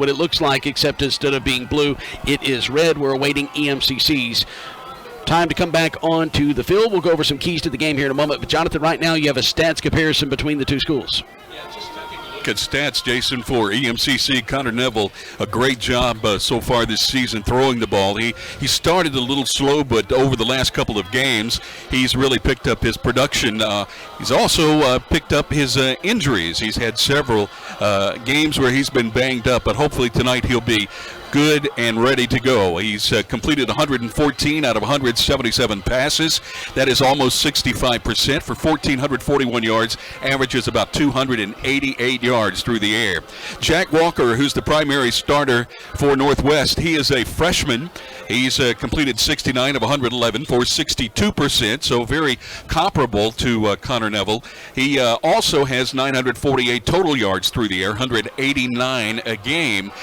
what it looks like, except instead of being blue, it is red. We're awaiting EMCC's time to come back onto the field. We'll go over some keys to the game here in a moment. But, Jonathan, right now you have a stats comparison between the two schools. At stats, Jason, for EMCC, Connor Neville, a great job so far this season throwing the ball. He started a little slow, but over the last couple of games, he's really picked up his production. He's also picked up his injuries. He's had several games where he's been banged up, but hopefully tonight he'll be good and ready to go. He's completed 114 out of 177 passes. That is almost 65% for 1,441 yards. Averages about 288 yards through the air. Jack Walker, who's the primary starter for Northwest, he is a freshman. He's completed 69 of 111 for 62%, so very comparable to Connor Neville. He also has 948 total yards through the air, 189 a game.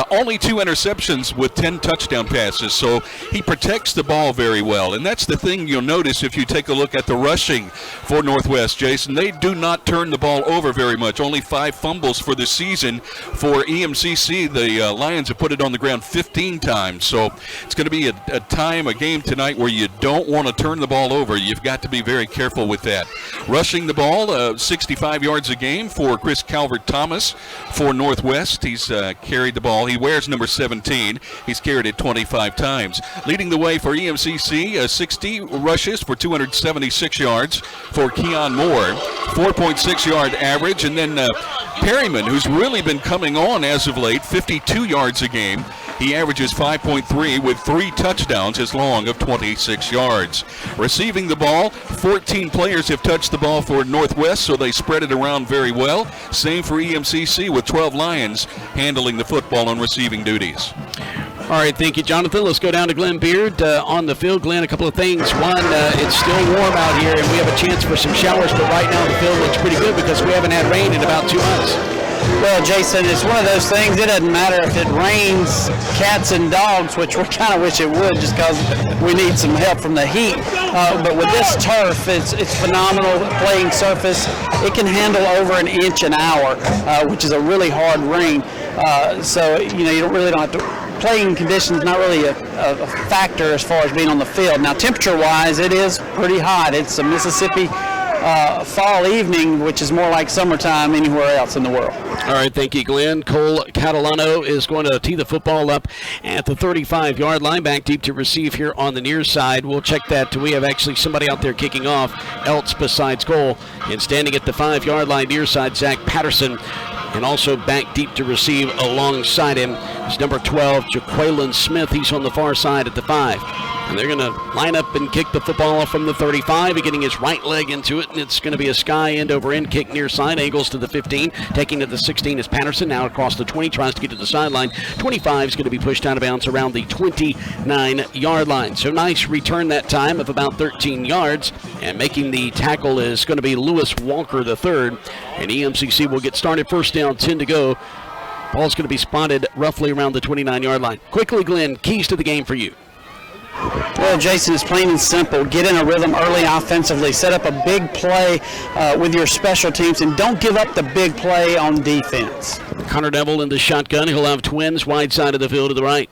Only 2 interceptions with 10 touchdown passes, so he protects the ball very well. And that's the thing you'll notice if you take a look at the rushing for Northwest, Jason. They do not turn the ball over very much. Only 5 fumbles for the season. For EMCC, the Lions have put it on the ground 15 times, so it's going to be a game tonight where you don't want to turn the ball over. You've got to be very careful with that. Rushing the ball, 65 yards a game for Chris Calvert-Thomas for Northwest. He's carried the ball. He wears number 17. He's carried it 25 times. Leading the way for EMCC, 60 rushes for 276 yards for Keon Moore, 4.6 yard average. And then Perryman, who's really been coming on as of late, 52 yards a game. He averages 5.3 with 3 touchdowns, his long of 26 yards. Receiving the ball, 14 players have touched the ball for Northwest, so they spread it around very well. Same for EMCC with 12 Lions handling the football on receiving duties. All right, thank you, Jonathan. Let's go down to Glenn Beard on the field. Glenn, a couple of things. One, it's still warm out here, and we have a chance for some showers, but right now the field looks pretty good because we haven't had rain in about 2 months. Well, Jason, it's one of those things. It doesn't matter if it rains cats and dogs, which we kind of wish it would just because we need some help from the heat. But with this turf, it's phenomenal playing surface. It can handle over an inch an hour, which is a really hard rain. So, you don't have to. Playing conditions not really a factor as far as being on the field. Now, temperature-wise, it is pretty hot. It's a Mississippi fall evening, which is more like summertime anywhere else in the world. All right, thank you, Glenn. Cole Catalano is going to tee the football up at the 35-yard line, back deep to receive here on the near side. We'll check that. We have actually somebody out there kicking off else besides Cole. And standing at the 5-yard line near side, Zach Patterson. And also back deep to receive alongside him is number 12, Jaqueline Smith. He's on the far side at the 5. And they're going to line up and kick the football from the 35. He's getting his right leg into it, and it's going to be a sky end-over-end kick near side. Angles to the 15. Taking to the 16 is Patterson. Now across the 20. Tries to get to the sideline. 25 is going to be pushed out of bounds around the 29-yard line. So nice return that time of about 13 yards. And making the tackle is going to be Lewis Walker III. And EMCC will get started. First down, 10 to go. Ball's going to be spotted roughly around the 29-yard line. Quickly, Glenn, keys to the game for you. Well, Jason, it's plain and simple. Get in a rhythm early offensively. Set up a big play with your special teams, and don't give up the big play on defense. Connor Neville in the shotgun. He'll have twins wide side of the field to the right.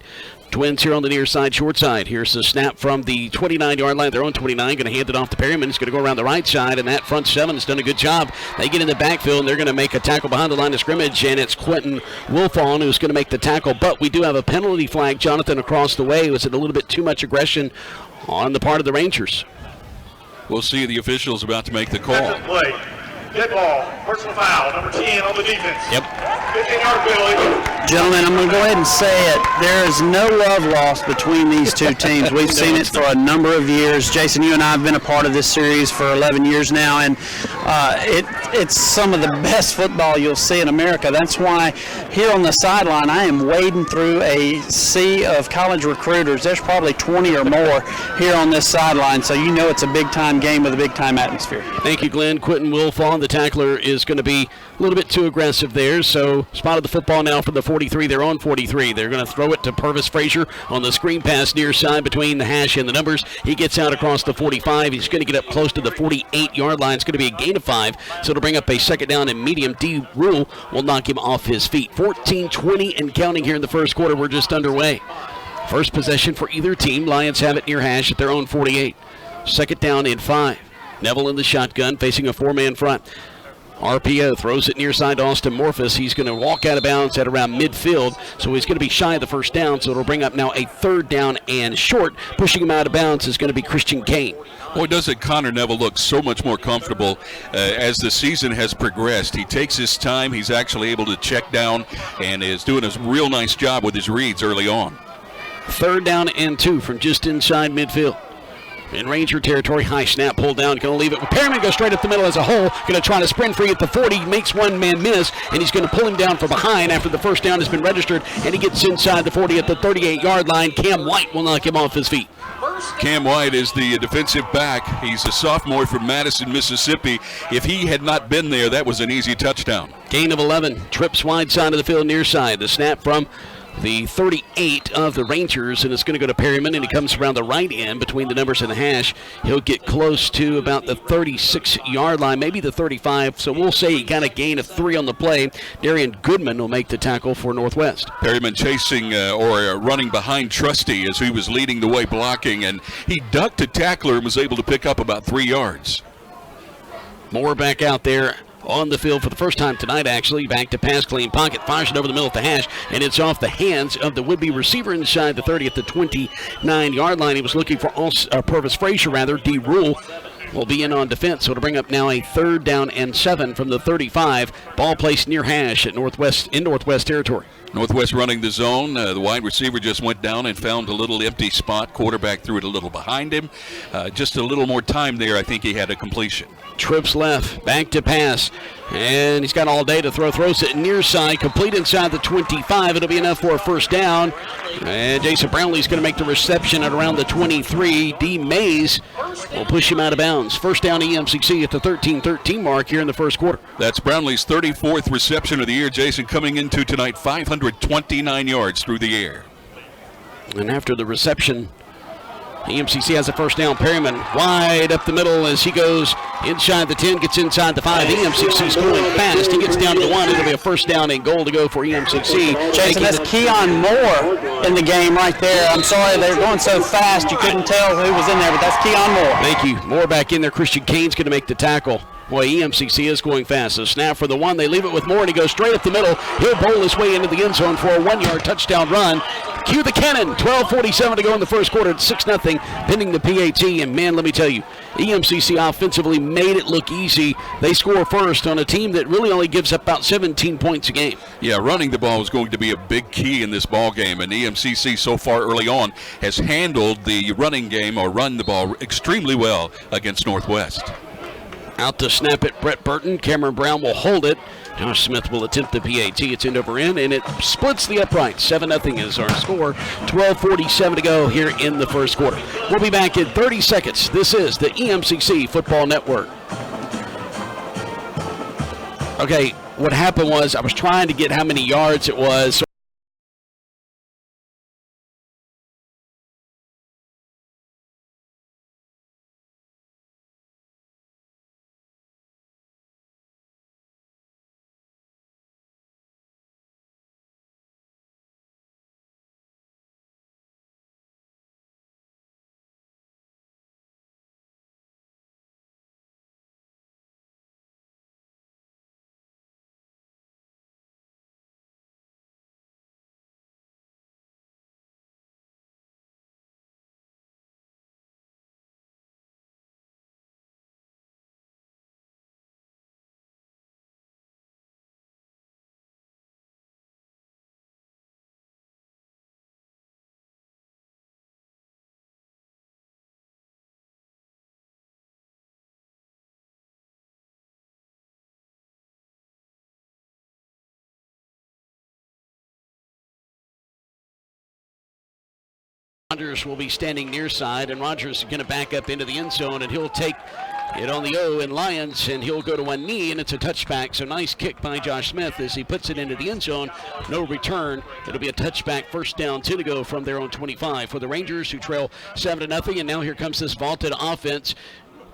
Twins here on the near side, short side. Here's the snap from the 29-yard line. Their own 29, going to hand it off to Perryman. It's going to go around the right side, and that front 7 has done a good job. They get in the backfield, and they're going to make a tackle behind the line of scrimmage, and it's Quentin Wolfon who's going to make the tackle. But we do have a penalty flag, Jonathan, across the way. Was it a little bit too much aggression on the part of the Rangers? We'll see. The official's about to make the call. Play. Dead ball, personal foul, number 10 on the defense. Yep. 15-yard penalty. Gentlemen, I'm going to go ahead and say it. There is no love lost between these two teams. We've seen it for a number of years. Jason, you and I have been a part of this series for 11 years now, and it's some of the best football you'll see in America. That's why here on the sideline, I am wading through a sea of college recruiters. There's probably 20 or more here on this sideline, so you know it's a big-time game with a big-time atmosphere. Thank you, Glenn. Quentin Wolfon, down. The tackler is going to be a little bit too aggressive there. So spotted the football now from the 43. They're on 43. They're going to throw it to Purvis Frazier on the screen pass near side between the hash and the numbers. He gets out across the 45. He's going to get up close to the 48-yard line. It's going to be a gain of 5. So it'll bring up a second down and medium. D. Rule will knock him off his feet. 14-20 and counting here in the first quarter. We're just underway. First possession for either team. Lions have it near hash at their own 48. Second down and 5. Neville in the shotgun facing a 4-man front. RPO throws it near side to Austin Morphus. He's going to walk out of bounds at around midfield, so he's going to be shy of the first down, so it'll bring up now a third down and short. Pushing him out of bounds is going to be Christian Kane. Boy, doesn't Connor Neville look so much more comfortable as the season has progressed. He takes his time. He's actually able to check down and is doing a real nice job with his reads early on. Third down and 2 from just inside midfield. In Ranger territory, high snap, pulled down, going to leave it. Perryman goes straight up the middle as a hole, going to try to sprint free at the 40, makes one man miss, and he's going to pull him down from behind after the first down has been registered, and he gets inside the 40 at the 38-yard line. Cam White will knock him off his feet. Cam White is the defensive back. He's a sophomore from Madison, Mississippi. If he had not been there, that was an easy touchdown. Gain of 11, trips wide side of the field near side. The snap from the 38 of the Rangers, and it's going to go to Perryman, and he comes around the right end between the numbers and the hash. He'll get close to about the 36-yard line, maybe the 35, so we'll say he got a gain of 3 on the play. Darian Goodman will make the tackle for Northwest. Perryman chasing or running behind Trusty as he was leading the way blocking, and he ducked a tackler and was able to pick up about 3 yards. Moore back out there on the field for the first time tonight, actually. Back to pass, clean pocket, fires it over the middle of the hash, and it's off the hands of the would-be receiver inside the 30 at the 29-yard line. He was looking for Purvis Frazier, rather. D. Rule will be in on defense, so it'll bring up now a third down and 7 from the 35. Ball placed near hash at Northwest territory. Northwest running the zone. The wide receiver just went down and found a little empty spot. Quarterback threw it a little behind him. Just a little more time there, I think he had a completion. Trips left, back to pass, and he's got all day to throw. Throws it near side, complete inside the 25. It'll be enough for a first down. And Jason Brownlee's going to make the reception at around the 23. D. Mays will push him out of bounds. First down EMCC at the 13-13 mark here in the first quarter. That's Brownlee's 34th reception of the year. Jason coming into tonight 529 yards through the air. And after the reception, EMCC has a first down. Perryman wide up the middle as he goes inside the 10, gets inside the 5. EMCC's going fast. He gets down to the 1. It'll be a first down and goal to go for EMCC. Jason, that's Keon Moore in the game right there. I'm sorry, they're going so fast you couldn't tell who was in there, but that's Keon Moore. Thank you. Moore back in there. Christian Kane's going to make the tackle. Boy, EMCC is going fast. So snap for the 1. They leave it with Moore, and he goes straight up the middle. He'll bowl his way into the end zone for a 1-yard touchdown run. Cue the cannon. 12:47 to go in the first quarter. It's 6-0, pending the PAT. And, man, let me tell you, EMCC offensively made it look easy. They score first on a team that really only gives up about 17 points a game. Yeah, running the ball is going to be a big key in this ball game, and EMCC so far early on has handled the running game or run the ball extremely well against Northwest. Out to snap it, Brett Burton. Cameron Brown will hold it. Josh Smith will attempt the PAT. It's end over end, and it splits the upright. 7-0 is our score. 12:47 to go here in the first quarter. We'll be back in 30 seconds. This is the EMCC Football Network. Okay, what happened was I was trying to get how many yards it was. Rogers will be standing near side, and Rogers is going to back up into the end zone, and he'll take it on the O in Lyons, and he'll go to one knee, and it's a touchback. So nice kick by Josh Smith as he puts it into the end zone. No return. It'll be a touchback, first down, 2 to go from their own 25 for the Rangers, who trail 7-0. And now here comes this vaulted offense.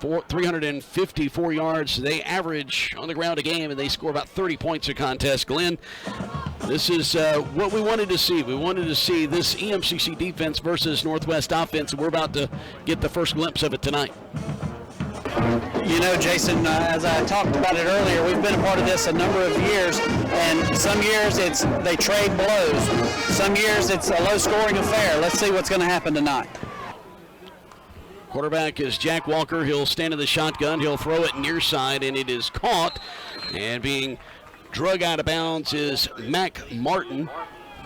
354 yards. They average on the ground a game, and they score about 30 points a contest. Glenn, this is what we wanted to see. We wanted to see this EMCC defense versus Northwest offense, and we're about to get the first glimpse of it tonight. You know, Jason, as I talked about it earlier, we've been a part of this a number of years, and some years they trade blows. Some years it's a low-scoring affair. Let's see what's going to happen tonight. Quarterback is Jack Walker. He'll stand in the shotgun. He'll throw it near side, and it is caught. And being drug out of bounds is Mac Martin.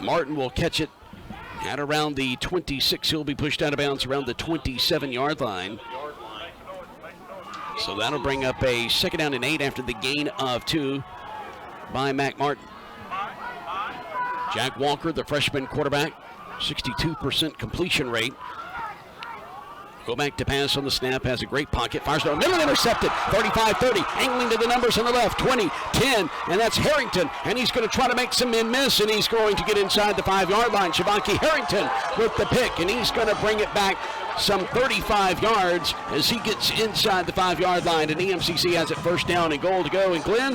Martin will catch it at around the 26. He'll be pushed out of bounds around the 27-yard line. So that'll bring up a 2nd down and 8 after the gain of 2 by Mac Martin. Jack Walker, the freshman quarterback, 62% completion rate. Go back to pass on the snap, has a great pocket, fires down the middle, intercepted, 35-30, angling to the numbers on the left, 20, 10, and that's Harrington, and he's going to try to make some men miss, and he's going to get inside the 5-yard line. Shavonki Harrington with the pick, and he's going to bring it back some 35 yards as he gets inside the 5-yard line, and EMCC has it first down and goal to go, and Glenn,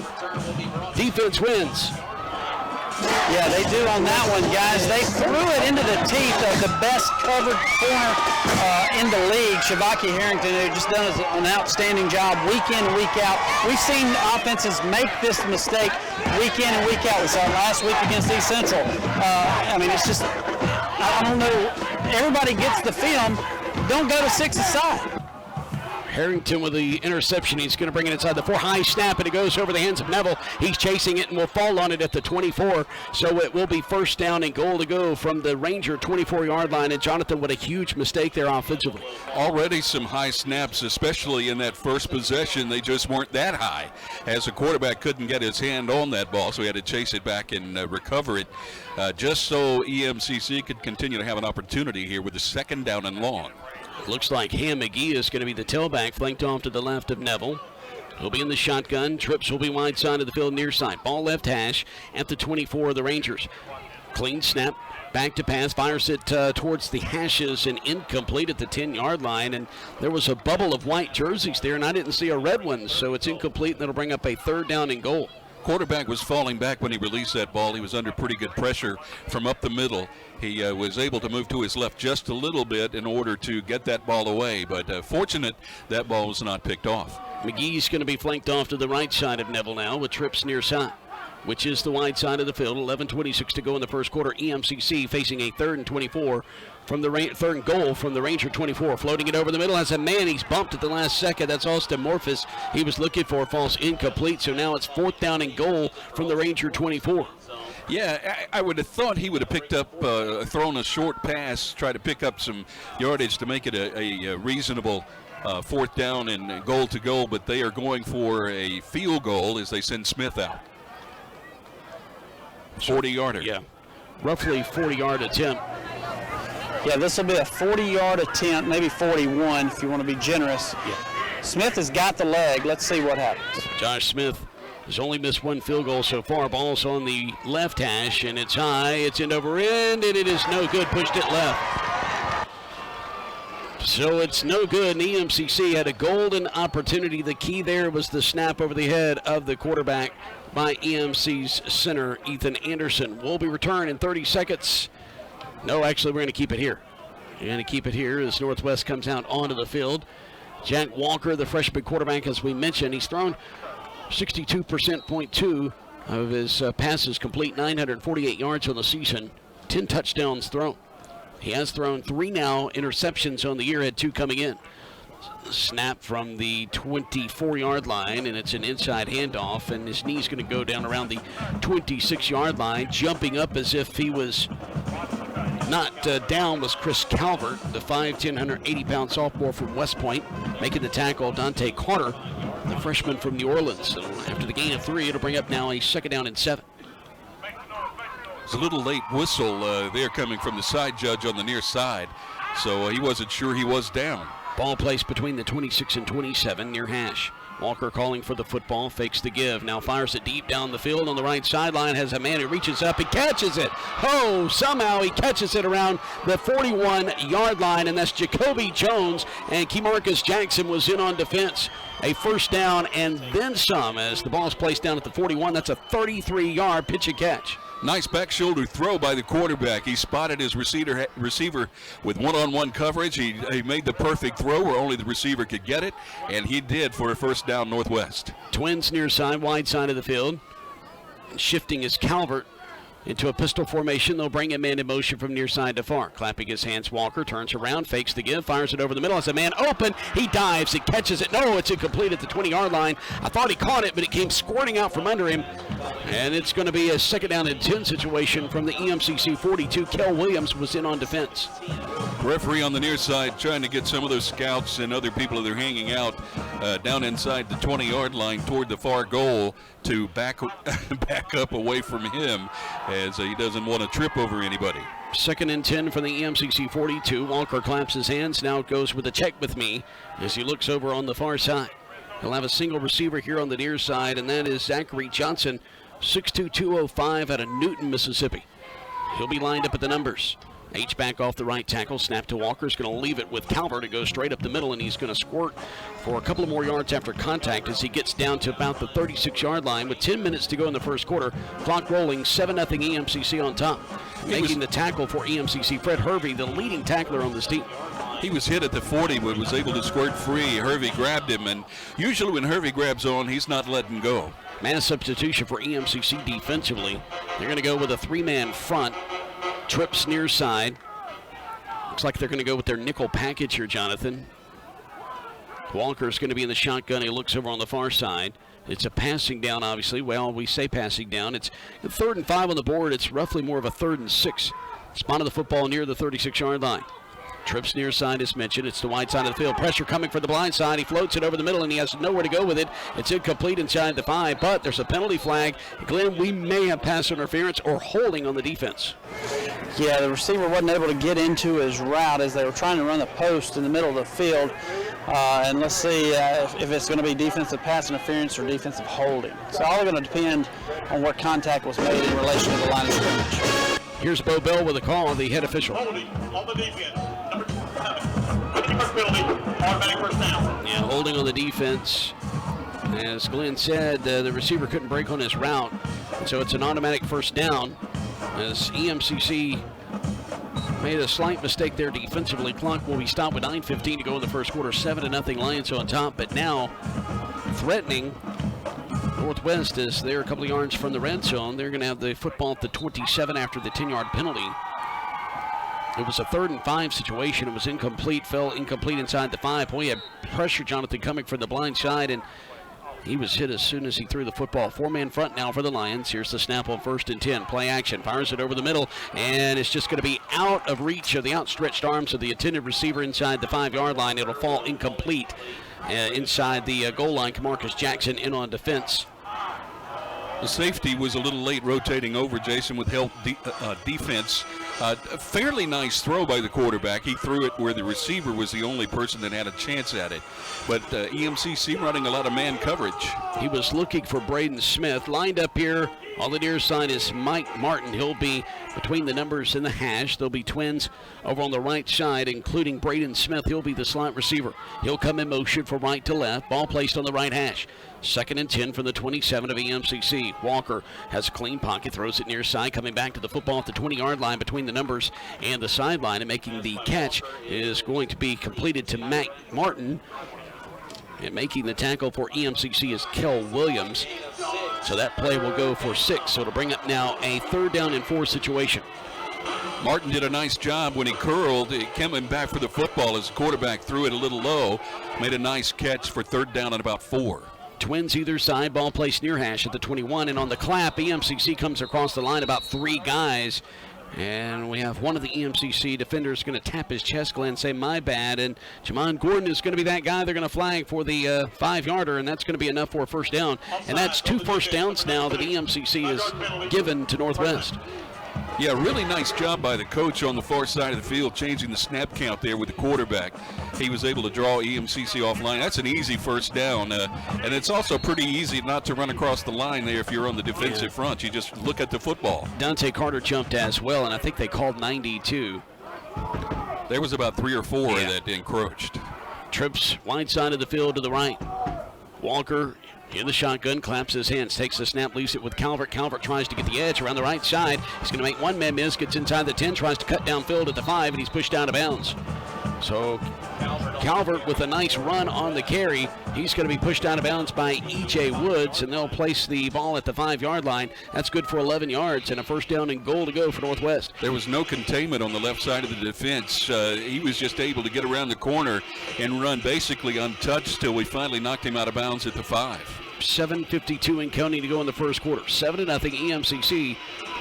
defense wins. Yeah, they do on that one, guys. They threw it into the teeth of the best covered corner in the league, Shavonki Harrington, who just done an outstanding job week in and week out. We've seen offenses make this mistake week in and week out. We saw it last week against East Central. I mean, it's just, I don't know. Everybody gets the film. Don't go to 6 aside. Harrington with the interception. He's going to bring it inside the 4. High snap, and it goes over the hands of Neville. He's chasing it and will fall on it at the 24. So it will be first down and goal to go from the Ranger 24-yard line. And Jonathan, what a huge mistake there offensively. Already some high snaps, especially in that first possession. They just weren't that high, as the quarterback couldn't get his hand on that ball, so he had to chase it back and recover it, just so EMCC could continue to have an opportunity here with the 2nd down and long. Looks like Ham McGee is going to be the tailback, flanked off to the left of Neville. He'll be in the shotgun. Trips will be wide side of the field, near side. Ball left hash at the 24 of the Rangers. Clean snap, back to pass, fires it towards the hashes and incomplete at the 10-yard line. And there was a bubble of white jerseys there, and I didn't see a red one, so it's incomplete, and that'll bring up a 3rd down and goal. Quarterback was falling back when he released that ball. He was under pretty good pressure from up the middle. He was able to move to his left just a little bit in order to get that ball away, but fortunate that ball was not picked off. McGee's going to be flanked off to the right side of Neville now with Trips near side, which is the wide side of the field. 11:26 to go in the first quarter. EMCC facing a 3rd and 24 from the 3rd and goal from the Ranger 24. Floating it over the middle as a man. He's bumped at the last second. That's Austin Morphus. He was looking for a false incomplete. So now it's 4th down and goal from the Ranger 24. Yeah, I would have thought he would have picked up, thrown a short pass, try to pick up some yardage to make it a reasonable 4th down and goal to go. But they are going for a field goal as they send Smith out. 40-yarder. Yeah, roughly 40-yard attempt. Yeah, this will be a 40-yard attempt, maybe 41 if you want to be generous. Yeah. Smith has got the leg. Let's see what happens. Josh Smith has only missed 1 field goal so far. Ball's on the left hash, and it's high. It's end over end, and it is no good. Pushed it left. So it's no good. And EMCC had a golden opportunity. The key there was the snap over the head of the quarterback by EMC's center, Ethan Anderson. Will be returned in 30 seconds. No, actually, we're going to keep it here. We're going to keep it here as Northwest comes out onto the field. Jack Walker, the freshman quarterback, as we mentioned, he's thrown 62.2% of his passes complete, 948 yards on the season, 10 touchdowns thrown. He has thrown 3 now interceptions on the year, had 2 coming in. Snap from the 24-yard line, and it's an inside handoff, and his knee's going to go down around the 26-yard line. Jumping up as if he was not down was Chris Calvert, the 5'10", 180-pound sophomore from West Point. Making the tackle, Dante Carter, the freshman from New Orleans. So after the gain of 3, it'll bring up now a 2nd down and 7. It's a little late whistle there coming from the side judge on the near side. so he wasn't sure he was down. Ball placed between the 26 and 27 near hash. Walker calling for the football, fakes the give. Now fires it deep down the field on the right sideline. Has a man who reaches up and catches it. Oh, somehow he catches it around the 41-yard line, and that's Jacoby Jones. And Kemarcus Jackson was in on defense. A first down and then some as the ball is placed down at the 41. That's a 33-yard pitch and catch. Nice back shoulder throw by the quarterback. He spotted his receiver with one-on-one coverage. He made the perfect throw where only the receiver could get it, and he did for a first down Northwest. Twins near side, wide side of the field. Shifting is Calvert into a pistol formation. They'll bring him in motion from near side to far. Clapping his hands, Walker turns around, fakes the give, fires it over the middle. As a man open, he dives, he catches it. No, it's incomplete at the 20-yard line. I thought he caught it, but it came squirting out from under him. And it's going to be a second down and 10 situation from the EMCC 42. Kel Williams was in on defense. Referee on the near side trying to get some of those scouts and other people that are hanging out down inside the 20-yard line toward the far goal to back up away from him as he doesn't want to trip over anybody. Second and 10 from the EMCC 42. Walker claps his hands. Now it goes with a check with me as he looks over on the far side. He'll have a single receiver here on the near side, and that is Zachary Johnson, 6'2", 205 out of Newton, Mississippi. He'll be lined up at the numbers. H-back off the right tackle. Snap to Walker. Is going to leave it with Calvert to go straight up the middle, and he's going to squirt for a couple of more yards after contact as he gets down to about the 36-yard line with 10 minutes to go in the first quarter. Clock rolling, 7-0 EMCC on top. Making the tackle for EMCC, Fred Hervey, the leading tackler on this team. He was hit at the 40 but was able to squirt free. Hervey grabbed him, and usually when Hervey grabs on, he's not letting go. Mass substitution for EMCC defensively. They're going to go with a three-man front. Trips near side. Looks like they're going to go with their nickel package here, Jonathan. Walker's going to be in the shotgun. He looks over on the far side. It's a passing down, obviously. Well, we say passing down. It's 3rd and 5 on the board. It's roughly more of a 3rd and 6. Spotted the football near the 36-yard line. Trips near side as mentioned. It's the wide side of the field. Pressure coming for the blind side. He floats it over the middle, and he has nowhere to go with it. It's incomplete inside the 5, but there's a penalty flag. Glenn, we may have pass interference or holding on the defense. Yeah, the receiver wasn't able to get into his route as they were trying to run the post in the middle of the field. And let's see if it's going to be defensive pass interference or defensive holding. So all going to depend on what contact was made in relation to the line of scrimmage. Here's Bo Bell with a call, the head official. Holding on the defense. Number 7. With the first penalty, automatic first down. Yeah, holding on the defense. As Glenn said, the receiver couldn't break on his route. So it's an automatic first down. As EMCC made a slight mistake there defensively. Clock will be stopped with 9:15 to go in the first quarter. 7-0 Lions on top, but now threatening Northwest as they're a couple of yards from the red zone. They're going to have the football at the 27 after the 10-yard penalty. It was a 3rd and 5 situation. It was incomplete, fell incomplete inside the 5. Boy, he had pressure, Jonathan, coming from the blind side, and he was hit as soon as he threw the football. 4-man front now for the Lions. Here's the snap on 1st and 10. Play action. Fires it over the middle, and it's just going to be out of reach of the outstretched arms of the intended receiver inside the 5-yard line. It'll fall incomplete inside the goal line. Kemarcus Jackson in on defense. The safety was a little late rotating over, Jason, with help defense. A fairly nice throw by the quarterback. He threw it where the receiver was the only person that had a chance at it. But EMCC running a lot of man coverage. He was looking for Braden Smith. Lined up here on the near side is Mike Martin. He'll be between the numbers and the hash. There'll be twins over on the right side, including Braden Smith. He'll be the slot receiver. He'll come in motion from right to left. Ball placed on the right hash. 2nd and 10 from the 27 of EMCC. Walker has a clean pocket, throws it near side, coming back to the football at the 20-yard line between the numbers and the sideline, and making the catch is going to be completed to Matt Martin. And making the tackle for EMCC is Kel Williams. So that play will go for 6. So it'll bring up now a 3rd down and 4 situation. Martin did a nice job when he curled, coming back for the football as the quarterback threw it a little low. Made a nice catch for 3rd down at about 4. Twins either side, ball placed near hash at the 21, and on the clap, EMCC comes across the line, about 3 guys, and we have one of the EMCC defenders going to tap his chest, Glenn, say, my bad, and Jamon Gordon is going to be that guy they're going to flag for the 5-yarder, and that's going to be enough for a 1st down, and that's 2 first downs now that EMCC has given to Northwest. Yeah, really nice job by the coach on the far side of the field, changing the snap count there with the quarterback. He was able to draw EMCC offline. That's an easy first down, and it's also pretty easy not to run across the line there if you're on the defensive front. You just look at the football. Dante Carter jumped as well, and I think they called 92. There was about 3 or 4 that encroached. Trips wide side of the field to the right. Walker in the shotgun, claps his hands, takes the snap, leaves it with Calvert. Calvert tries to get the edge around the right side. He's going to make one man miss, gets inside the 10, tries to cut downfield at the 5, and he's pushed out of bounds. So Calvert with a nice run on the carry. He's going to be pushed out of bounds by E.J. Woods, and they'll place the ball at the 5-yard line. That's good for 11 yards and a first down and goal to go for Northwest. There was no containment on the left side of the defense. He was just able to get around the corner and run basically untouched till we finally knocked him out of bounds at the 5. 7:52 and counting to go in the first quarter. 7-0 EMCC.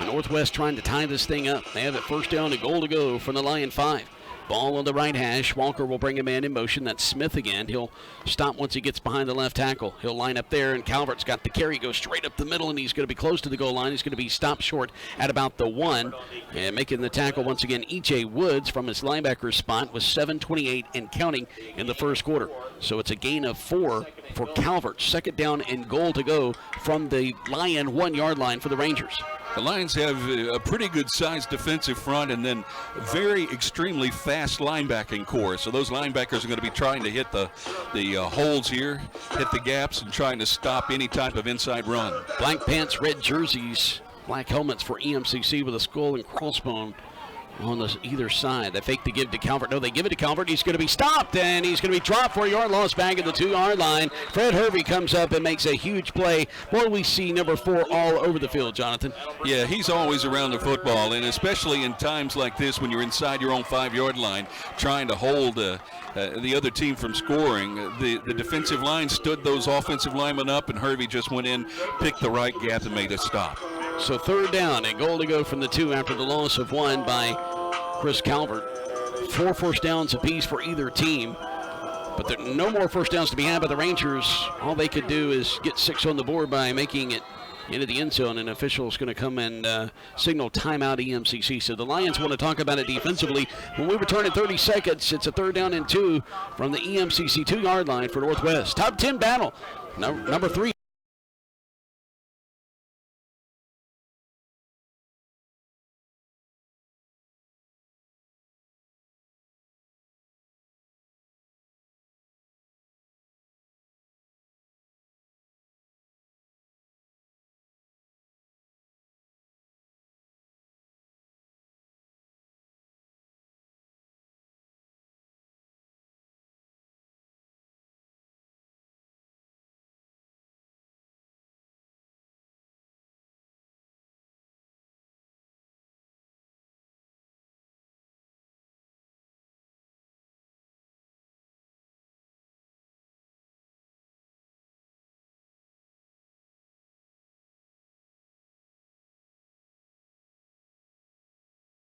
Northwest trying to tie this thing up. They have it first down and goal to go from the Lion 5. Ball on the right hash. Walker will bring a man in motion. That's Smith again. He'll stop once he gets behind the left tackle. He'll line up there, and Calvert's got the carry, goes straight up the middle, and he's going to be close to the goal line. He's going to be stopped short at about the 1. And making the tackle once again, E.J. Woods from his linebacker spot with 7:28 and counting in the first quarter. So it's a gain of 4 for Calvert. Second down and goal to go from the Lion 1-yard line for the Rangers. The Lions have a pretty good-sized defensive front and then very extremely fast linebacking core. So those linebackers are going to be trying to hit the holes here, hit the gaps, and trying to stop any type of inside run. Black pants, red jerseys, black helmets for EMCC with a skull and crossbone on the either side. They fake the give to Calvert. No, they give it to Calvert. He's going to be stopped, and he's going to be dropped for a yard loss back at the 2-yard line. Fred Hervey comes up and makes a huge play. Boy, we see number 4 all over the field, Jonathan. Yeah, he's always around the football, and especially in times like this when you're inside your own 5-yard line trying to hold the other team from scoring. The defensive line stood those offensive linemen up, and Hervey just went in, picked the right gap, and made a stop. So third down and goal to go from the 2 after the loss of 1 by Chris Calvert. 4 first downs apiece for either team. But there are no more first downs to be had by the Rangers. All they could do is get 6 on the board by making it into the end zone, and officials going to come and signal timeout EMCC. So the Lions want to talk about it defensively. When we return in 30 seconds, it's a third down and 2 from the EMCC 2-yard line for Northwest. Top 10 battle. Number 3.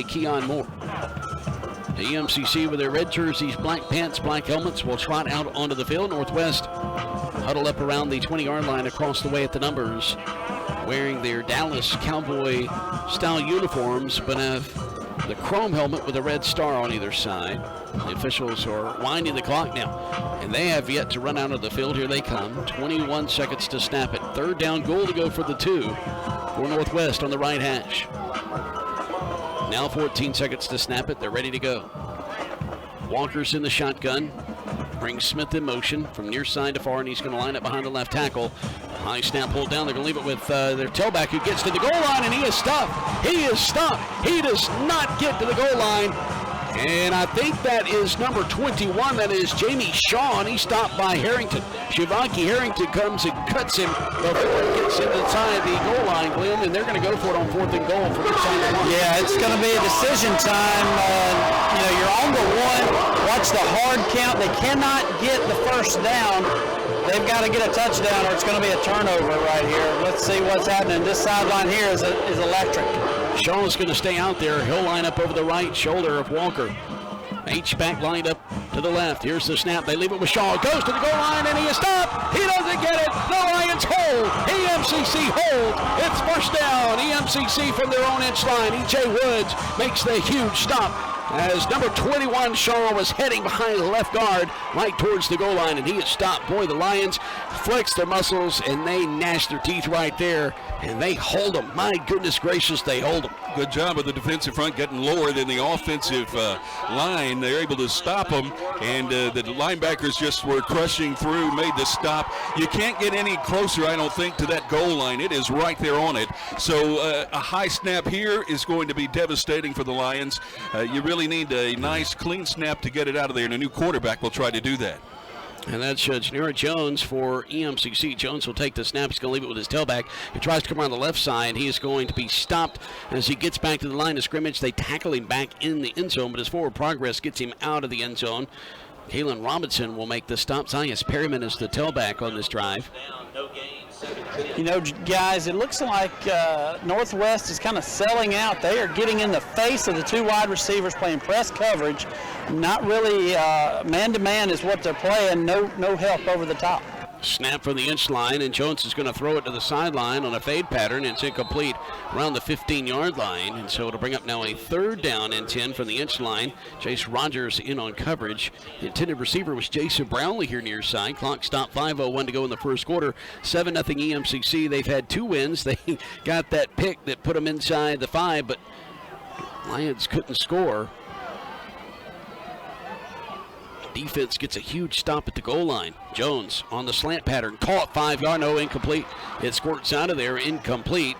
Keon Moore. The EMCC with their red jerseys, black pants, black helmets will trot out onto the field. Northwest huddle up around the 20-yard line across the way at the numbers, wearing their Dallas Cowboy-style uniforms, but have the chrome helmet with a red star on either side. The officials are winding the clock now, and they have yet to run out of the field. Here they come. 21 seconds to snap it. Third down, goal to go for the 2 for Northwest on the right hash. Now 14 seconds to snap it. They're ready to go. Walker's in the shotgun. Brings Smith in motion from near side to far, and he's going to line up behind the left tackle. High snap pulled down. They're going to leave it with their tailback, who gets to the goal line, and he is stopped. He is stopped. He does not get to the goal line. And I think that is number 21. That is Jamie Shaw, and he's stopped by Harrington. Shivanki Harrington comes and cuts him before he gets inside the goal line, Glenn, and they're going to go for it on 4th and goal from inside the 1. Yeah, it's going to be a decision time. You're on the 1. Watch the hard count. They cannot get the first down. They've got to get a touchdown, or it's going to be a turnover right here. Let's see what's happening. This sideline here is electric. Shaw's going to stay out there. He'll line up over the right shoulder of Walker. H-back lined up to the left. Here's the snap. They leave it with Shaw. Goes to the goal line, and he is stopped. He doesn't get it. The Lions hold. EMCC hold. It's first down. EMCC from their own inch line. E.J. Woods makes the huge stop as number 21 Shaw was heading behind the left guard right towards the goal line, and he is stopped. Boy, the Lions flex their muscles and they gnash their teeth right there, and they hold them. My goodness gracious, they hold them. Good job of the defensive front getting lower than the offensive line. They're able to stop them, and the linebackers just were crushing through, made the stop. You can't get any closer, I don't think, to that goal line. It is right there on it. So a high snap here is going to be devastating for the Lions. You really need a nice, clean snap to get it out of there, and a new quarterback will try to do that. And that's Janira Jones for EMCC. Jones will take the snap. He's going to leave it with his tailback. He tries to come around the left side. He is going to be stopped as he gets back to the line of scrimmage. They tackle him back in the end zone, but his forward progress gets him out of the end zone. Kalen Robinson will make the stop. Zias Perryman is the tailback on this drive. You know, guys, it looks like Northwest is kind of selling out. They are getting in the face of the two wide receivers playing press coverage. Not really man-to-man is what they're playing. No help over the top. Snap from the inch line, and Jones is going to throw it to the sideline on a fade pattern. It's incomplete around the 15-yard line, and so it'll bring up now a 3rd down and 10 from the inch line. Chase Rogers in on coverage. The intended receiver was Jason Brownlee here near side. Clock stopped, 5:01 to go in the first quarter. 7-0 EMCC. They've had 2 wins. They got that pick that put them inside the 5, but Lions couldn't score. Defense gets a huge stop at the goal line. Jones on the slant pattern, caught 5-yard, no, incomplete. It squirts out of there, incomplete.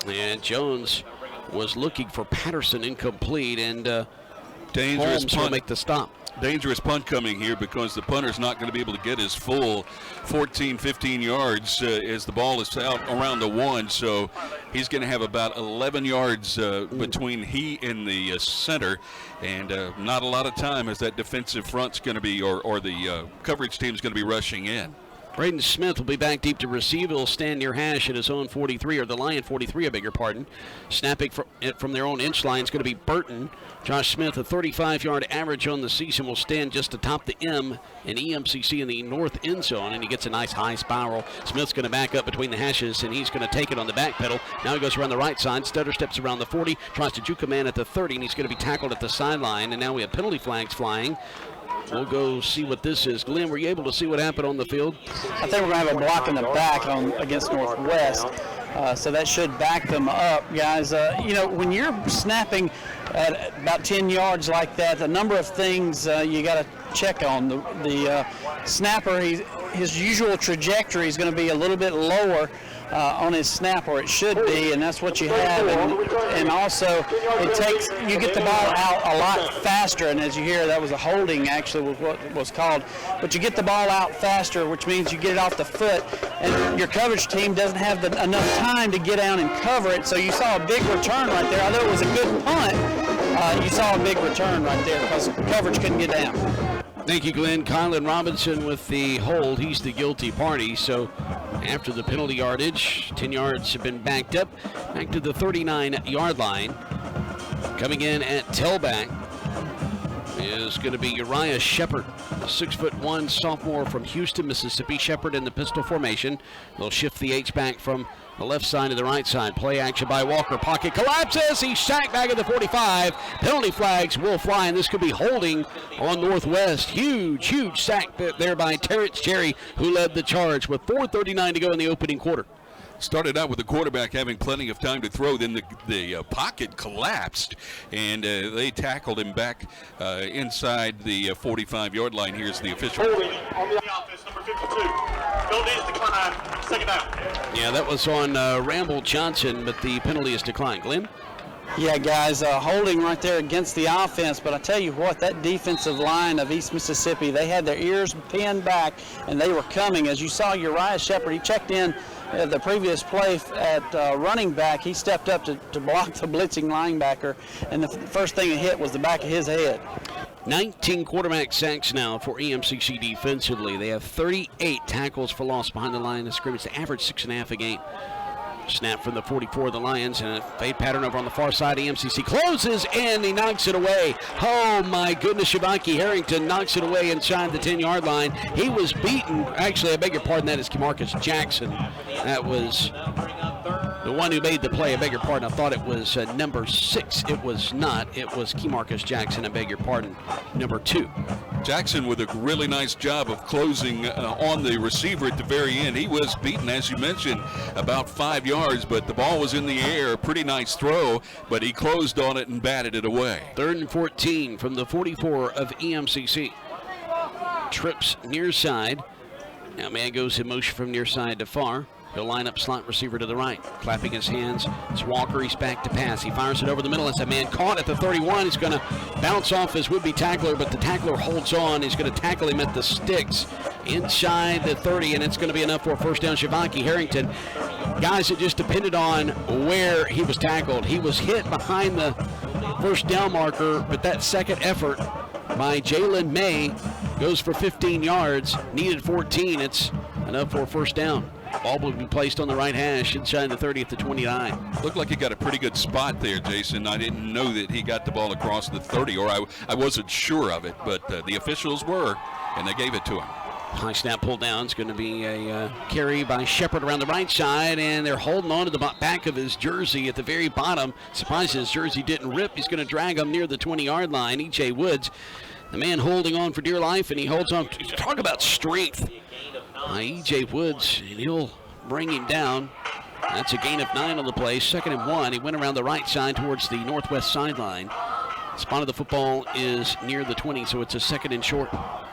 And Jones was looking for Patterson, incomplete, and dangerous Holmes punt. will make the stop. Dangerous punt coming here because the punter's not going to be able to get his full 14, 15 yards as the ball is out around the 1. So he's going to have about 11 yards between he and the center, and not a lot of time as that defensive front's going to be, or the coverage team's going to be rushing in. Braden Smith will be back deep to receive. He'll stand near hash at his own 43, or the Lion 43, I beg your pardon. Snapping from their own inch line is going to be Burton. Josh Smith, a 35-yard average on the season, will stand just atop the M in EMCC in the north end zone, and he gets a nice high spiral. Smith's going to back up between the hashes, and he's going to take it on the back pedal. Now he goes around the right side. Stutter steps around the 40, tries to juke a man at the 30, and he's going to be tackled at the sideline, and now we have penalty flags flying. We'll go see what this is. Glenn, were you able to see what happened on the field? I think we're going to have a block in the back against Northwest, so that should back them up, guys. You know, when you're snapping at about 10 yards like that, the number of things you got to check on. The snapper, his usual trajectory is going to be a little bit lower on his snap, or it should be, and that's what you have. And also, you get the ball out a lot faster, and as you hear, that was a holding actually was what was called. But you get the ball out faster, which means you get it off the foot, and your coverage team doesn't have enough time to get down and cover it. So you saw a big return right there. Although it was a good punt, you saw a big return right there because coverage couldn't get down. Thank you, Glenn. Kylan Robinson with the hold. He's the guilty party. So after the penalty yardage, 10 yards have been backed up. Back to the 39-yard line. Coming in at tailback is going to be Uriah Shepard, a 6'1" sophomore from Houston, Mississippi. Shepard in the pistol formation. They'll shift the H-back from the left side to the right side. Play action by Walker. Pocket collapses. He's sacked back at the 45. Penalty flags will fly, and this could be holding on Northwest. Huge sack there by Terrence Cherry, who led the charge with 4:39 to go in the opening quarter. Started out with the quarterback having plenty of time to throw. Then the pocket collapsed, and they tackled him back inside the 45-yard line. Here's the official. Holding on the offense, number 52. No knees decline. 2nd down. Yeah, that was on Ramble Johnson, but the penalty is declined. Glenn? Yeah, guys, holding right there against the offense, but I tell you what, that defensive line of East Mississippi, they had their ears pinned back, and they were coming. As you saw, Uriah Shepard, he checked in the previous play at running back. He stepped up to block the blitzing linebacker, and the first thing it hit was the back of his head. 19 quarterback sacks now for EMCC defensively. They have 38 tackles for loss behind the line of scrimmage. They average 6.5 a game. Snap from the 44 of the Lions, and a fade pattern over on the far side. EMCC closes, and he knocks it away. Oh, my goodness. Shavonki Harrington knocks it away inside the 10-yard line. He was beaten. Actually, I beg your pardon, that is Kemarcus Jackson. That was the one who made the play. I beg your pardon. I thought it was number 6. It was not. It was Kemarcus Jackson. I beg your pardon. Number 2. Jackson with a really nice job of closing on the receiver at the very end. He was beaten, as you mentioned, about 5 yards, but the ball was in the air. Pretty nice throw, but he closed on it and batted it away. 3rd and 14 from the 44 of EMCC. Trips near side. Now man goes in motion from near side to far. He'll line up slot receiver to the right. Clapping his hands. It's Walker. He's back to pass. He fires it over the middle. It's a man caught at the 31. He's going to bounce off his would-be tackler, but the tackler holds on. He's going to tackle him at the sticks inside the 30, and it's going to be enough for a first down. Shavonki Harrington. Guys, it just depended on where he was tackled. He was hit behind the first down marker, but that second effort by Jalen May goes for 15 yards. Needed 14. It's enough for a first down. Ball will be placed on the right hash inside the 30 at the 29. Looked like he got a pretty good spot there, Jason. I didn't know that he got the ball across the 30, or I wasn't sure of it, but the officials were, and they gave it to him. High snap pull down. It's going to be a carry by Shepard around the right side, and they're holding on to the back of his jersey at the very bottom. Surprised his jersey didn't rip. He's going to drag him near the 20-yard line. E.J. Woods, the man holding on for dear life, and he holds on. Talk about strength. E.J. Woods, and he'll bring him down. That's a gain of 9 on the play. 2nd and 1. He went around the right side towards the northwest sideline. Spot of the football is near the 20, so it's a 2nd and short.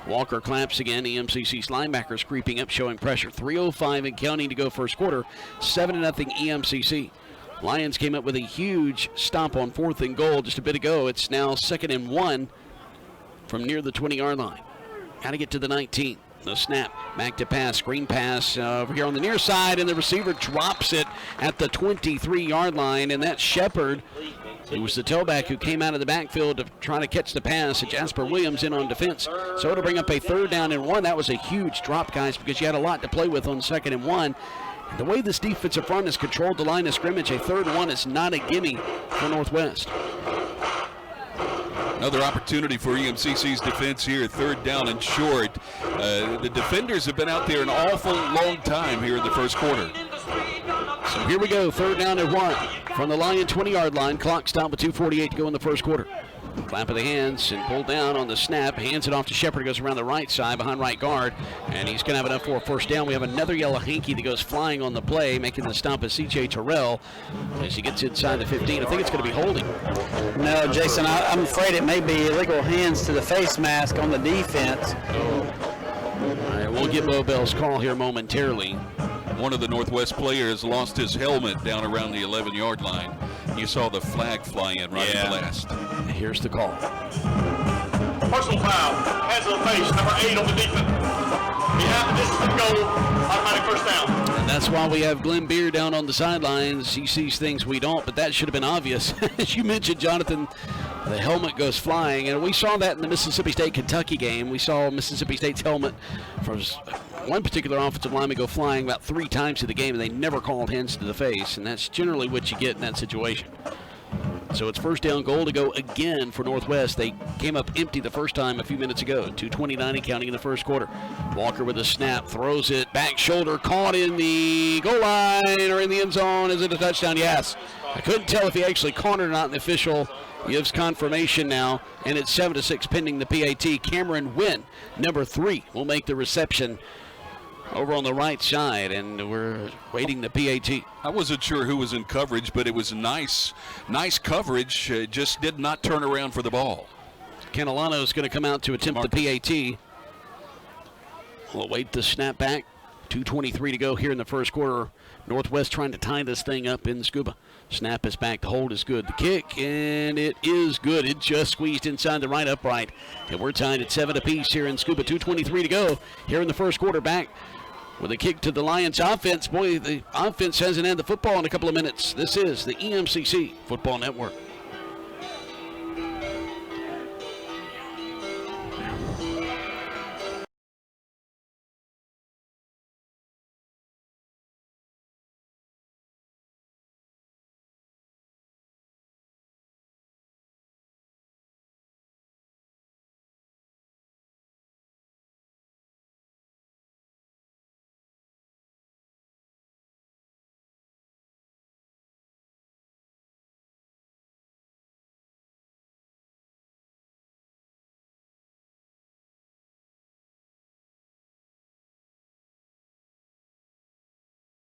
Walker claps again. EMCC's linebackers creeping up, showing pressure. 3:05 and counting to go first quarter. 7-0 EMCC. Lions came up with a huge stop on 4th and goal just a bit ago. It's now 2nd and 1 from near the 20-yard line. Got to get to the 19. The snap, back to pass, screen pass over here on the near side, and the receiver drops it at the 23-yard line, and that's Shepard. It was the tailback who came out of the backfield to try to catch the pass, and Jasper Williams in on defense. So it'll bring up a 3rd down and 1. That was a huge drop, guys, because you had a lot to play with on 2nd and 1. And the way this defensive front has controlled the line of scrimmage, a 3rd and 1 is not a gimme for Northwest. Another opportunity for EMCC's defense here, 3rd down and short. The defenders have been out there an awful long time here in the first quarter. So here we go, 3rd down and 1 from the Lion 20-yard line. Clock stopped with 2:48 to go in the first quarter. Clap of the hands and pulled down on the snap. Hands it off to Shepard. Goes around the right side behind right guard. And he's going to have enough for a first down. We have another yellow hanky that goes flying on the play. Making the stop is C.J. Terrell. As he gets inside the 15, I think it's going to be holding. No, Jason, I'm afraid it may be illegal hands to the face mask on the defense. All right, we'll get Bo Bell's call here momentarily. One of the Northwest players lost his helmet down around the 11-yard line. You saw the flag fly in right at the last. Here's the call. Personal foul. Hands to the face. Number 8 on the defense. Behind the distance of goal. Automatic first down. And that's why we have Glenn Beer down on the sidelines. He sees things we don't, but that should have been obvious. As you mentioned, Jonathan, the helmet goes flying. And we saw that in the Mississippi State-Kentucky game. We saw Mississippi State's helmet from one particular offensive lineman go flying about 3 times through the game, and they never called hands to the face. And that's generally what you get in that situation. So it's first down goal to go again for Northwest. They came up empty the first time a few minutes ago. 2:29 and counting in the first quarter. Walker with a snap, throws it, back shoulder, caught in the goal line or in the end zone. Is it a touchdown? Yes. I couldn't tell if he actually caught it or not. The official gives confirmation now, and it's 7-6 pending the PAT. Cameron Wynn, number 3, will make the reception over on the right side, and we're waiting the PAT. I wasn't sure who was in coverage, but it was nice coverage. Just did not turn around for the ball. Catalano is going to come out to attempt the PAT. We'll wait the snap back. 2:23 to go here in the first quarter. Northwest trying to tie this thing up in Scooba. Snap is back. The hold is good. The kick, and it is good. It just squeezed inside the right upright. And we're tied at 7 apiece here in Scooba. 2:23 to go here in the first quarter. Back with a kick to the Lions offense. Boy, the offense hasn't had the football in a couple of minutes. This is the EMCC Football Network.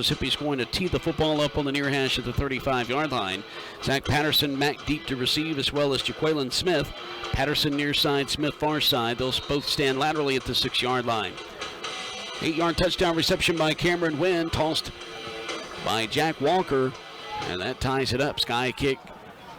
Mississippi's going to tee the football up on the near hash at the 35-yard line. Zach Patterson, Mack deep to receive, as well as Jaqueline Smith. Patterson near side, Smith far side. Those both stand laterally at the 6-yard line. 8-yard touchdown reception by Cameron Wynn, tossed by Jack Walker, and that ties it up. Sky kick,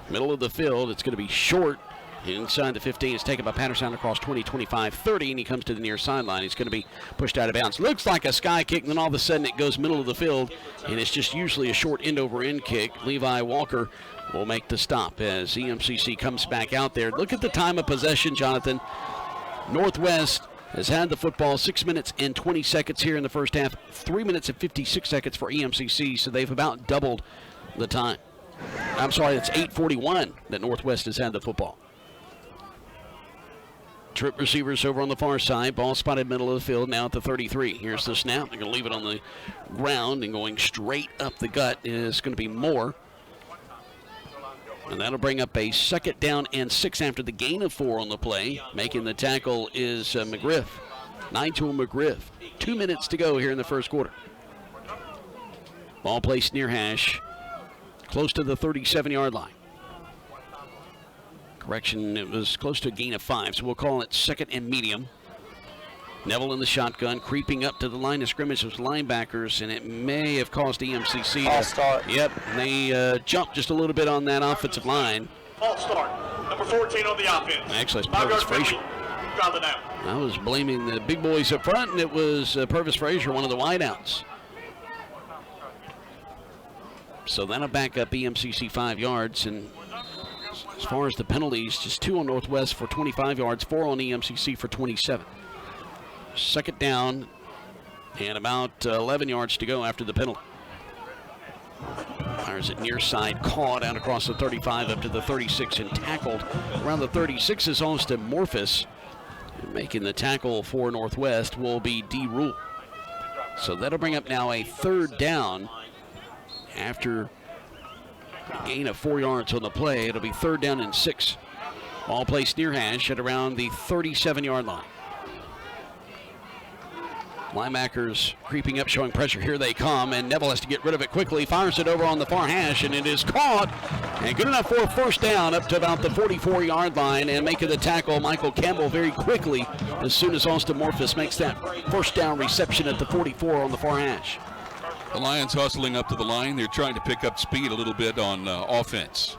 middle of the field. It's going to be short. Inside the 15, it's taken by Patterson across 20, 25, 30, and he comes to the near sideline. He's going to be pushed out of bounds. Looks like a sky kick, and then all of a sudden it goes middle of the field, and it's just usually a short end-over-end kick. Levi Walker will make the stop as EMCC comes back out there. Look at the time of possession, Jonathan. Northwest has had the football 6 minutes and 20 seconds here in the first half, 3 minutes and 56 seconds for EMCC, so they've about doubled the time. I'm sorry, it's 8:41 that Northwest has had the football. Trip receivers over on the far side. Ball spotted middle of the field, now at the 33. Here's the snap. They're going to leave it on the ground, and going straight up the gut is going to be Moore. And that'll bring up a 2nd down and 6 after the gain of 4 on the play. Making the tackle is McGriff. Nigel McGriff. 2 minutes to go here in the first quarter. Ball placed near hash, close to the 37-yard line. Correction, it was close to a gain of 5, so we'll call it 2nd and medium. Neville in the shotgun, creeping up to the line of scrimmage with linebackers, and it may have caused EMCC False start. Yep, they jumped just a little bit on that offensive line. False start. Number 14 on the offense. Actually, it's Purvis Frazier. Drop it down. I was blaming the big boys up front, and it was Purvis Frazier, one of the wideouts. So that'll back up EMCC 5 yards, and as far as the penalties, just 2 on Northwest for 25 yards, 4 on EMCC for 27. 2nd down and about 11 yards to go after the penalty. Fires it near side, caught out across the 35 up to the 36 and tackled. Around the 36 is Austin Morphus. Making the tackle for Northwest will be D. Rule. So that'll bring up now a 3rd down after a gain of 4 yards on the play. It'll be 3rd down and 6. Ball placed near hash at around the 37-yard line. Linebackers creeping up, showing pressure. Here they come, and Neville has to get rid of it quickly. Fires it over on the far hash, and it is caught. And good enough for a 1st down up to about the 44-yard line, and making the tackle, Michael Campbell, very quickly as soon as Austin Morphus makes that 1st down reception at the 44 on the far hash. The Lions hustling up to the line. They're trying to pick up speed a little bit on offense.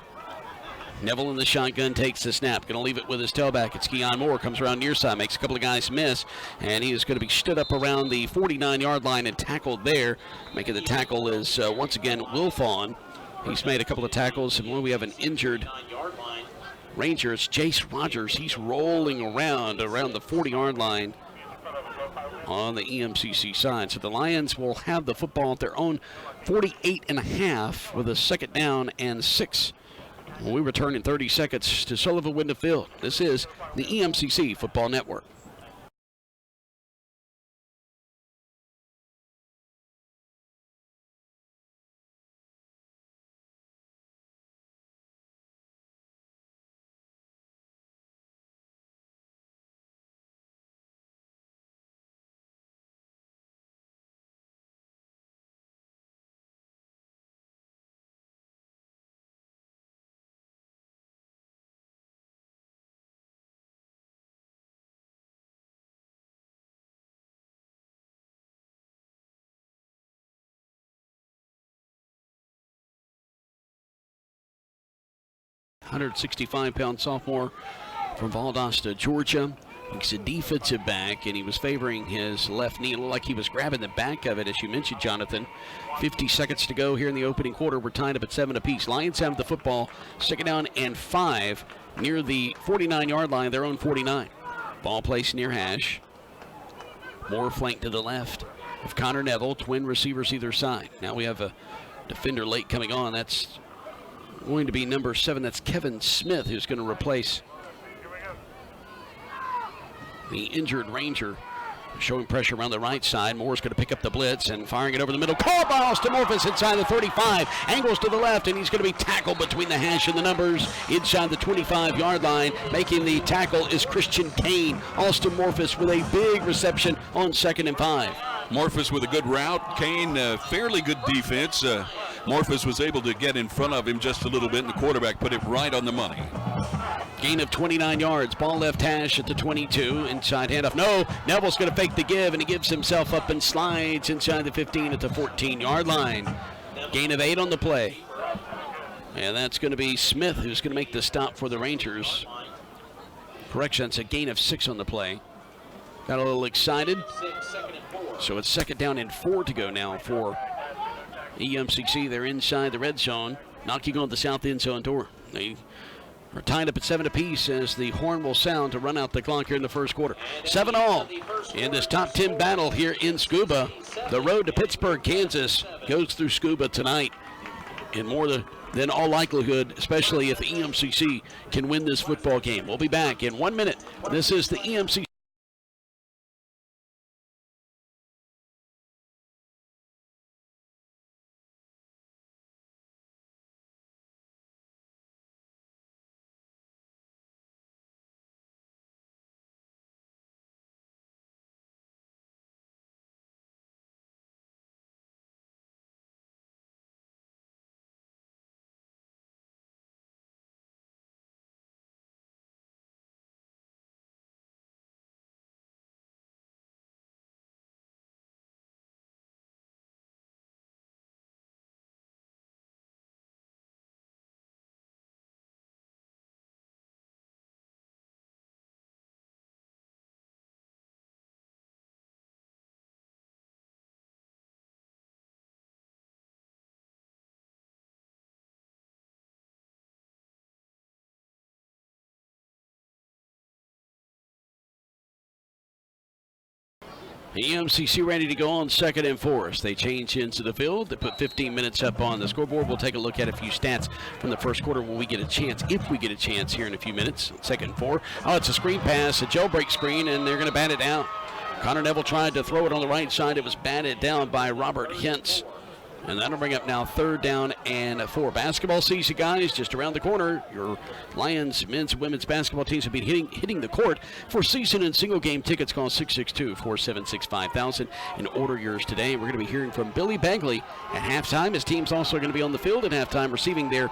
Neville in the shotgun takes the snap. Going to leave it with his tailback. It's Keon Moore. Comes around near side. Makes a couple of guys miss. And he is going to be stood up around the 49-yard line and tackled there. Making the tackle is, once again, Wilfon. He's made a couple of tackles. And when we have an injured Ranger, it's Jace Rogers. He's rolling around the 40-yard line on the EMCC side. So the Lions will have the football at their own 48.5 with a 2nd down and 6. We return in 30 seconds to Sullivan Window Field. This is the EMCC Football Network. .165-pound sophomore from Valdosta, Georgia. He's a defensive back, and he was favoring his left knee. It looked like he was grabbing the back of it, as you mentioned, Jonathan. 50 seconds to go here in the opening quarter. We're tied up at 7 apiece. Lions have the football, 2nd down and 5 near the 49-yard line, their own 49. Ball placed near hash. More flank to the left of Connor Neville, twin receivers either side. Now we have a defender late coming on. That's going to be number 7. That's Kevin Smith, who's going to replace the injured Ranger. Showing pressure around the right side. Moore's going to pick up the blitz and firing it over the middle. Caught by Austin Morphus inside the 35. Angles to the left, and he's going to be tackled between the hash and the numbers inside the 25-yard line. Making the tackle is Christian Kane. Austin Morphus with a big reception on 2nd and 5. Morphus with a good route. Kane, fairly good defense. Morphus was able to get in front of him just a little bit, and the quarterback put it right on the money. Gain of 29 yards. Ball left hash at the 22. Inside handoff. No, Neville's going to fake the give, and he gives himself up and slides inside the 15 at the 14-yard line. Gain of 8 on the play. And that's going to be Smith who's going to make the stop for the Rangers. Correction, it's a gain of 6 on the play. Got a little excited. So it's 2nd down and 4 to go now for EMCC. They're inside the red zone, knocking on the south end zone door. They are tied up at 7 apiece as the horn will sound to run out the clock here in the first quarter. 7-all in this top 10 battle here in Scooba. The road to Pittsburgh, Kansas goes through Scooba tonight. In more than all likelihood, especially if the EMCC can win this football game. We'll be back in 1 minute. This is the EMCC. EMCC ready to go on 2nd and 4. They change into the field. They put 15 minutes up on the scoreboard. We'll take a look at a few stats from the first quarter when we get a chance, if we get a chance here in a few minutes. 2nd and 4. Oh, it's a screen pass, a jailbreak screen, and they're going to bat it out. Connor Neville tried to throw it on the right side. It was batted down by Robert Hintz. And that'll bring up now 3rd down and 4. Basketball season, guys, just around the corner. Your Lions men's and women's basketball teams have been hitting the court. For season and single game tickets, call 662-476-5000 and order yours today. We're going to be hearing from Billy Bagley at halftime. His team's also going to be on the field at halftime receiving their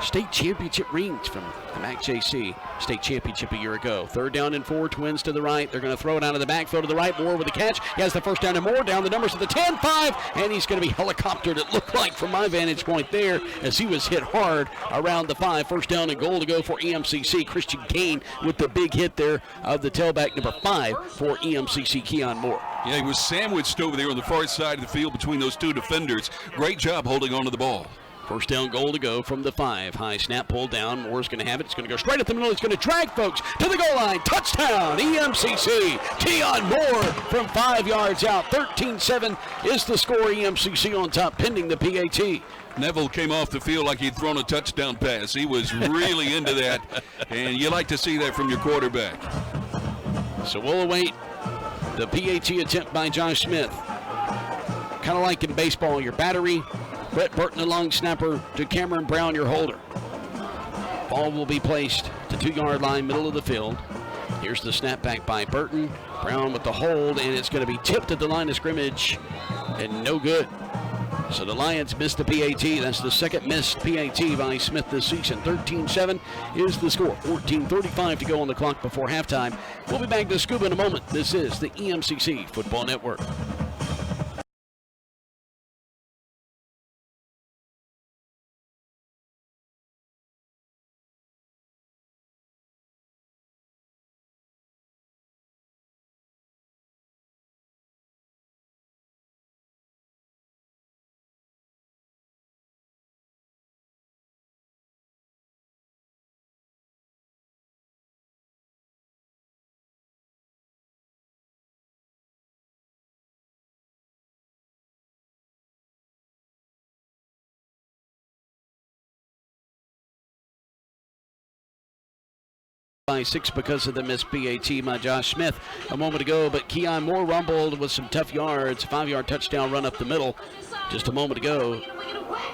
state championship rings from the MACJC state championship a year ago. 3rd down and 4, Twins to the right. They're going to throw it out of the backfield to the right. Moore with the catch. He has the 1st down and more. Down the numbers to the 10, 5, and he's going to be helicoptered, it looked like from my vantage point there, as he was hit hard around the 5. 1st down and goal to go for EMCC. Christian Kane with the big hit there of the tailback, number 5 for EMCC, Keon Moore. Yeah, he was sandwiched over there on the far side of the field between those two defenders. Great job holding on to the ball. 1st down goal to go from the 5. High snap, pulled down. Moore's going to have it. It's going to go straight up the middle. It's going to drag folks to the goal line. Touchdown, EMCC. Keon Moore from 5 yards out. 13-7 is the score. EMCC on top, pending the PAT. Neville came off the field like he'd thrown a touchdown pass. He was really into that, and you like to see that from your quarterback. So we'll await the PAT attempt by Josh Smith. Kind of like in baseball, your battery, Brett Burton, the long snapper, to Cameron Brown, your holder. Ball will be placed to 2-yard line, middle of the field. Here's the snap back by Burton. Brown with the hold, and it's going to be tipped at the line of scrimmage, and no good. So the Lions missed the PAT. That's the 2nd missed PAT by Smith this season. 13-7 is the score. 14:35 to go on the clock before halftime. We'll be back to Scooba in a moment. This is the EMCC Football Network. By 6 because of the missed PAT by Josh Smith a moment ago, but Keon Moore rumbled with some tough yards. 5-yard touchdown run up the middle just a moment ago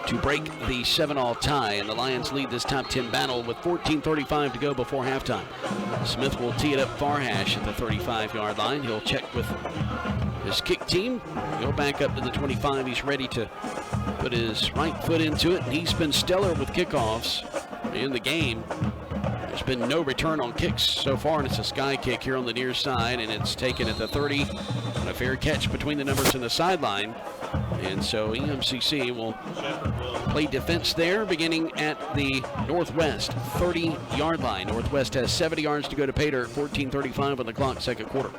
to break the 7-all tie, and the Lions lead this top 10 battle with 14:35 to go before halftime. Smith will tee it up far hash at the 35-yard line. He'll check with his kick team. Go back up to the 25. He's ready to put his right foot into it, and he's been stellar with kickoffs in the game. There's been no return on kicks so far, and it's a sky kick here on the near side, and it's taken at the 30 on a fair catch between the numbers and the sideline. And so EMCC will play defense there, beginning at the Northwest 30-yard line. Northwest has 70 yards to go to pay dirt, 14:35 on the clock, second quarter.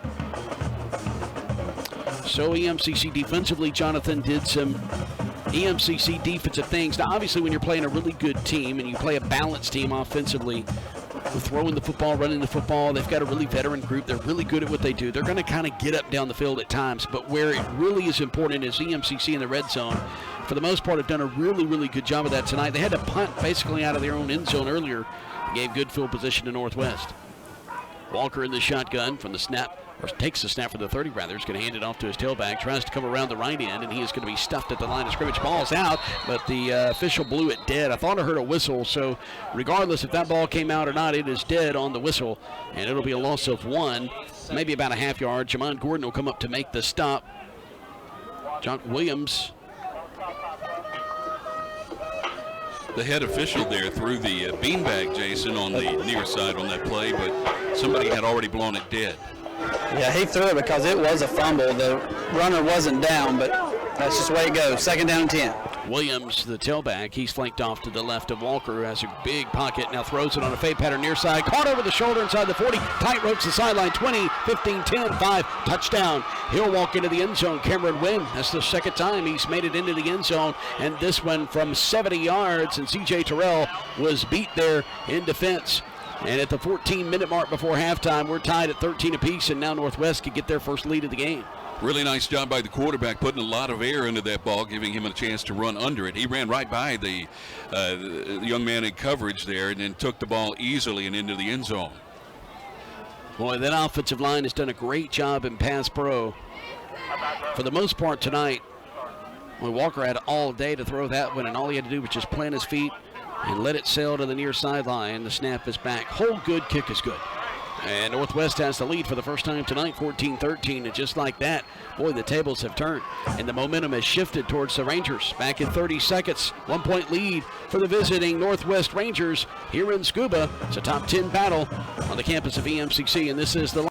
So EMCC defensively, Jonathan did some EMCC defensive things. Now, obviously, when you're playing a really good team and you play a balanced team offensively, with throwing the football, running the football, they've got a really veteran group. They're really good at what they do. They're going to kind of get up down the field at times, but where it really is important is EMCC in the red zone. For the most part, have done a really, really good job of that tonight. They had to punt basically out of their own end zone earlier. Gave good field position to Northwest. Walker in the shotgun from the snap, or takes the snap for the 30 rather. Is going to hand it off to his tailback. Tries to come around the right end, and he is going to be stuffed at the line of scrimmage. Ball's out, but the official blew it dead. I thought I heard a whistle, so regardless if that ball came out or not, it is dead on the whistle, and it'll be a loss of 1, maybe about a half yard. Jamon Gordon will come up to make the stop. John Williams, the head official there threw the beanbag, Jason, on the near side on that play, but somebody had already blown it dead. Yeah, he threw it because it was a fumble. The runner wasn't down, but that's just the way it goes. Second down and 10. Williams, the tailback, he's flanked off to the left of Walker, who has a big pocket, now throws it on a fade pattern near side, caught over the shoulder inside the 40, tight ropes the sideline, 20, 15, 10, 5, touchdown. He'll walk into the end zone. Cameron Wynn, that's the second time he's made it into the end zone, and this one from 70 yards, and C.J. Terrell was beat there in defense. And at the 14-minute mark before halftime, we're tied at 13 apiece, and now Northwest could get their first lead of the game. Really nice job by the quarterback, putting a lot of air into that ball, giving him a chance to run under it. He ran right by the young man in coverage there and then took the ball easily and into the end zone. Boy, that offensive line has done a great job in pass pro. For the most part tonight, Walker had all day to throw that one, and all he had to do was just plant his feet and let it sail to the near sideline. The snap is back. Hold good, kick is good. And Northwest has the lead for the first time tonight, 14-13. And just like that, boy, the tables have turned. And the momentum has shifted towards the Rangers. Back in 30 seconds, 1-point lead for the visiting Northwest Rangers here in Scooba. It's a top 10 battle on the campus of EMCC, and this is the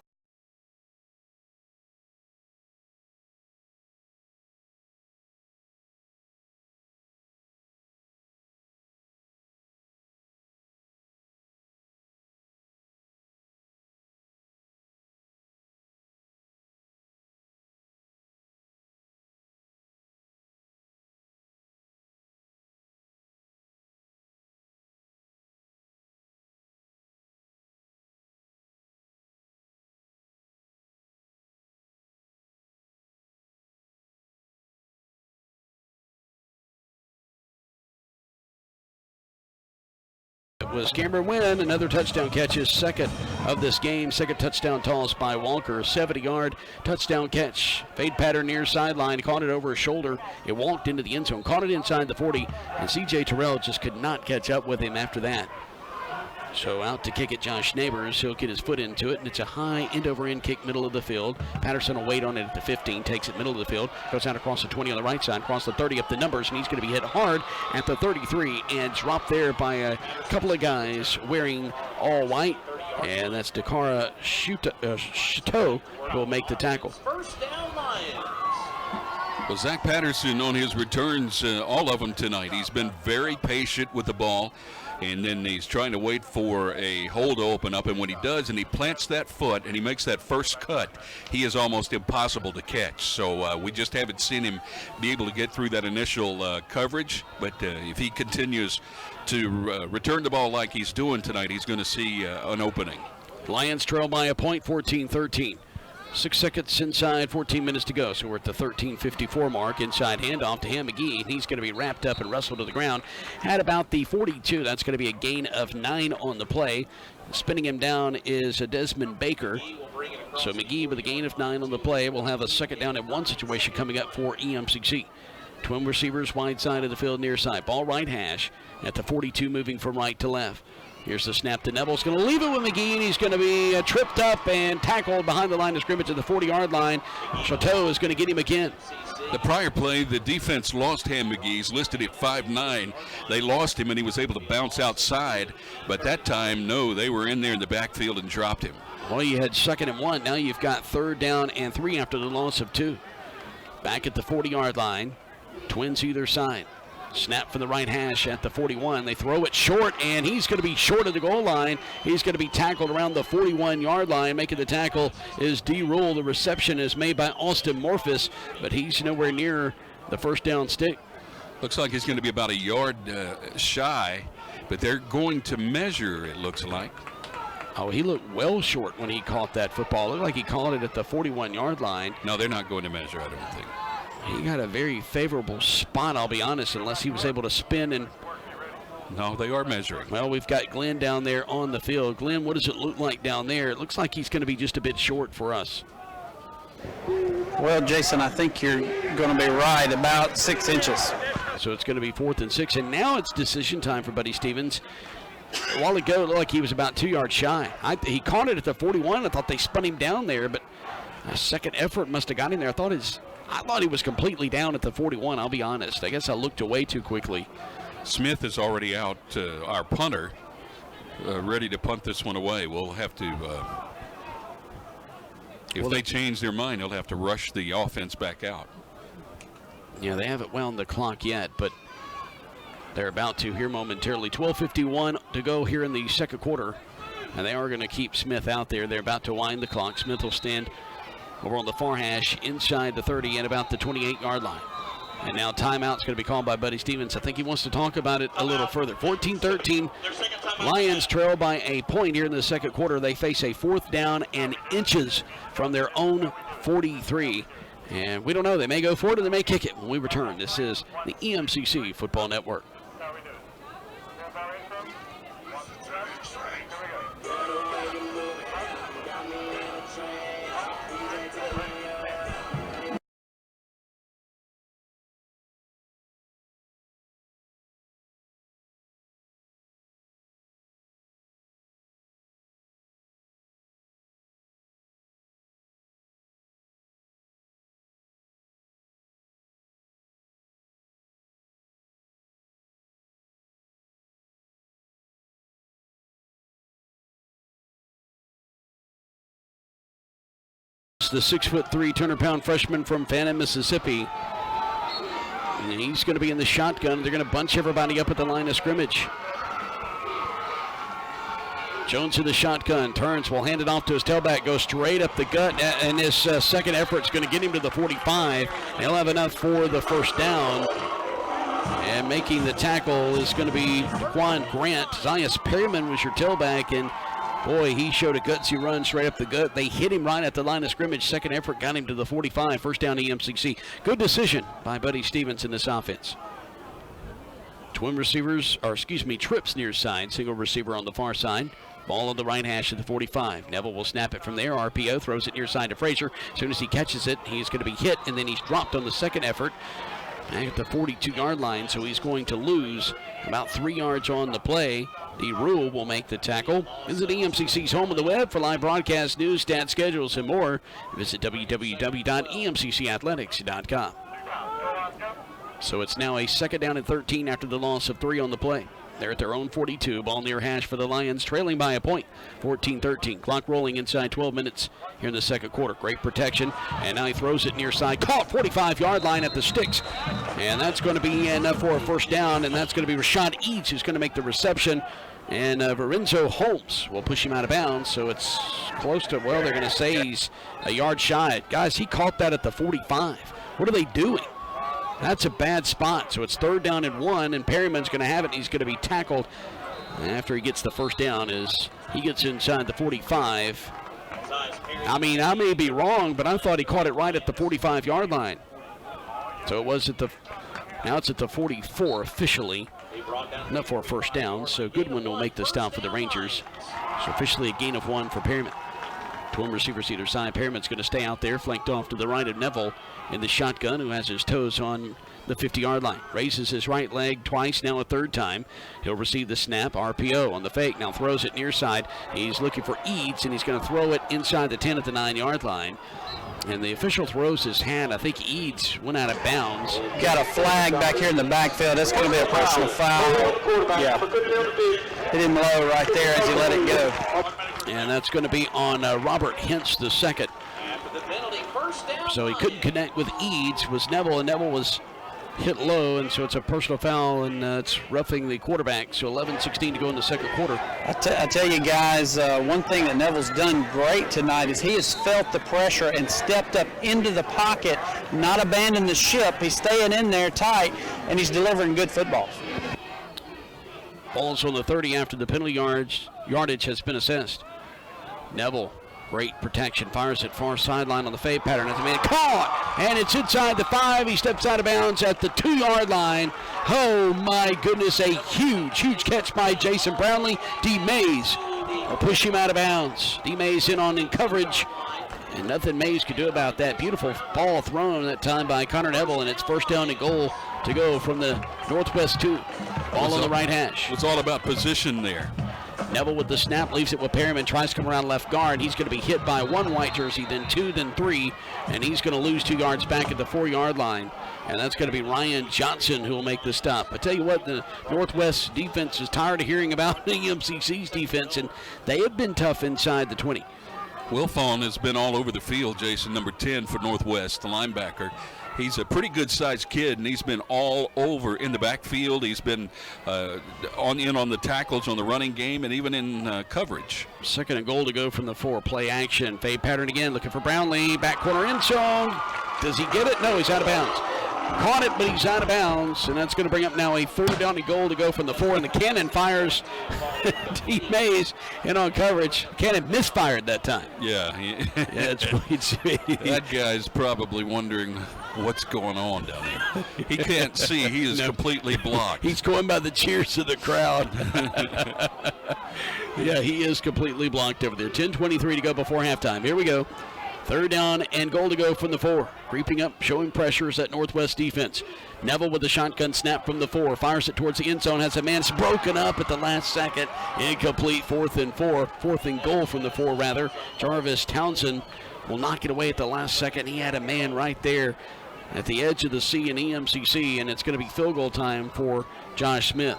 was Cameron Wynn. Another touchdown catch, his second of this game. Second touchdown toss by Walker. 70-yard touchdown catch. Fade pattern near sideline. Caught it over his shoulder. It walked into the end zone. Caught it inside the 40. And C.J. Terrell just could not catch up with him after that. So out to kick it, Josh Neighbors. He'll get his foot into it, and it's a high end-over-end kick, middle of the field. Patterson will wait on it at the 15, takes it middle of the field, goes out across the 20 on the right side, across the 30 up the numbers, and he's going to be hit hard at the 33 and dropped there by a couple of guys wearing all white. And that's Dakara Chateau who will make the tackle. First down, Lions. Well, Zach Patterson on his returns, all of them tonight. He's been very patient with the ball, and then he's trying to wait for a hole to open up. And when he does, and he plants that foot and he makes that first cut, he is almost impossible to catch. So we just haven't seen him be able to get through that initial coverage. But if he continues to return the ball like he's doing tonight, he's going to see an opening. Lions trail by a point, 14-13. 6 seconds inside, 14 minutes to go. So we're at the 13:54 mark. Inside handoff to Ham McGee. He's going to be wrapped up and wrestled to the ground at about the 42. That's going to be a gain of 9 on the play. Spinning him down is Desmond Baker. So McGee with a gain of 9 on the play. We'll have a second down and 1 situation coming up for EMCC. Twin receivers wide side of the field, near side. Ball right hash at the 42, moving from right to left. Here's the snap to Neville's going to leave it with McGee, and he's going to be tripped up and tackled behind the line of scrimmage at the 40-yard line. Chateau is going to get him again. The prior play, the defense lost Ham McGee. He's listed at 5'9". They lost him, and he was able to bounce outside. But that time, no, they were in there in the backfield and dropped him. Well, you had 2nd and 1. Now you've got 3rd down and 3 after the loss of 2. Back at the 40-yard line. Twins either side. Snap from the right hash at the 41. They throw it short, and he's going to be short of the goal line. He's going to be tackled around the 41-yard line. Making the tackle is D. Rule. The reception is made by Austin Morphus, but he's nowhere near the first down stick. Looks like he's going to be about a yard shy, but they're going to measure, it looks like. Oh, he looked well short when he caught that football. It looked like he caught it at the 41-yard line. No, they're not going to measure, I don't think. He got a very favorable spot, I'll be honest, unless he was able to spin and... No, they are measuring. Well, we've got Glenn down there on the field. Glenn, what does it look like down there? It looks like he's going to be just a bit short for us. Well, Jason, I think you're going to be right, about 6 inches. So it's going to be 4th and 6, and now it's decision time for Buddy Stevens. A while ago, it looked like he was about 2 yards shy. He caught it at the 41. I thought they spun him down there, but a second effort must have got him there. I thought he was completely down at the 41, I'll be honest. I guess I looked away too quickly. Smith is already out, our punter, ready to punt this one away. We'll have to, if they change their mind, they'll have to rush the offense back out. Yeah, they haven't wound the clock yet, but they're about to here momentarily. 12:51 to go here in the second quarter, and they are going to keep Smith out there. They're about to wind the clock. Smith will stand over on the far hash inside the 30 and about the 28-yard line. And now timeout's going to be called by Buddy Stevens. I think he wants to talk about it a little further. 14-13. Lions trail by a point here in the second quarter. They face a 4th down and inches from their own 43. And we don't know. They may go for it or they may kick it when we return. This is the EMCC Football Network. The 6'3", 200-pound freshman from Fannin, Mississippi. And he's going to be in the shotgun. They're going to bunch everybody up at the line of scrimmage. Jones to the shotgun, turns, will hand it off to his tailback, goes straight up the gut, and his second effort is going to get him to the 45. He'll have enough for the first down. And making the tackle is going to be Daquan Grant. Zias Perryman was your tailback, and boy, he showed a gutsy run straight up the gut. They hit him right at the line of scrimmage. Second effort got him to the 45. First down EMCC. Good decision by Buddy Stevens in this offense. Trips near side. Single receiver on the far side. Ball on the right hash of the 45. Neville will snap it from there. RPO throws it near side to Frazier. As soon as he catches it, he's going to be hit, and then he's dropped on the second effort at the 42-yard line, so he's going to lose about 3 yards on the play. D. Rule will make the tackle. Visit EMCC's home on the web for live broadcast news, stats, schedules, and more. Visit www.emccathletics.com. So it's now a 2nd down and 13 after the loss of 3 on the play. They're at their own 42. Ball near hash for the Lions, trailing by a point. 14-13. Clock rolling inside 12 minutes here in the second quarter. Great protection. And now he throws it near side. Caught 45-yard line at the sticks. And that's going to be enough for a first down. And that's going to be Rashad Eads who's going to make the reception. And Lorenzo Holmes will push him out of bounds. So it's close to, well, they're going to say he's a yard shy. Guys, he caught that at the 45. What are they doing? That's a bad spot. So it's 3rd down and 1, and Perryman's going to have it. He's going to be tackled after he gets the first down as he gets inside the 45. I mean, I may be wrong, but I thought he caught it right at the 45-yard line. So it was now it's at the 44 officially. Enough for a first down, so Goodwin will make the stop for the Rangers. So officially a gain of 1 for Perryman. Twin receivers either side. Perryman's going to stay out there, flanked off to the right of Neville in the shotgun, who has his toes on the 50-yard line. Raises his right leg twice, now a third time. He'll receive the snap, RPO on the fake. Now throws it near side. He's looking for Eads, and he's going to throw it inside the 10 at the 9-yard line. And the official throws his hand. I think Eads went out of bounds. Got a flag back here in the backfield. That's going to be a personal foul. Yeah. Hit him low right there as he let it go. And that's going to be on Robert Hintz the second. So he couldn't connect with Eads, was Neville, and Neville was hit low, and so it's a personal foul, and it's roughing the quarterback. So 11-16 to go in the second quarter. I tell you guys, one thing that Neville's done great tonight is he has felt the pressure and stepped up into the pocket, not abandoned the ship. He's staying in there tight, and he's delivering good footballs. Ball's on the 30 after the penalty yardage has been assessed. Neville, great protection, fires it far sideline on the fade pattern. As a man caught, and it's inside the 5. He steps out of bounds at the 2-yard line. Oh my goodness, a huge catch by Jason Brownlee. D. Mays will push him out of bounds. D. Mays in coverage, and nothing Mays could do about that. Beautiful ball thrown that time by Connor Neville, and it's first down and goal to go from the Northwest 2. Ball on the right hash. It's all about position there. Neville with the snap, leaves it with Perryman, tries to come around left guard. He's going to be hit by one white jersey, then 2, then 3, and he's going to lose 2 yards back at the 4-yard line. And that's going to be Ryan Johnson who will make the stop. I tell you what, the Northwest defense is tired of hearing about the EMCC's defense, and they have been tough inside the 20. Wilfon has been all over the field, Jason, number 10 for Northwest, the linebacker. He's a pretty good-sized kid, and he's been all over in the backfield. He's been on the tackles on the running game and even in coverage. Second and goal to go from the 4. Play action. Fade pattern again. Looking for Brownlee. Back corner end zone. Does he get it? No, he's out of bounds. Caught it, but he's out of bounds, and that's going to bring up now a 3rd down and goal to go from the 4, and the cannon fires D. Mays in on coverage. Cannon misfired that time. Yeah. That guy's probably wondering what's going on down there. He can't see. He is completely blocked. He's going by the cheers of the crowd. Yeah, he is completely blocked over there. 10:23 to go before halftime. Here we go. 3rd down and goal to go from the 4. Creeping up, showing pressures at Northwest defense. Neville with the shotgun snap from the 4. Fires it towards the end zone. Has a man broken up at the last second. Incomplete. 4th and 4. 4th and goal from the 4, rather. Jarvis Townsend will knock it away at the last second. He had a man right there at the edge of the C in EMCC, and it's going to be field goal time for Josh Smith.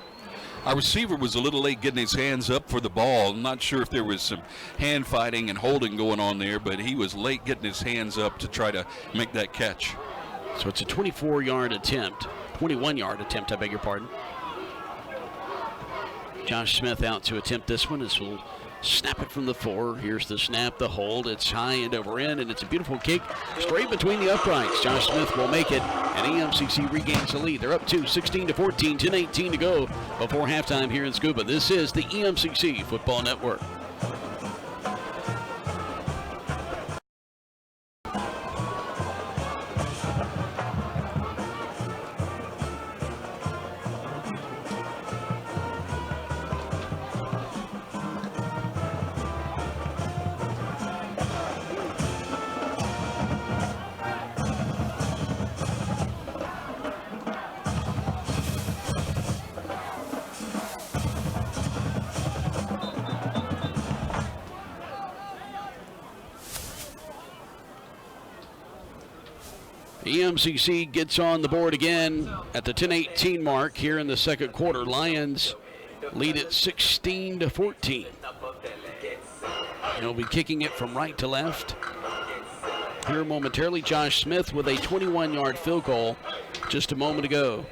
Our receiver was a little late getting his hands up for the ball. I'm not sure if there was some hand fighting and holding going on there, but he was late getting his hands up to try to make that catch. So it's a 21-yard attempt, I beg your pardon. Josh Smith out to attempt this one. This will snap it from the 4. Here's the snap, the hold. It's high end over end, and it's a beautiful kick straight between the uprights. Josh Smith will make it, and EMCC regains the lead. They're up 2, 16-14, 10:18 to go before halftime here in Scooba. This is the EMCC Football Network. EMCC gets on the board again at the 10:18 mark here in the second quarter. Lions lead at 16-14. He'll be kicking it from right to left. Here momentarily, Josh Smith with a 21-yard field goal just a moment ago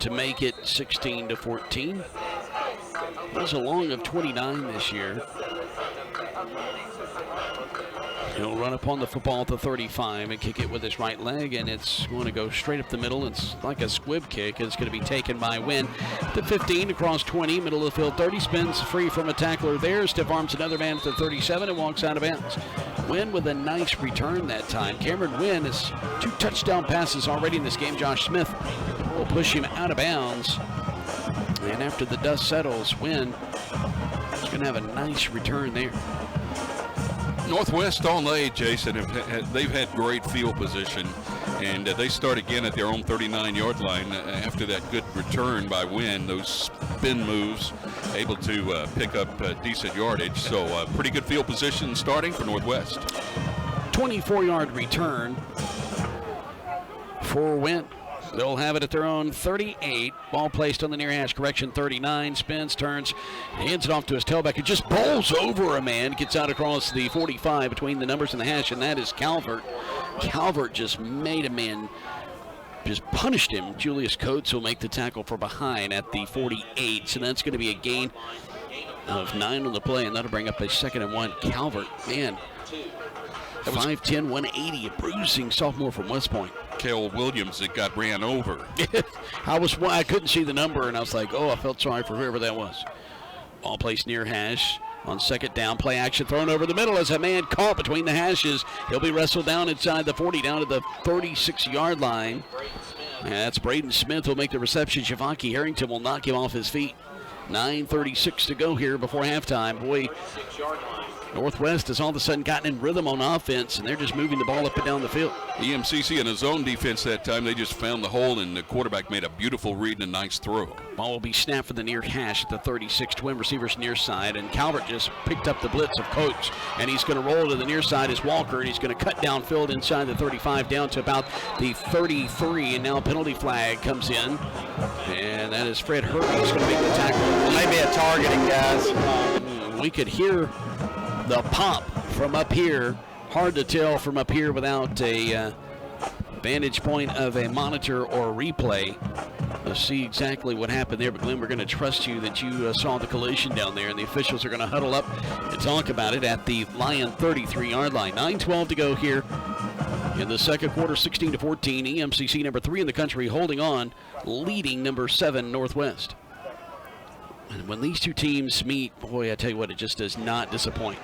to make it 16-14. He's a long of 29 this year. He'll run up on the football at the 35 and kick it with his right leg, and it's going to go straight up the middle. It's like a squib kick. It's going to be taken by Wynn. The 15 across 20, middle of the field, 30, spins free from a tackler there. Stiff arms another man at the 37 and walks out of bounds. Wynn with a nice return that time. Cameron Wynn has 2 touchdown passes already in this game. Josh Smith will push him out of bounds. And after the dust settles, Wynn is going to have a nice return there. Northwest all day, Jason. They've had great field position, and they start again at their own 39-yard line after that good return by Wynn. Those spin moves, able to pick up decent yardage. So pretty good field position starting for Northwest. 24-yard return for Wynn. They'll have it at their own 38. Ball placed on the near hash. Correction, 39. Spins, turns, hands it off to his tailback. It just bowls over a man. Gets out across the 45 between the numbers and the hash, and that is Calvert. Calvert just made a man, just punished him. Julius Coates will make the tackle for behind at the 48. So that's going to be a gain of 9 on the play, and that'll bring up a 2nd and 1. Calvert, man. 5'10", 180, a bruising sophomore from West Point. Cale Williams that got ran over. I couldn't see the number, and I was like, oh, I felt sorry for whoever that was. Ball placed near hash. On 2nd down, play action thrown over the middle as a man caught between the hashes. He'll be wrestled down inside the 40, down to the 36-yard line. And that's Braden Smith who'll make the reception. Javonke Harrington will knock him off his feet. 9:36 to go here before halftime. Boy, Northwest has all of a sudden gotten in rhythm on offense, and they're just moving the ball up and down the field. EMCC in a zone defense that time. They just found the hole, and the quarterback made a beautiful read and a nice throw. Ball will be snapped for the near hash at the 36. Twin receivers near side, and Calvert just picked up the blitz of Coates, and he's going to roll to the near side is Walker, and he's going to cut downfield inside the 35 down to about the 33, and now a penalty flag comes in, and that is Fred Hurley who's going to make the tackle. Maybe a targeting, guys. We could hear the pop from up here. Hard to tell from up here without a vantage point of a monitor or replay. Let's see exactly what happened there. But Glenn, we're going to trust you that you saw the collision down there, and the officials are going to huddle up and talk about it at the Lion 33-yard line. 9:12 to go here in the second quarter. 16-14. EMCC number 3 in the country holding on, leading number 7 Northwest. And when these two teams meet, boy, I tell you what, it just does not disappoint.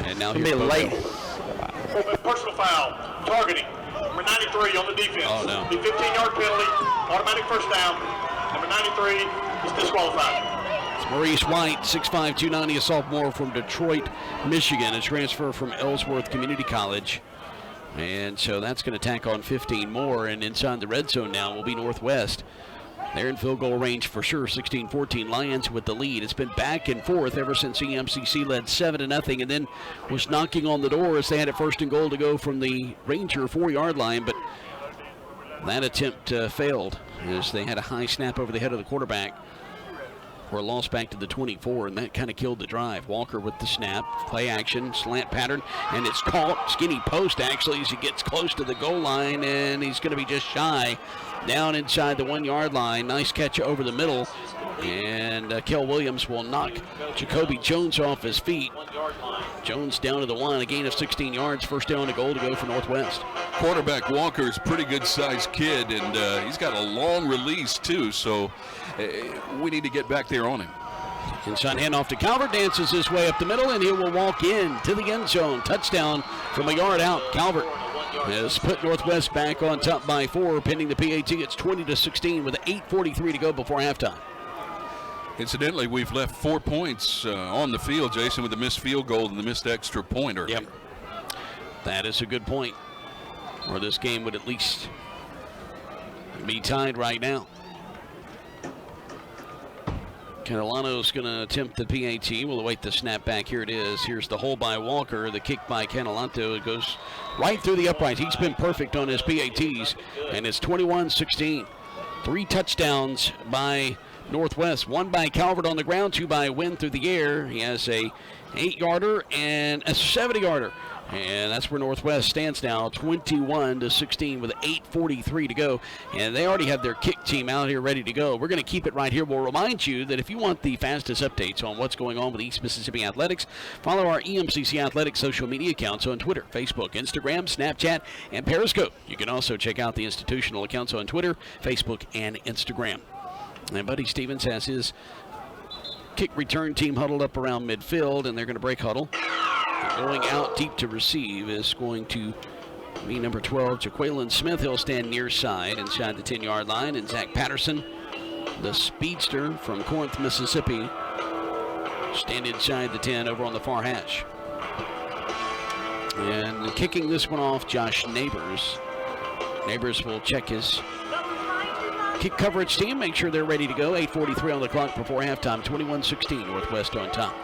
And now It'll be late. Personal foul, targeting, number 93 on the defense. Oh, no. The 15-yard penalty, automatic first down. Number 93 is disqualified. It's Maurice White, 6'5", 290, a sophomore from Detroit, Michigan, a transfer from Ellsworth Community College. And so that's going to tack on 15 more, and inside the red zone now will be Northwest. They're in field goal range for sure. 16-14 Lions with the lead. It's been back and forth ever since EMCC led 7-0 and then was knocking on the door as they had it 1st and goal to go from the Ranger 4-yard line. But that attempt failed as they had a high snap over the head of the quarterback for a loss back to the 24, and that kind of killed the drive. Walker with the snap, play action, slant pattern, and it's caught. Skinny post actually as he gets close to the goal line, and he's going to be just shy down inside the 1-yard line. Nice catch over the middle, and Kel Williams will knock Jacoby Jones off his feet. Jones down to the 1, a gain of 16 yards, 1st down and goal to go for Northwest. Quarterback Walker is a pretty good-sized kid, and he's got a long release, too, so we need to get back there on him. Inside handoff to Calvert, dances his way up the middle, and he will walk in to the end zone. Touchdown from a yard out. Calvert has put Northwest back on top by 4, pending the PAT. It's 20-16 with 8:43 to go before halftime. Incidentally, we've left 4 points on the field, Jason, with the missed field goal and the missed extra point earlier. Yep. That is a good point. Or this game would at least be tied right now. Catalano's going to attempt the PAT. We'll await the snap back. Here it is. Here's the hole by Walker. The kick by Catalano. It goes right through the uprights. He's been perfect on his PATs. And it's 21-16. 3 touchdowns by Northwest. 1 by Calvert on the ground. 2 by Wynn through the air. He has a 8-yarder and a 70-yarder. And that's where Northwest stands now, 21-16 with 8:43 to go. And they already have their kick team out here ready to go. We're going to keep it right here. We'll remind you that if you want the fastest updates on what's going on with East Mississippi Athletics, follow our EMCC Athletics social media accounts on Twitter, Facebook, Instagram, Snapchat, and Periscope. You can also check out the institutional accounts on Twitter, Facebook, and Instagram. And Buddy Stevens has his kick return team huddled up around midfield, and they're going to break huddle. Going out deep to receive is going to be number 12, Jaqueline Smith. He'll stand near side inside the 10-yard line. And Zach Patterson, the speedster from Corinth, Mississippi, stand inside the 10 over on the far hash. And kicking this one off, Josh Neighbors. Neighbors will check his kick coverage team, make sure they're ready to go. 8:43 on the clock before halftime. 21-16, Northwest on top.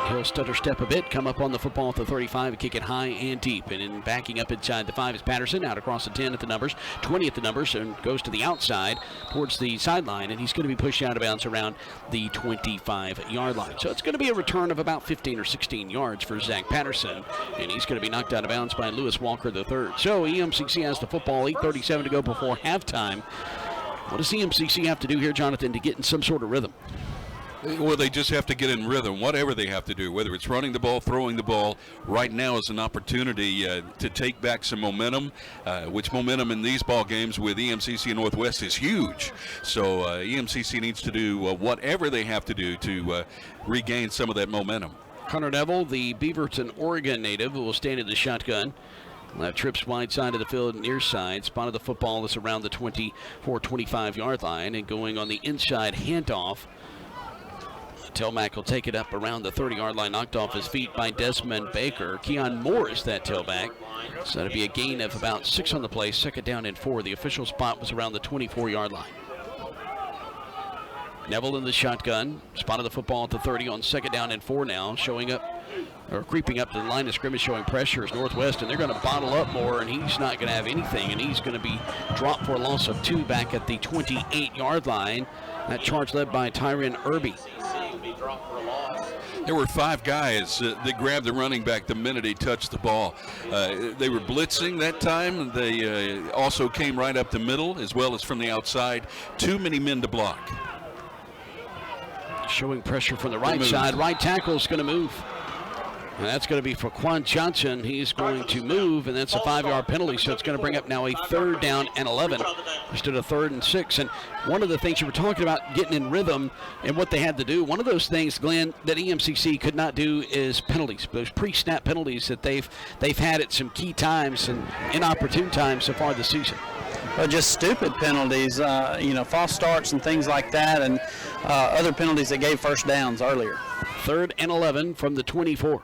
He'll stutter step a bit, come up on the football at the 35, and kick it high and deep. And in backing up inside the 5 is Patterson, out across the 10 at the numbers, 20 at the numbers, and goes to the outside towards the sideline, and he's going to be pushed out of bounds around the 25-yard line. So it's going to be a return of about 15 or 16 yards for Zach Patterson, and he's going to be knocked out of bounds by Lewis Walker III. So EMCC has the football, 8:37 to go before halftime. What does EMCC have to do here, Jonathan, to get in some sort of rhythm? Well, they just have to get in rhythm, whatever they have to do, whether it's running the ball, throwing the ball. Right now is an opportunity to take back some momentum, which momentum in these ball games with EMCC and Northwest is huge. So EMCC needs to do whatever they have to do to regain some of that momentum. Connor Neville, the Beaverton, Oregon native, will stand in the shotgun. Trips wide side of the field, near side. Spotted the football that's around the 24-25-yard line, and going on the inside handoff. Tailback will take it up around the 30-yard line, knocked off his feet by Desmond Baker. Keon Moore is that tailback. So that'll be a gain of about 6 on the play, 2nd down and 4. The official spot was around the 24-yard line. Neville in the shotgun, spotted the football at the 30 on 2nd down and 4 now, showing up, or creeping up to the line of scrimmage, showing pressure is Northwest, and they're going to bottle up more, and he's not going to have anything, and he's going to be dropped for a loss of 2 back at the 28-yard line. That charge led by Tyron Irby. There were 5 guys that grabbed the running back the minute he touched the ball. They were blitzing that time. They also came right up the middle as well as from the outside. Too many men to block. Showing pressure from the right side. Right tackle is going to move. And that's going to be for Quan Johnson. He's going to move, and that's a 5-yard penalty, so it's going to bring up now a 3rd down and 11 instead of 3rd and 6. And one of the things you were talking about, getting in rhythm and what they had to do, one of those things, Glenn, that EMCC could not do is penalties. Those pre-snap penalties that they've had at some key times and inopportune times so far this season. Well, just stupid penalties, false starts and things like that, and other penalties that gave first downs earlier. 3rd and 11 from the 24.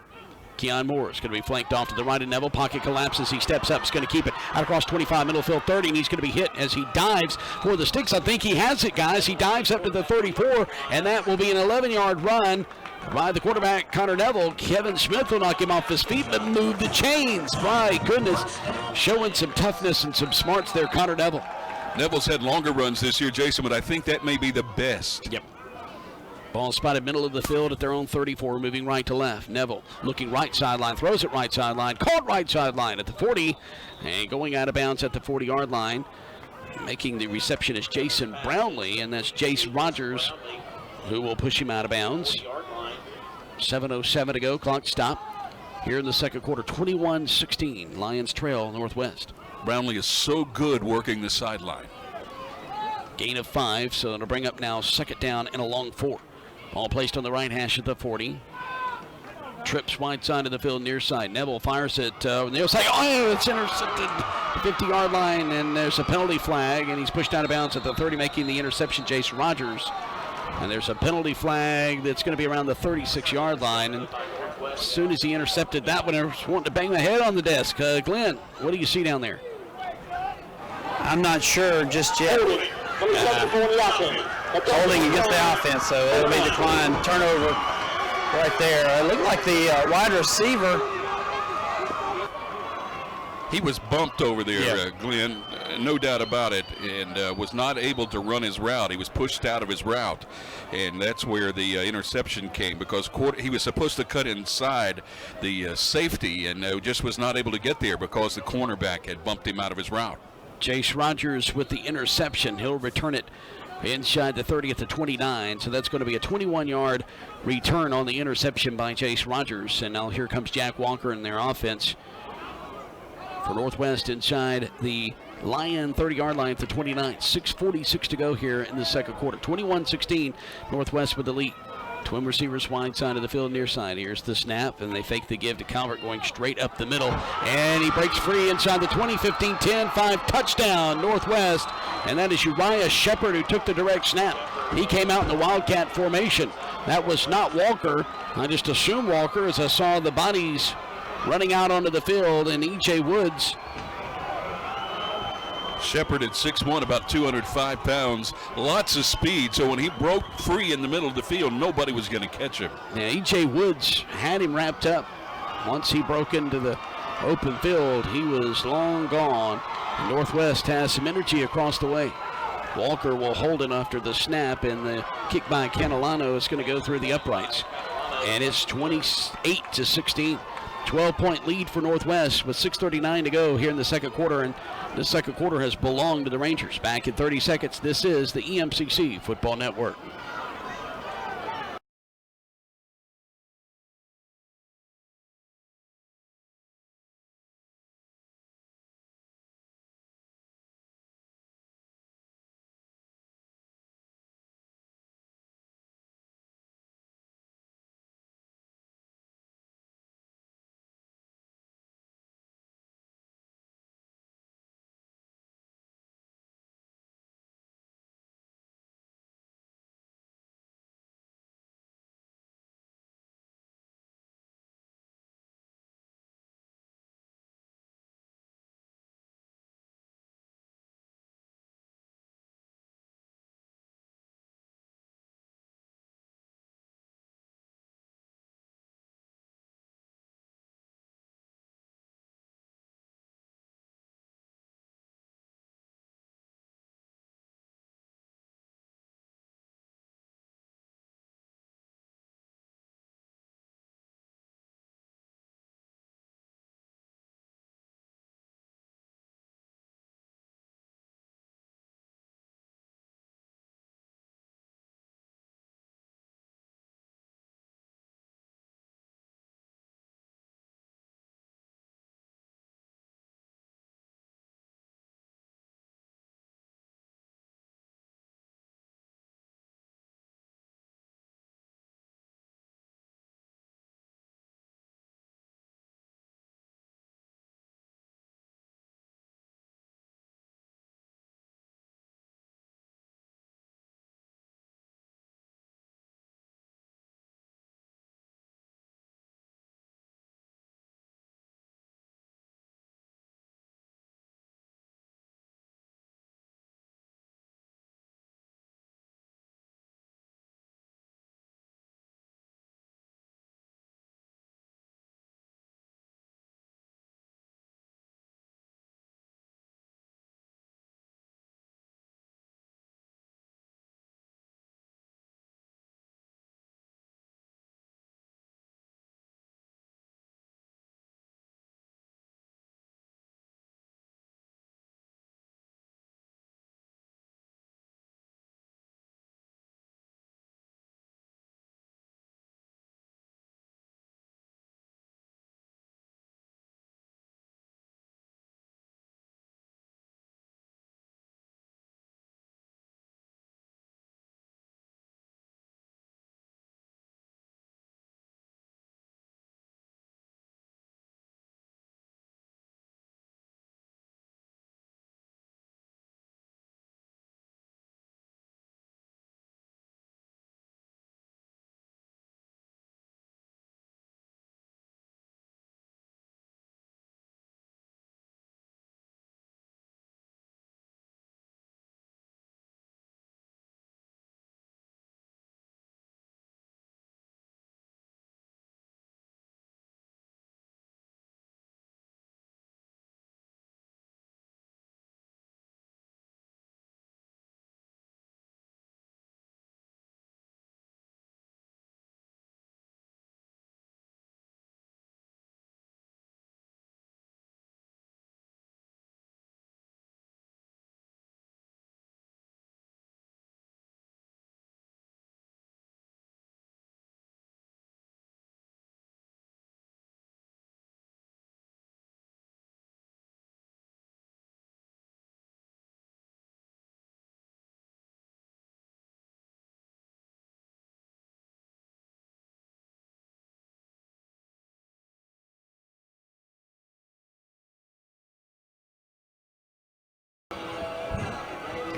Keon Moore is going to be flanked off to the right of Neville. Pocket collapses. He steps up. He's going to keep it out across 25, middle field 30, and he's going to be hit as he dives for the sticks. I think he has it, guys. He dives up to the 34, and that will be an 11-yard run by the quarterback, Connor Neville. Kevin Smith will knock him off his feet, but move the chains. My goodness. Showing some toughness and some smarts there, Connor Neville. Neville's had longer runs this year, Jason, but I think that may be the best. Yep. Ball spotted middle of the field at their own 34, moving right to left. Neville looking right sideline, throws it right sideline, caught right sideline at the 40, and going out of bounds at the 40-yard line. Making the reception is Jason Brownlee, and that's Jace Rogers who will push him out of bounds. 7:07 to go, clock stop here in the second quarter. 21-16, Lions trail Northwest. Brownlee is so good working the sideline. Gain of 5, so it'll bring up now 2nd down and a long 4. Ball placed on the right hash at the 40. Trips wide side of the field, near side. Neville fires it near side. Oh, it's intercepted. 50-yard line, and there's a penalty flag, and he's pushed out of bounds at the 30, making the interception, Jace Rogers. And there's a penalty flag that's going to be around the 36-yard line. And as soon as he intercepted that one, I was wanting to bang my head on the desk. Glenn, what do you see down there? I'm not sure just yet. Holding against the offense, so it'll be declined. Turnover right there. It looked like the wide receiver. He was bumped over there, Glenn, no doubt about it, and was not able to run his route. He was pushed out of his route, and that's where the interception came, because he was supposed to cut inside the safety and just was not able to get there because the cornerback had bumped him out of his route. Jace Rogers with the interception. He'll return it inside the 30 at the 29, so that's going to be a 21-yard return on the interception by Jace Rogers. And now here comes Jack Walker in their offense for Northwest inside the Lion 30-yard line at the 29. 6:46 to go here in the second quarter. 21-16, Northwest with the lead. Twin receivers wide side of the field, near side. Here's the snap, and they fake the give to Calvert, going straight up the middle. And he breaks free inside the 20, 15, 10, 5, touchdown, Northwest. And that is Uriah Shepard who took the direct snap. He came out in the Wildcat formation. That was not Walker. I just assumed Walker as I saw the bodies running out onto the field, and E.J. Woods. Shepard at 6'1", about 205 pounds, lots of speed, so when he broke free in the middle of the field, nobody was going to catch him. Yeah, E.J. Woods had him wrapped up. Once he broke into the open field, he was long gone. And Northwest has some energy across the way. Walker will hold it after the snap, and the kick by Catalano is going to go through the uprights. And it's 28-16. 12-point lead for Northwest with 6:39 to go here in the second quarter, and the second quarter has belonged to the Rangers. Back in 30 seconds, this is the EMCC Football Network.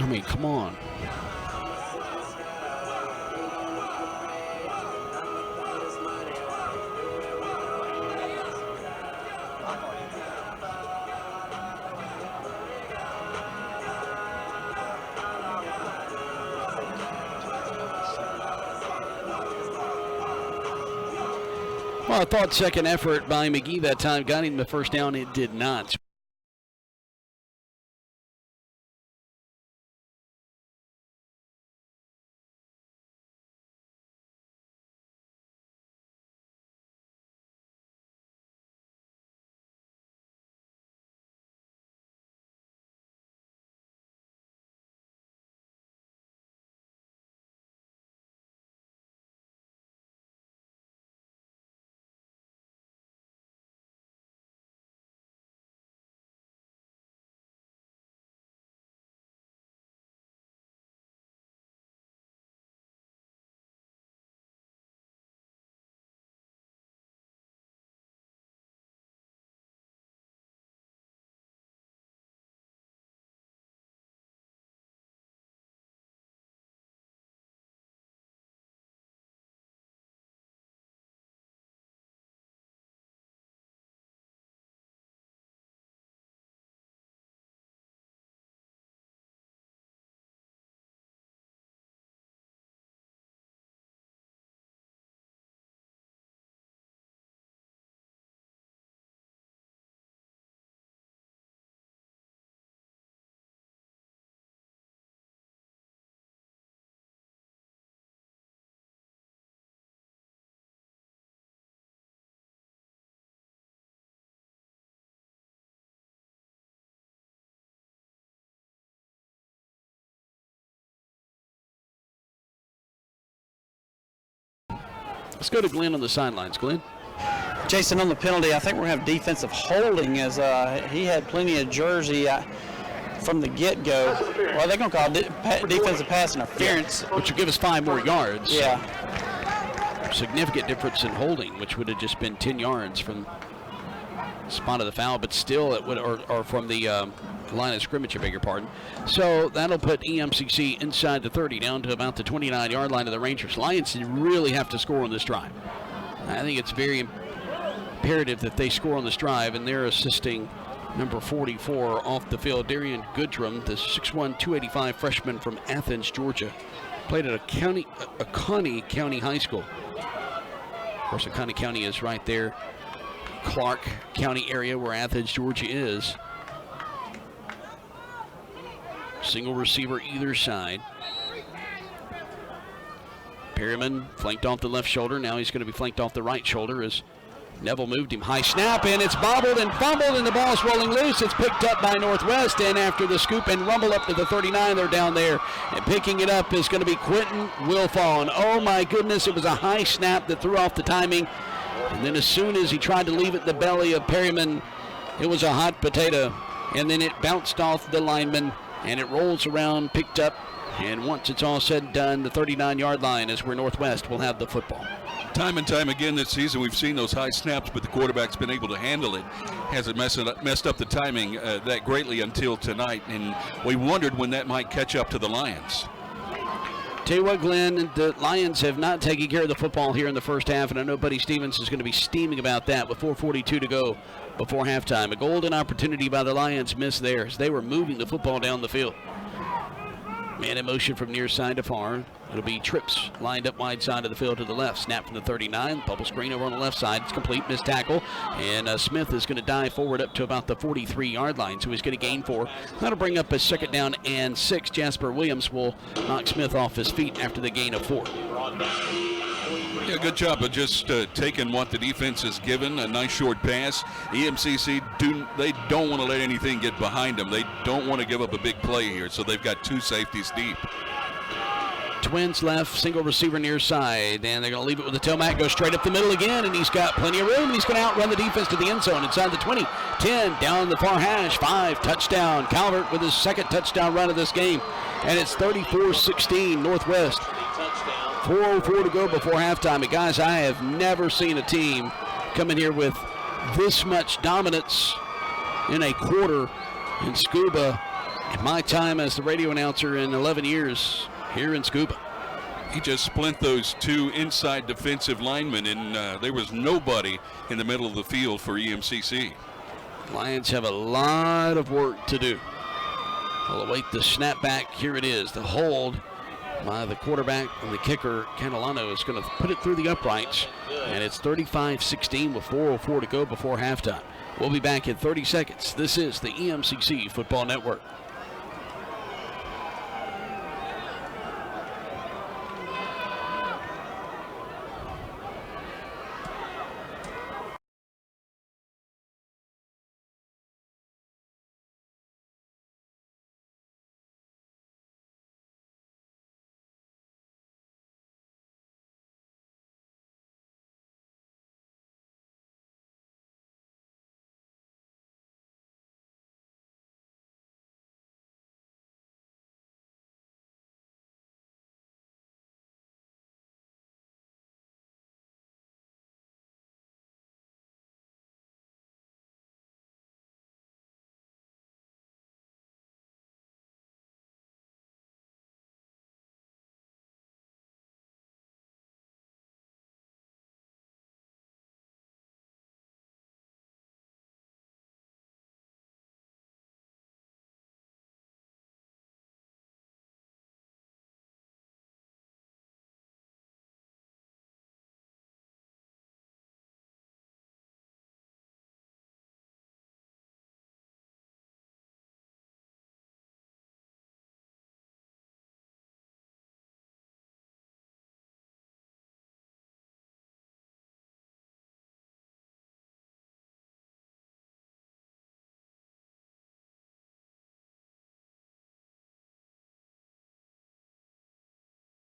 I mean, come on. Well, I thought second effort by McGee that time got him the first down. It did not. Let's go to Glenn on the sidelines. Glenn? Jason, on the penalty, I think we're going to have defensive holding as he had plenty of jersey from the get-go. Well, they're going to call defensive pass interference. Which would give us 5 more yards. Yeah. Significant difference in holding, which would have just been 10 yards from the spot of the foul, but still it would, or from the line of scrimmage, I beg your pardon. So that'll put EMCC inside the 30, down to about the 29-yard line of the Rangers. Lions really have to score on this drive. I think it's very imperative that they score on this drive, and they're assisting number 44 off the field, Darian Goodrum, the 6'1", 285 freshman from Athens, Georgia. Played at Oconee County High School. Of course, Oconee County is right there, Clark County area where Athens, Georgia is. Single receiver either side. Perryman flanked off the left shoulder. Now he's going to be flanked off the right shoulder as Neville moved him. High snap, and it's bobbled and fumbled, and the ball's rolling loose. It's picked up by Northwest, and after the scoop and rumble up to the 39, they're down there. And picking it up is going to be Quentin Wilfall. Oh, my goodness, it was a high snap that threw off the timing. And then as soon as he tried to leave it in the belly of Perryman, it was a hot potato. And then it bounced off the lineman, and it rolls around, picked up. And once it's all said and done, the 39-yard line is where Northwest will have the football. Time and time again this season, we've seen those high snaps, but the quarterback's been able to handle it. Hasn't messed up the timing that greatly until tonight, and we wondered when that might catch up to the Lions. Tell you what, Glenn, the Lions have not taken care of the football here in the first half, and I know Buddy Stevens is going to be steaming about that with 4:42 to go before halftime. A golden opportunity by the Lions missed there as they were moving the football down the field. Man in motion from near side to far. It'll be Trips lined up wide side of the field to the left. Snap from the 39. Bubble screen over on the left side. It's complete. Missed tackle. And Smith is going to dive forward up to about the 43-yard line. So he's going to gain 4. That'll bring up a 2nd down and 6. Jasper Williams will knock Smith off his feet after the gain of 4. Yeah, good job of just taking what the defense has given, a nice short pass. EMCC, they don't want to let anything get behind them. They don't want to give up a big play here, so they've got 2 safeties deep. Twins left, single receiver near side, and they're going to leave it with the tailback, go straight up the middle again, and he's got plenty of room, and he's going to outrun the defense to the end zone inside the 20, 10, down the far hash, 5, touchdown. Calvert with his 2nd touchdown run of this game, and it's 34-16 Northwest. 4:04 to go before halftime. And guys, I have never seen a team come in here with this much dominance in a quarter in Scooba in my time as the radio announcer in 11 years here in Scooba. He just splint those 2 inside defensive linemen, and there was nobody in the middle of the field for EMCC. Lions have a lot of work to do. We'll await the snap back. Here it is, the hold. by the quarterback and the kicker. Catalano is going to put it through the uprights, and it's 35-16 with 4:04 to go before halftime. We'll be back in 30 seconds. This is the EMCC Football Network.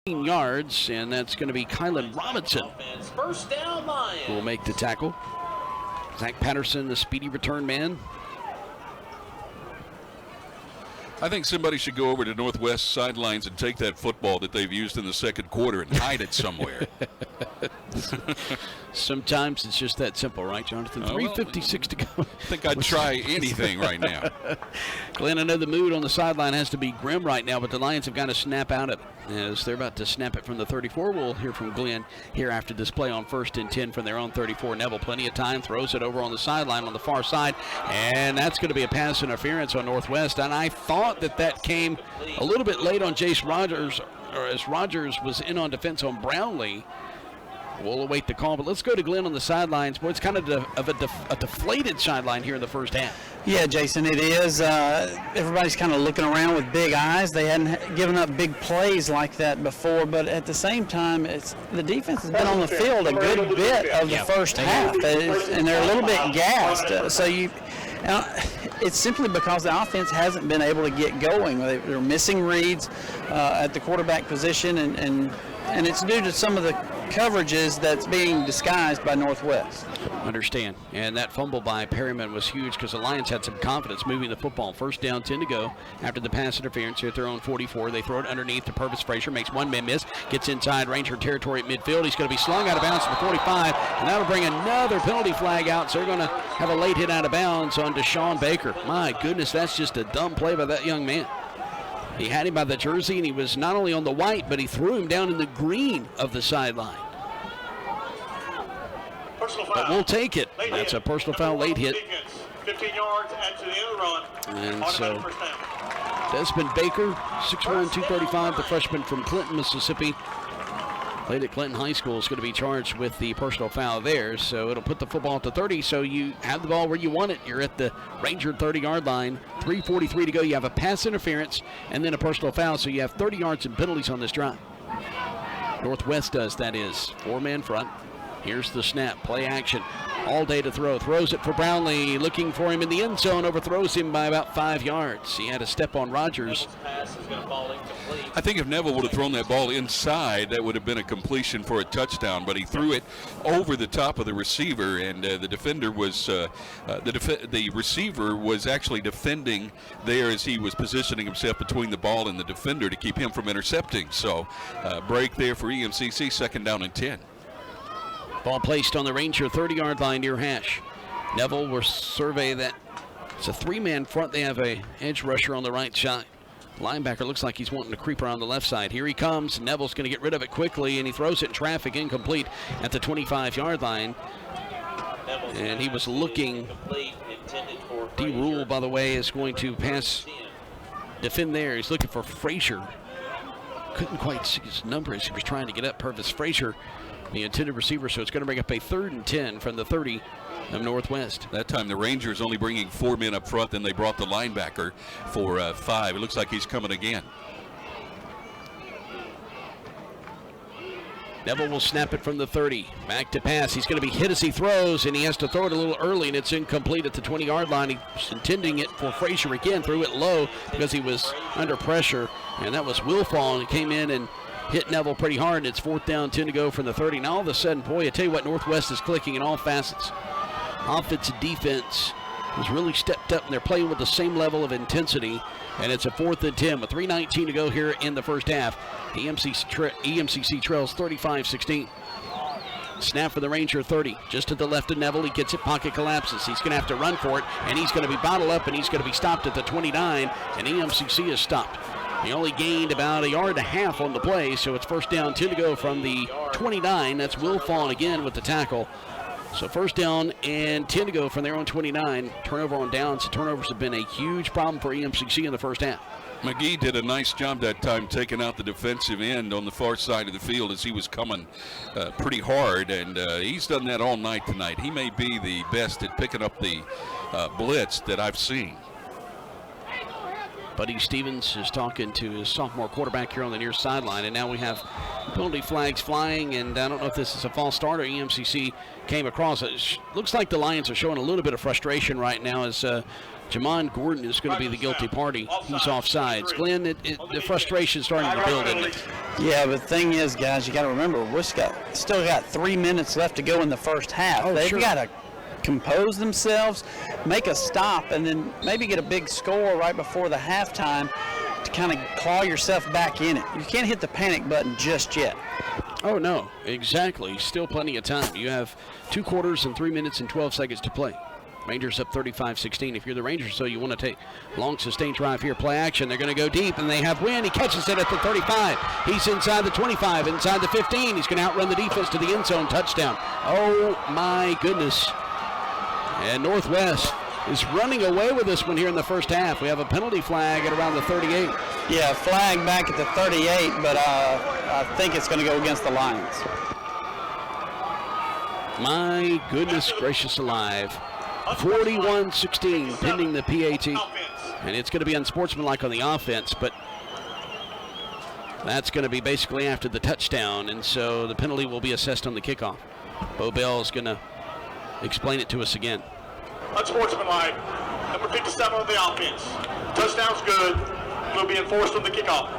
Yards, and that's going to be Kylan Robinson First down, Lions. who will make the tackle. Zach Patterson, the speedy return man. I think somebody should go over to Northwest sidelines and take that football that they've used in the second quarter and hide it somewhere. Sometimes it's just that simple, right, Jonathan? 3:56 to go. I think I'd try anything right now. Glenn, I know the mood on the sideline has to be grim right now, but the Lions have got to snap out of it. As they're about to snap it from the 34, we'll hear from Glenn here after this play on 1st and 10 from their own 34. Neville, plenty of time, throws it over on the sideline on the far side, and that's going to be a pass interference on Northwest. And I thought that came a little bit late on Jace Rogers, or as Rogers was in on defense on Brownlee. We'll await the call, but let's go to Glenn on the sidelines. Boy, it's kind of a deflated sideline here in the first half. Yeah, Jason, it is. Everybody's kind of looking around with big eyes. They hadn't given up big plays like that before, but at the same time, the defense has been on the field a good bit of the first half, and they're a little bit gassed. It's simply because the offense hasn't been able to get going. They're missing reads at the quarterback position, and it's due to some of the coverages that's being disguised by Northwest. Understand. And that fumble by Perryman was huge because the Lions had some confidence moving the football. First down, 10 to go after the pass interference here at their own 44. They throw it underneath to Purvis Frazier, makes one man miss, gets inside Ranger territory at midfield. He's going to be slung out of bounds to the 45, and that'll bring another penalty flag out. So they're going to have a late hit out of bounds on Deshaun Baker. My goodness, that's just a dumb play by that young man. He had him by the jersey, and he was not only on the white, but he threw him down in the green of the sideline. But we'll take it. That's a personal foul, late hit. 15 yards and to the end of the run. And so Desmond Baker, 6'1", 235, the freshman from Clinton, Mississippi. Played at Clinton High School, is going to be charged with the personal foul there. So it'll put the football at the 30. So you have the ball where you want it. You're at the Ranger 30-yard line. 3:43 to go. You have a pass interference and then a personal foul. So you have 30 yards and penalties on this drive. Northwest does, that is. Four-man front. Here's the snap. Play action. All day to throw. Throws it for Brownlee. Looking for him in the end zone. Overthrows him by about 5 yards. He had a step on Rogers. I think if Neville would have thrown that ball inside, that would have been a completion for a touchdown. But he threw it over the top of the receiver, and the defender was the receiver was actually defending there as he was positioning himself between the ball and the defender to keep him from intercepting. So break there for EMCC. 2nd down and 10. Ball placed on the Ranger 30-yard line near hash. Neville will survey that. It's a 3-man front. They have a edge rusher on the right side. Linebacker looks like he's wanting to creep around the left side. Here he comes. Neville's going to get rid of it quickly, and he throws it in traffic, incomplete at the 25-yard line. And he was looking. D. Rule, by the way, is going to pass, defend there. He's looking for Frazier. couldn't quite see his numbers. He was trying to get up. Purvis Frazier, the intended receiver, so it's going to bring up a 3rd and 10 from the 30 of Northwest. That time the Rangers only bringing 4 men up front, then they brought the linebacker for 5. It looks like he's coming again. Neville will snap it from the 30. Back to pass. He's going to be hit as he throws, and he has to throw it a little early, and it's incomplete at the 20-yard line. He's intending it for Frazier again. Threw it low because he was under pressure, and that was Wilfall. He came in and hit Neville pretty hard, and it's 4th down, 10 to go from the 30. Now all of a sudden, boy, I tell you what, Northwest is clicking in all facets. Offense and defense has really stepped up, and they're playing with the same level of intensity, and it's a 4th and 10 with 3:19 to go here in the first half. EMCC trails 35-16. Snap for the Ranger 30, just to the left of Neville. He gets it, pocket collapses. He's going to have to run for it, and he's going to be bottled up, and he's going to be stopped at the 29, and EMCC is stopped. He only gained about 1.5 yards on the play, so it's 1st down, 10 to go from the 29. That's Wilfall again with the tackle. So 1st down and 10 to go from their own 29. Turnover on downs. So turnovers have been a huge problem for EMCC in the first half. McGee did a nice job that time taking out the defensive end on the far side of the field as he was coming pretty hard, and he's done that all night tonight. He may be the best at picking up the blitz that I've seen. Buddy Stevens is talking to his sophomore quarterback here on the near sideline, and now we have penalty flags flying, and I don't know if this is a false start or EMCC came across. It looks like the Lions are showing a little bit of frustration right now as Jamon Gordon is going to be the guilty party. He's offsides. Glenn, the frustration is starting to build, isn't it? Yeah, but the thing is, guys, you got to remember, we've still got 3 minutes left to go in the first half. They've got to compose themselves, make a stop, and then maybe get a big score right before the halftime to kind of claw yourself back in it. You can't hit the panic button just yet. Oh, no, exactly. Still plenty of time. You have 2 quarters and 3 minutes and 12 seconds to play. Rangers up 35-16. If you're the Rangers, so you want to take long sustained drive here, play action. They're going to go deep, and they have Wynn. He catches it at the 35. He's inside the 25, inside the 15. He's going to outrun the defense to the end zone. Touchdown. Oh, my goodness. And Northwest is running away with this one here in the first half. We have a penalty flag at around the 38. Yeah, flag back at the 38, but I think it's going to go against the Lions. My goodness gracious alive. 41-16 pending the PAT. And it's going to be unsportsmanlike on the offense, but that's going to be basically after the touchdown, and so the penalty will be assessed on the kickoff. Bo Bell is going to explain it to us again. Unsportsmanlike. Number 57 of the offense. Touchdown's good. Will be enforced on the kickoff.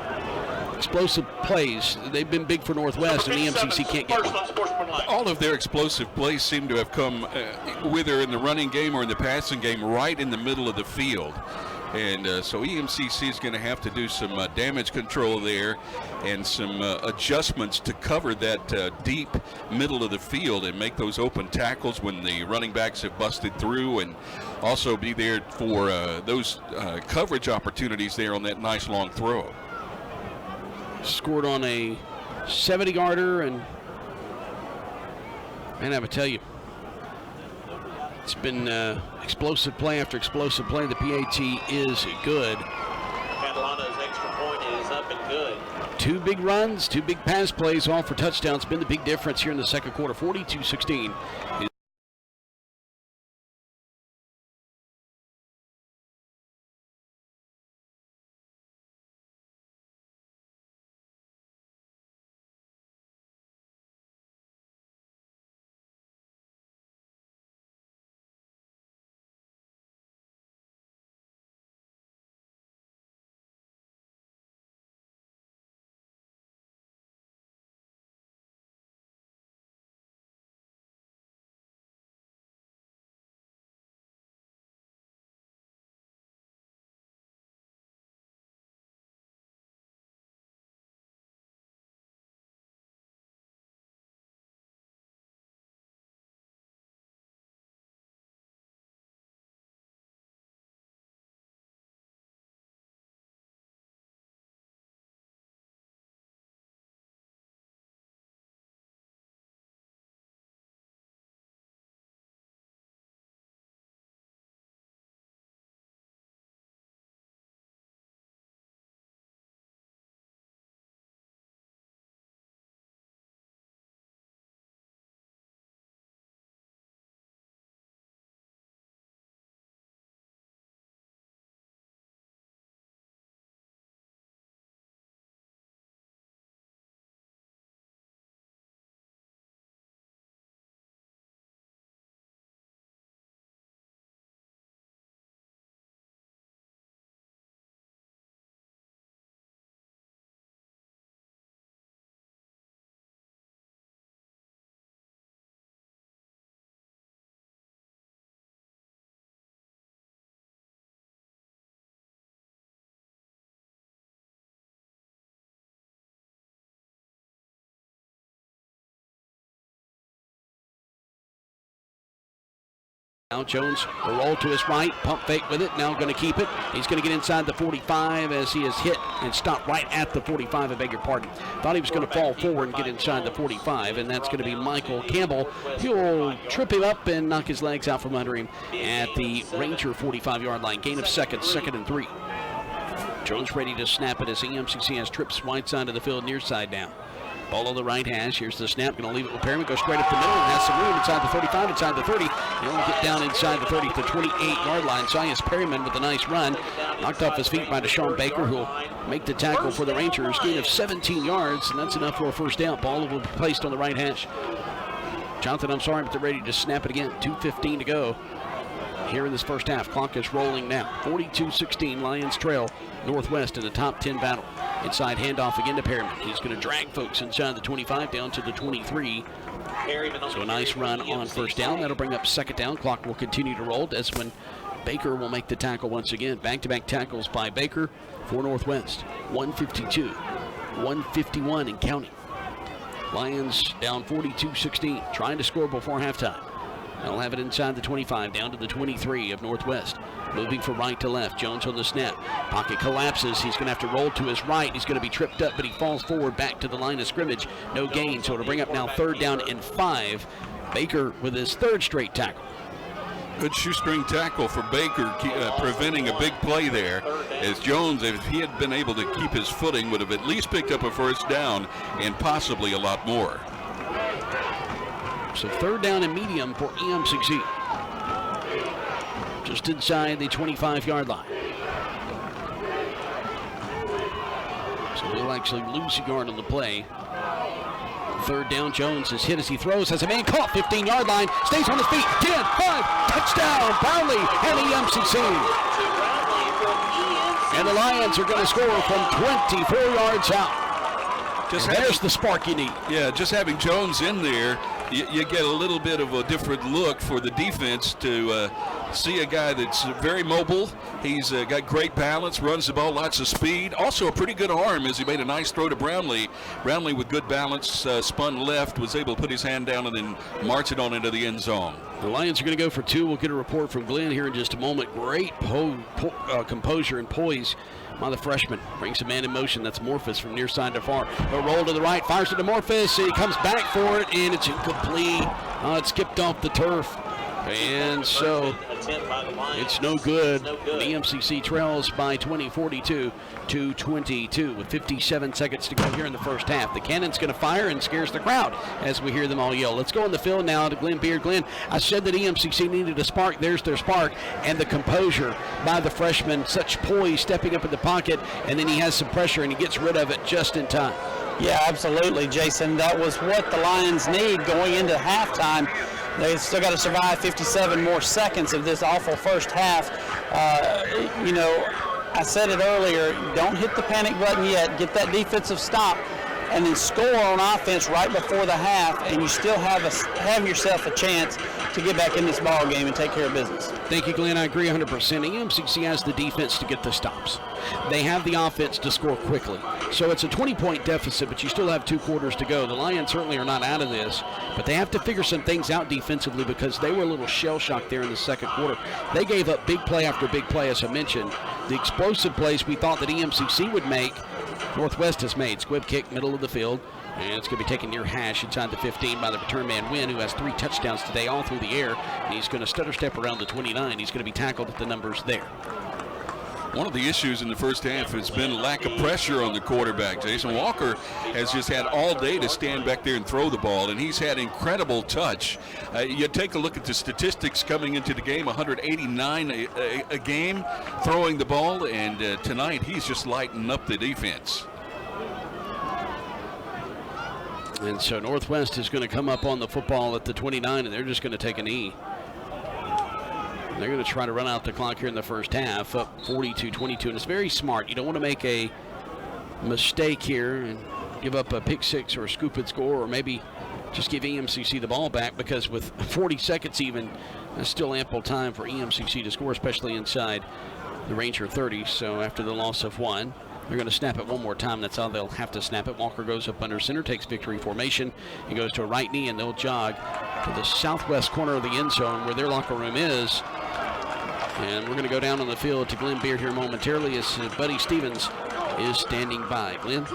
Explosive plays. They've been big for Northwest, and the EMCC can't get one. All of their explosive plays seem to have come whether in the running game or in the passing game right in the middle of the field. And so EMCC is going to have to do some damage control there and some adjustments to cover that deep middle of the field and make those open tackles when the running backs have busted through, and also be there for those coverage opportunities there on that nice long throw. Scored on a 70-yarder, and man, I would tell you, it's been explosive play after explosive play. The PAT is good. Catalano's extra point is up and good. 2 big runs, 2 big pass plays, all for touchdowns. Been the big difference here in the second quarter. 42-16. Now Jones will roll to his right, pump fake with it, now going to keep it. He's going to get inside the 45 as he is hit and stopped right at the 45, I beg your pardon. Thought he was going to fall forward and get inside the 45, and that's going to be Michael Campbell. He'll trip him up and knock his legs out from under him at the Ranger 45-yard line. Gain of seconds, 2nd and 3. Jones ready to snap it as EMCC has trips right side of the field, near side down. Ball on the right hash. Here's the snap. Going to leave it with Perryman. Go straight up the middle and has some room inside the 35, inside the 30. He'll get down inside the 30 to the 28-yard line. Zias Perryman with a nice run. Knocked off his feet by Deshaun Baker, who will make the tackle for the Rangers. Gain of 17 yards, and that's enough for a first down. Ball will be placed on the right hash. Jonathan, I'm sorry, but they're ready to snap it again. 2:15 to go here in this first half. Clock is rolling now. 42-16, Lions trail Northwest in the top 10 battle. Inside handoff again to Perryman. He's going to drag folks inside the 25 down to the 23. So a nice run on first down. That'll bring up 2nd down. Clock will continue to roll. That's when Baker will make the tackle once again. Back-to-back tackles by Baker for Northwest. 152, 151 and counting. Lions down 42-16, trying to score before halftime. They'll have it inside the 25, down to the 23 of Northwest. Moving from right to left. Jones on the snap. Pocket collapses. He's going to have to roll to his right. He's going to be tripped up, but he falls forward back to the line of scrimmage. No gain, so it'll bring up now 3rd down and 5. Baker with his 3rd straight tackle. Good shoestring tackle for Baker, preventing a big play there. As Jones, if he had been able to keep his footing, would have at least picked up a first down and possibly a lot more. So 3rd down and medium for EMCC. Just inside the 25-yard line. So we'll actually lose a yard on the play. 3rd down, Jones is hit as he throws, has a man caught, 15-yard line, stays on his feet, 10, 5, touchdown, Brownlee and EMCC. And the Lions are going to score from 24 yards out. There's the spark you need. Yeah, just having Jones in there, you get a little bit of a different look for the defense to see a guy that's very mobile. He's got great balance, runs the ball, lots of speed. Also a pretty good arm as he made a nice throw to Brownlee. Brownlee with good balance, spun left, was able to put his hand down and then march it on into the end zone. The Lions are going to go for 2. We'll get a report from Glenn here in just a moment. Great composure and poise by the freshman. Brings a man in motion. That's Morphus from near side to far. A roll to the right, fires it to Morphus. He comes back for it, and it's incomplete. It skipped off the turf. And so it's no good. The EMCC trails by 42-22 with 57 seconds to go here in the first half. The cannon's going to fire and scares the crowd as we hear them all yell. Let's go on the field now to Glenn Beard. Glenn, I said that EMCC needed a spark. There's their spark, and the composure by the freshman. Such poise, stepping up in the pocket, and then he has some pressure and he gets rid of it just in time. Yeah, absolutely, Jason. That was what the Lions need going into halftime. They've still got to survive 57 more seconds of this awful first half. I said it earlier, don't hit the panic button yet. Get that defensive stop and then score on offense right before the half, and you still have yourself a chance to get back in this ball game and take care of business. Thank you, Glenn. I agree 100%. EMCC has the defense to get the stops. They have the offense to score quickly. So it's a 20-point deficit, but you still have 2 quarters to go. The Lions certainly are not out of this, but they have to figure some things out defensively because they were a little shell-shocked there in the second quarter. They gave up big play after big play, as I mentioned. The explosive plays we thought that EMCC would make, Northwest has made. Squib kick, middle of the field, and it's going to be taken near hash inside the 15 by the return man Wynn, who has 3 touchdowns today, all through the air. And he's going to stutter step around the 29. He's going to be tackled at the numbers there. One of the issues in the first half has been lack of pressure on the quarterback. Jason Walker has just had all day to stand back there and throw the ball, and he's had incredible touch. You take a look at the statistics coming into the game, 189 a game throwing the ball, and tonight he's just lighting up the defense. And so Northwest is going to come up on the football at the 29, and they're just going to take a knee. They're going to try to run out the clock here in the first half, up 42-22, and it's very smart. You don't want to make a mistake here and give up a pick six or a scoop and score, or maybe just give EMCC the ball back, because with 40 seconds even, there's still ample time for EMCC to score, especially inside the Ranger 30. So after the loss of 1, they're going to snap it one more time. That's how they'll have to snap it. Walker goes up under center, takes victory formation. He goes to a right knee, and they'll jog to the southwest corner of the end zone where their locker room is. And we're going to go down on the field to Glenn Beard here momentarily as Buddy Stevens is standing by. Glenn?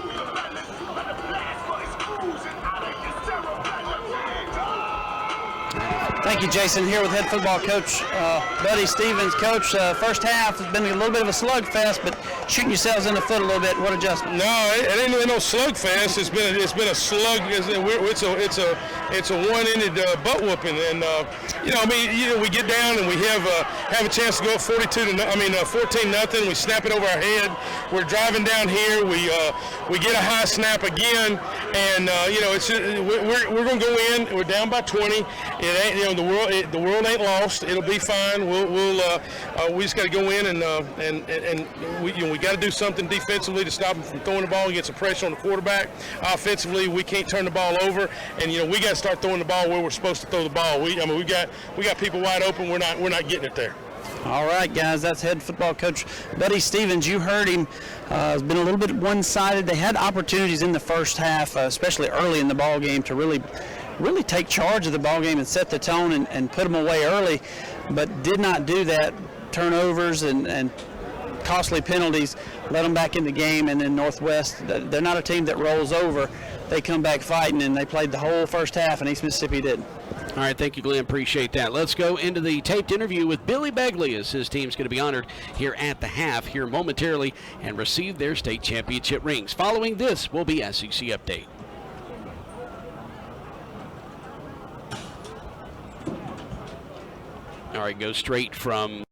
Thank you, Jason. Here with head football coach Buddy Stevens. Coach, first half has been a little bit of a slugfest, but shooting yourselves in the foot a little bit. What adjustment? No, it ain't really no slugfest. It's been a slug. It's a one-ended butt whooping, and we get down and we have a chance to go up 14-0. We snap it over our head. We're driving down here. We get a high snap again, and we're going to go in. We're down by 20. It ain't the world ain't lost. It'll be fine. We just got to go in and we got to do something defensively to stop them from throwing the ball and get some pressure on the quarterback. Offensively, we can't turn the ball over, and we got to start throwing the ball where we're supposed to throw the ball. We got people wide open. We're not getting it there. All right, guys, that's head football coach Buddy Stevens. You heard him. It's been a little bit one-sided. They had opportunities in the first half, especially early in the ball game, to really take charge of the ball game and set the tone and put them away early, but did not do that. Turnovers and costly penalties let them back in the game. And then Northwest, they're not a team that rolls over. They come back fighting, and they played the whole first half, and East Mississippi didn't. All right, thank you, Glenn. Appreciate that. Let's go into the taped interview with Billy Begley as his team's going to be honored here at the half here momentarily and receive their state championship rings. Following this will be SEC Update. All right, go straight from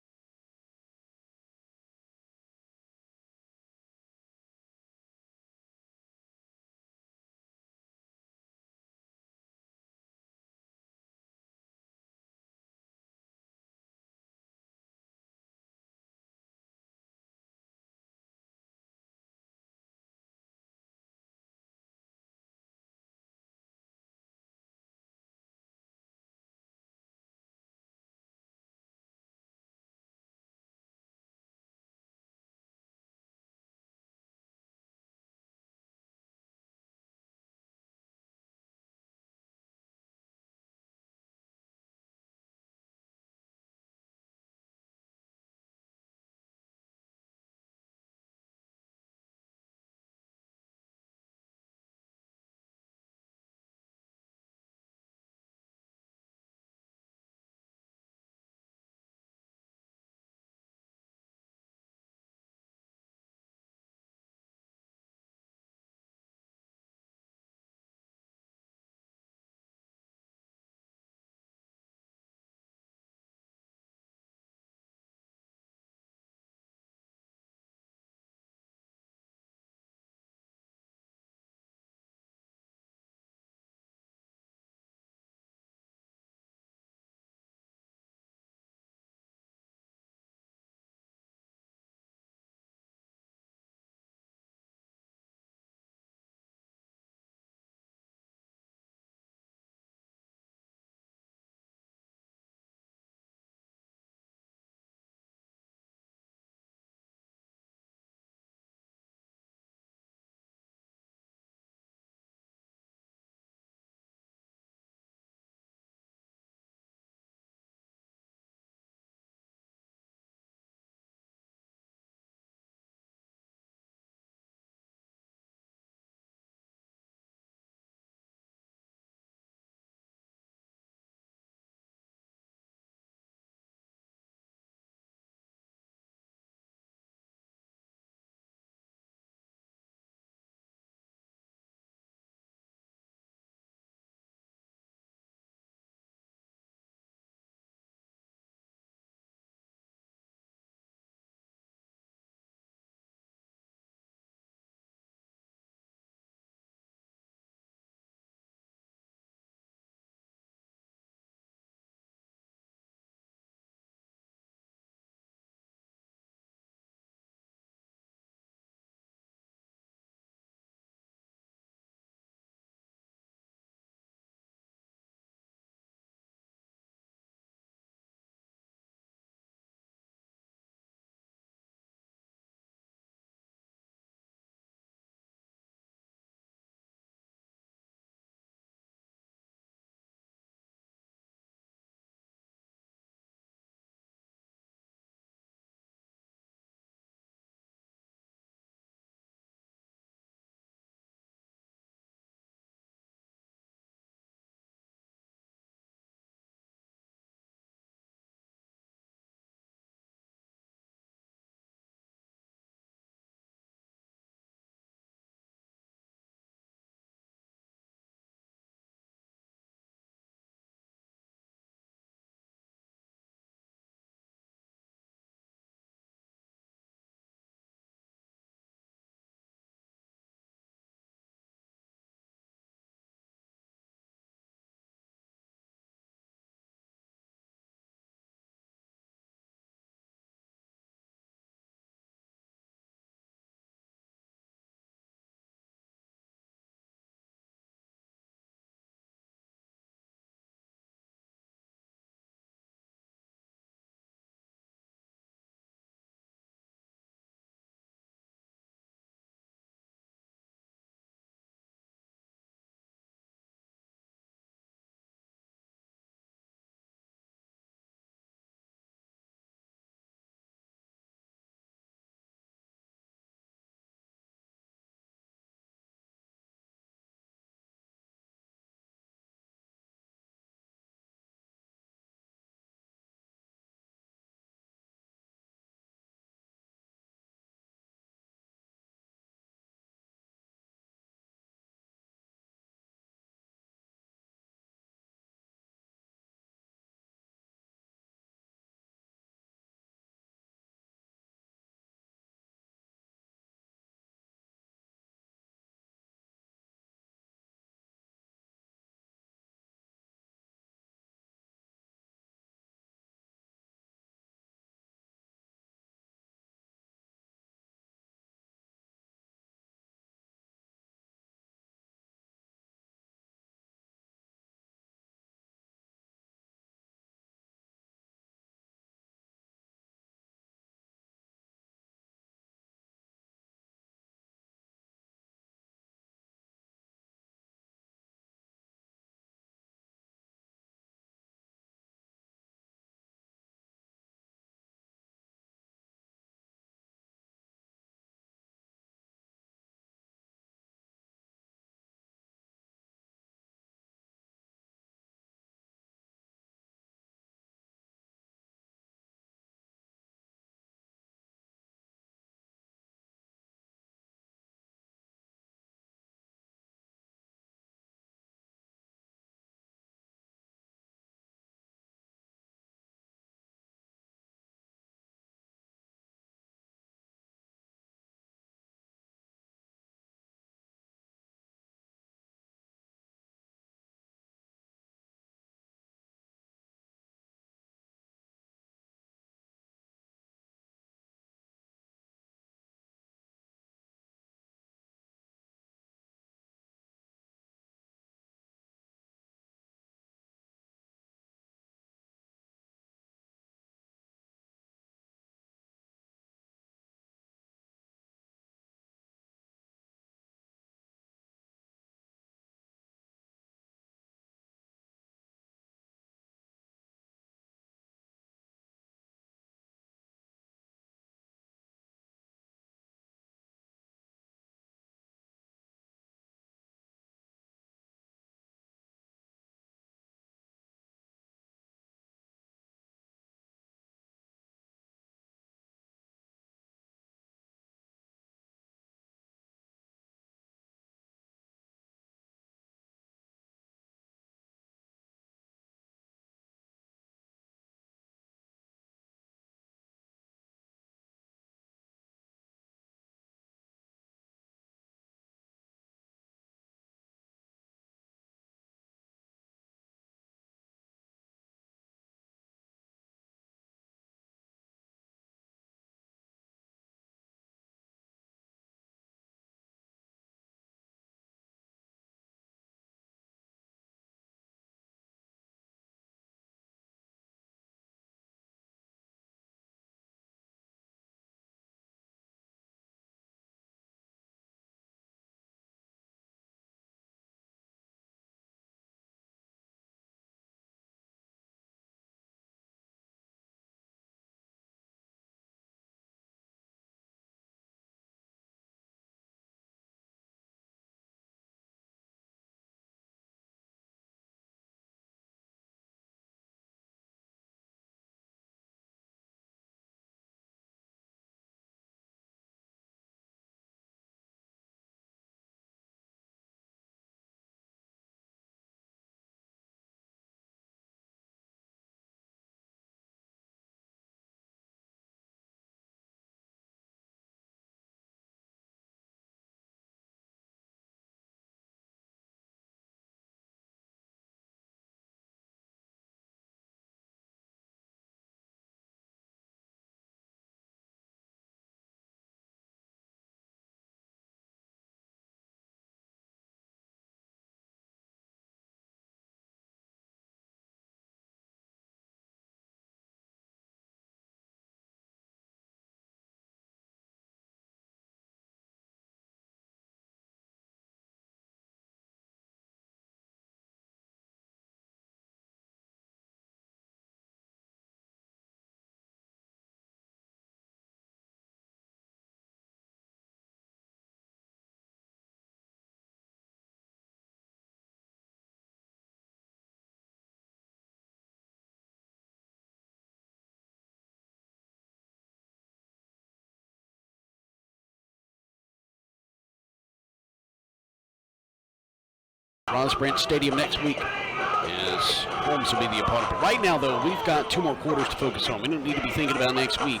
Rosbrant Stadium next week, as Holmes will be the opponent. But right now, though, we've got 2 more quarters to focus on. We don't need to be thinking about next week,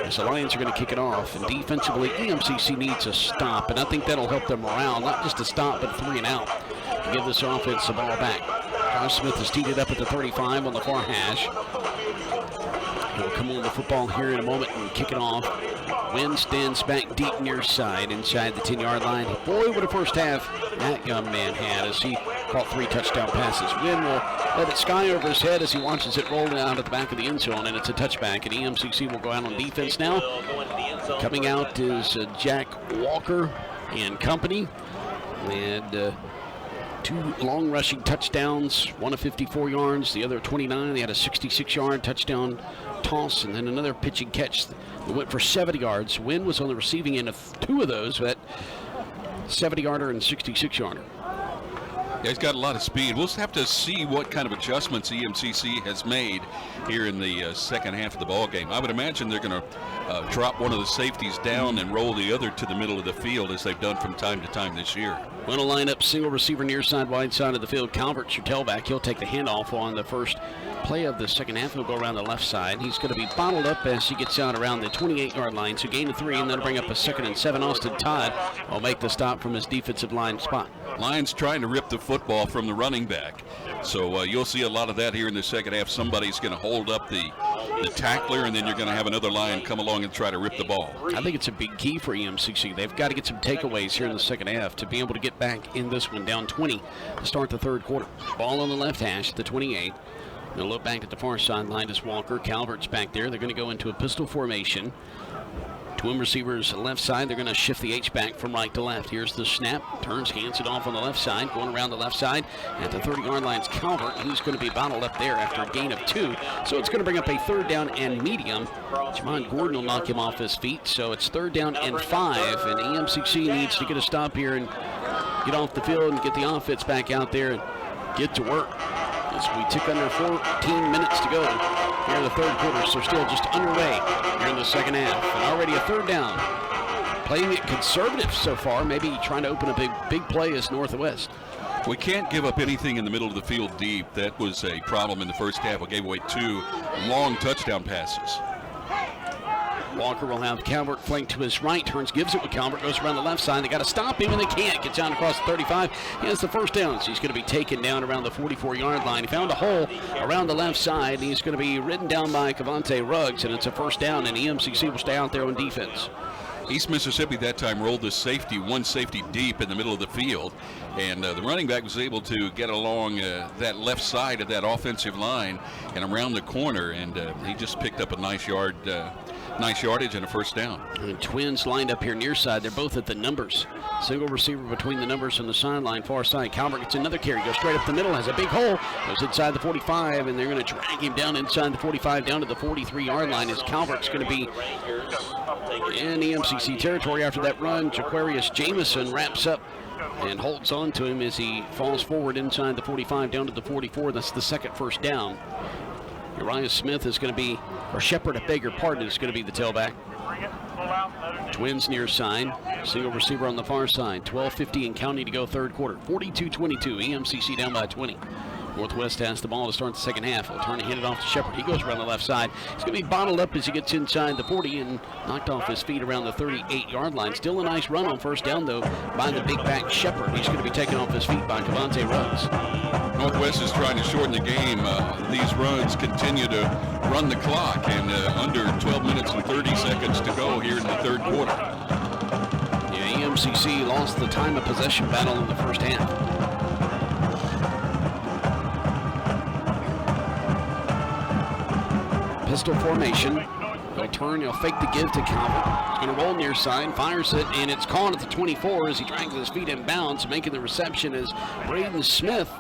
as the Lions are going to kick it off. And defensively, EMCC needs a stop, and I think that'll help their morale, not just a stop, but 3 and out to give this offense the ball back. Josh Smith has teed it up at the 35 on the far hash. He'll come on the football here in a moment and kick it off. Wynn stands back deep near side inside the 10-yard line. Boy, what a first half that young man had as he caught 3 touchdown passes. Wynn will let it sky over his head as he watches it roll out at the back of the end zone, and it's a touchback. And EMCC will go out on defense now. Coming out is Jack Walker and company. And 2 long rushing touchdowns, one of 54 yards, the other 29. They had a 66-yard touchdown toss, and then another pitching catch that went for 70 yards. Wynn was on the receiving end of 2 of those, that 70-yarder and 66-yarder. Yeah, he's got a lot of speed. We'll have to see what kind of adjustments EMCC has made here in the second half of the ball game. I would imagine they're going to drop one of the safeties down and roll the other to the middle of the field, as they've done from time to time this year. Going to line up single receiver near side, wide side of the field. Calvert's your tailback. He'll take the handoff on the first play of the second half. He'll go around the left side. He's going to be bottled up as he gets out around the 28-yard line. So gain of 3, and then bring up a 2nd and 7. Austin Todd will make the stop from his defensive line spot. Lions trying to rip the football from the running back. So you'll see a lot of that here in the second half. Somebody's going to hold up the tackler, and then you're going to have another Lion come along and try to rip the ball. I think it's a big key for EMCC. They've got to get some takeaways here in the second half to be able to get back in this one, down 20 to start the third quarter. Ball on the left hash at the 28. They'll look back at the far sideline as Walker. Calvert's back there. They're going to go into a pistol formation. Twin receivers left side. They're going to shift the H-back from right to left. Here's the snap. Turns, hands it off on the left side. Going around the left side at the 30-yard line is Calvert. He's going to be bottled up there after a gain of 2. So it's going to bring up a 3rd down and medium. Jamon Gordon will knock him off his feet. So it's 3rd down and 5. And EMCC needs to get a stop here and get off the field and get the offense back out there and get to work. As we tick under 14 minutes to go here in the third quarter, so still just underway here in the second half. And already a 3rd down. Playing it conservative so far, maybe trying to open a big play as Northwest. We can't give up anything in the middle of the field deep. That was a problem in the first half. We gave away 2 long touchdown passes. Walker will have Calvert flanked to his right. Turns, gives it with Calvert, goes around the left side. They got to stop him, and they can't. Gets down across the 35. He has the 1st down, so he's going to be taken down around the 44-yard line. He found a hole around the left side, and he's going to be ridden down by Cavante Ruggs, and it's a 1st down, and EMCC will stay out there on defense. East Mississippi that time rolled the safety, 1 safety deep in the middle of the field, and the running back was able to get along that left side of that offensive line and around the corner, and he just picked up a nice yardage and a 1st down. And Twins lined up here near side. They're both at the numbers. Single receiver between the numbers and the sideline, far side. Calvert gets another carry, goes straight up the middle, has a big hole, goes inside the 45, and they're going to drag him down inside the 45, down to the 43-yard line, as Calvert's going to be in EMCC territory after that run. Jaquarius Jamison wraps up and holds on to him as he falls forward inside the 45, down to the 44. That's the 2nd 1st down. Uriah Smith is going to be, or Shepard, I beg your pardon, is going to be the tailback. Twins near side. Single receiver on the far side. 12:50 and counting to go third quarter. 42-22. EMCC down by 20. Northwest has the ball to start the second half. Will turn and hand it off to Shepard. He goes around the left side. He's going to be bottled up as he gets inside the 40 and knocked off his feet around the 38-yard line. Still a nice run on 1st down, though, by the big back Shepard. He's going to be taken off his feet by Cavante Ruggs. Northwest is trying to shorten the game. These runs continue to run the clock, and under 12 minutes and 30 seconds to go here in the third quarter. Yeah, EMCC lost the time of possession battle in the first half. Pistol formation. He'll turn, he'll fake the give to Calvert. He's going to roll near side, fires it, and it's caught at the 24 as he drags his feet in bounds. Making the reception is Braden Smith.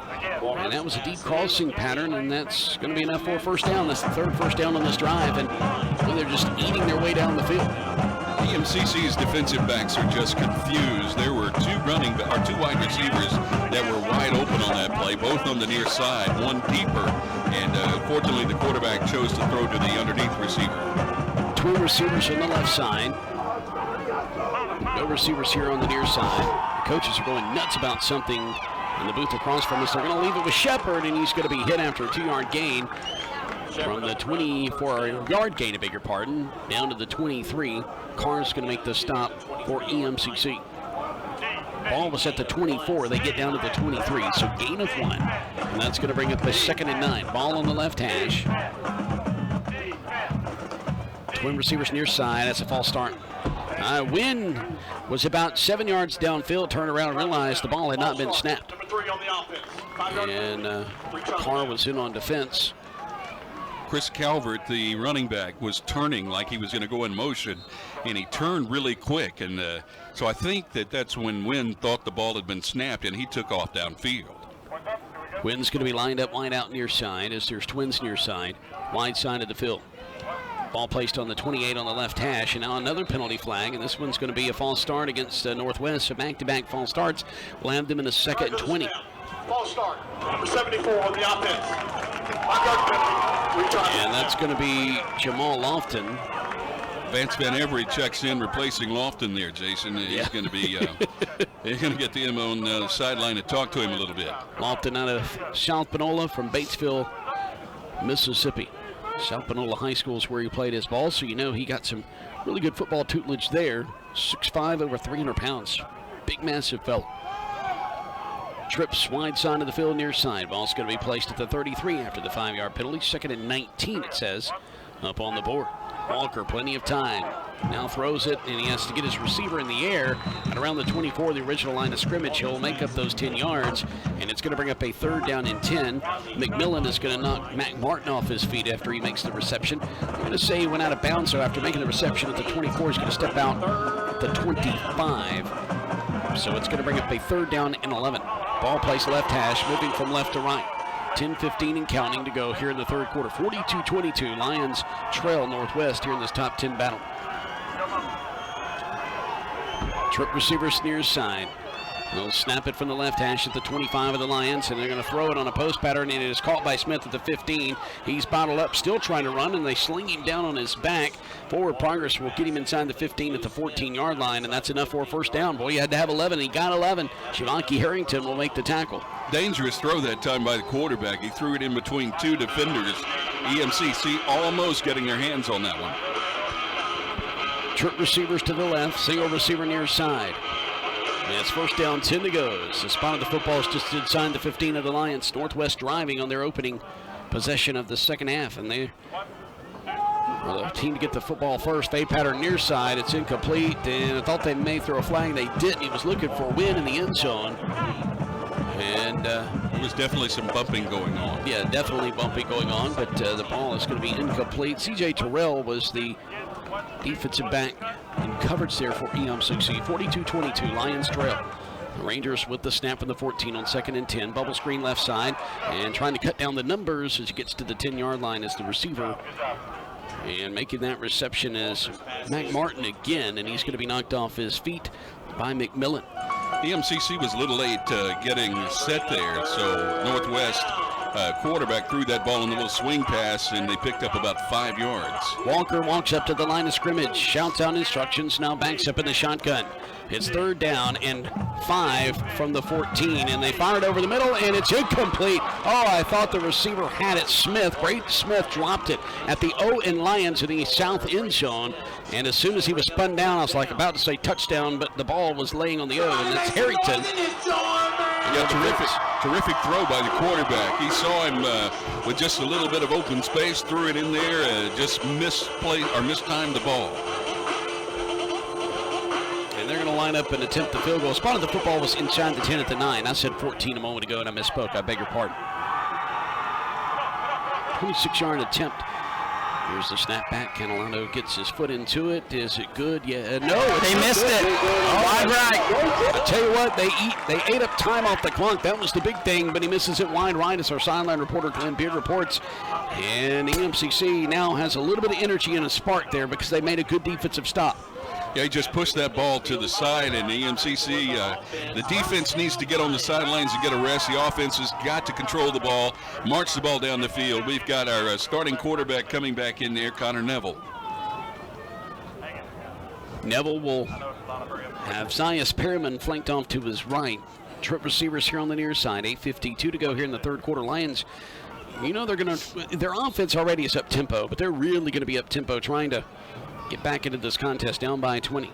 And that was a deep crossing pattern, and that's going to be enough for a 1st down. That's the 3rd 1st down on this drive, and they're just eating their way down the field. EMCC's defensive backs are just confused. There were 2 wide receivers that were wide open on that play, both on the near side, one deeper, and fortunately the quarterback chose to throw to the underneath receiver. 2 receivers on the left side. No receivers here on the near side. The coaches are going nuts about something in the booth across from us. They're going to leave it with Shepard, and he's going to be hit after a 2-yard gain from the 24-yard gain, I beg your pardon, down to the 23. Carr's going to make the stop for EMCC. Ball was at the 24. They get down to the 23, so gain of 1. And that's going to bring up the 2nd and 9. Ball on the left hash. Twin receivers near side. That's a false start. Wynn was about 7 yards downfield, turned around and realized the ball had not been snapped. And Carr was in on defense. Chris Calvert, the running back, was turning like he was going to go in motion, and he turned really quick. And so I think that's when Wynn thought the ball had been snapped, and he took off downfield. Wynn's going to be lined up wide out near side as there's twins near side, wide side of the field. Ball placed on the 28 on the left hash, and now another penalty flag, and this one's going to be a false start against Northwest. So back-to-back false starts will have them in a 2nd and 20. False start, number 74 on the offense. And that's going to be Jamal Lofton. Vance Van Every checks in, replacing Lofton there, Jason. He's going to be they're going to get him on the sideline to talk to him a little bit. Lofton out of South Panola from Batesville, Mississippi. South Panola High School is where he played his ball, so you know he got some really good football tutelage there. 6'5", over 300 pounds. Big, massive fellow. Trips wide side of the field near side. Ball's going to be placed at the 33 after the 5-yard penalty. 2nd and 19, it says, up on the board. Walker, plenty of time. Now throws it, and he has to get his receiver in the air. And around the 24, the original line of scrimmage, he'll make up those 10 yards. And it's going to bring up a 3rd down and 10. McMillan is going to knock Mac Martin off his feet after he makes the reception. I'm going to say he went out of bounds, so after making the reception at the 24, he's going to step out at the 25. So it's going to bring up a 3rd down and 11. Ball placed left hash, moving from left to right. 10:15 and counting to go here in the 3rd quarter. 42-22, Lions trail Northwest here in this top 10 battle. Trip receivers near side. They'll snap it from the left hash at the 25 of the Lions, and they're going to throw it on a post pattern, and it is caught by Smith at the 15. He's bottled up, still trying to run, and they sling him down on his back. Forward progress will get him inside the 15 at the 14-yard line, and that's enough for a 1st down. Boy, you had to have 11. He got 11. Shavonki Harrington will make the tackle. Dangerous throw that time by the quarterback. He threw it in between 2 defenders. EMCC almost getting their hands on that one. Trip receivers to the left, single receiver near side. And it's 1st down, 10 to go. The spot of the football is just inside the 15 of the Lions. Northwest driving on their opening possession of the 2nd half. And they are the team to get the football first. Fade pattern near side. It's incomplete. And I thought they may throw a flag. They didn't. He was looking for a win in the end zone. And there was definitely some bumping going on. Yeah, definitely bumping going on. But the ball is going to be incomplete. C.J. Terrell was the defensive back in coverage there for EMCC. 42-22, Lions trail. The Rangers with the snap from the 14 on 2nd and 10. Bubble screen left side, and trying to cut down the numbers as he gets to the 10-yard line as the receiver. And making that reception is Mac Martin again, and he's going to be knocked off his feet by McMillan. EMCC was a little late getting set there, so Northwest quarterback threw that ball in the little swing pass, and they picked up about 5 yards. Walker walks up to the line of scrimmage, shouts out instructions, now backs up in the shotgun. It's 3rd down and 5 from the 14, and they fired over the middle, and it's incomplete. Oh, I thought the receiver had it. Smith, Brayden Smith, dropped it at the O in Lions in the south end zone, and as soon as he was spun down, I was like about to say touchdown, but the ball was laying on the O, and that's Harrington. Yeah, terrific throw by the quarterback. He saw him with just a little bit of open space, threw it in there, just mistimed the ball. And they're going to line up and attempt the field goal. Spot of the football was inside the 10 at the 9. I said 14 a moment ago, and I misspoke. I beg your pardon. 26-yard attempt. Here's the snap back. Catalano gets his foot into it. Is it good? Yeah. No. They missed it. Wide right. I tell you what, they ate up time off the clock. That was the big thing, but he misses it wide right as our sideline reporter Glenn Beard reports. And EMCC now has a little bit of energy and a spark there because they made a good defensive stop. Yeah, he just pushed that ball to the side, and the EMCC, the defense needs to get on the sidelines and get a rest. The offense has got to control the ball, march the ball down the field. We've got our starting quarterback coming back in there, Connor Neville. Neville will have Zias Perriman flanked off to his right. Trip receivers here on the near side. 8:52 to go here in the third quarter. Lions, you know, their offense already is up tempo, but they're really going to be up tempo trying to get back into this contest, down by 20.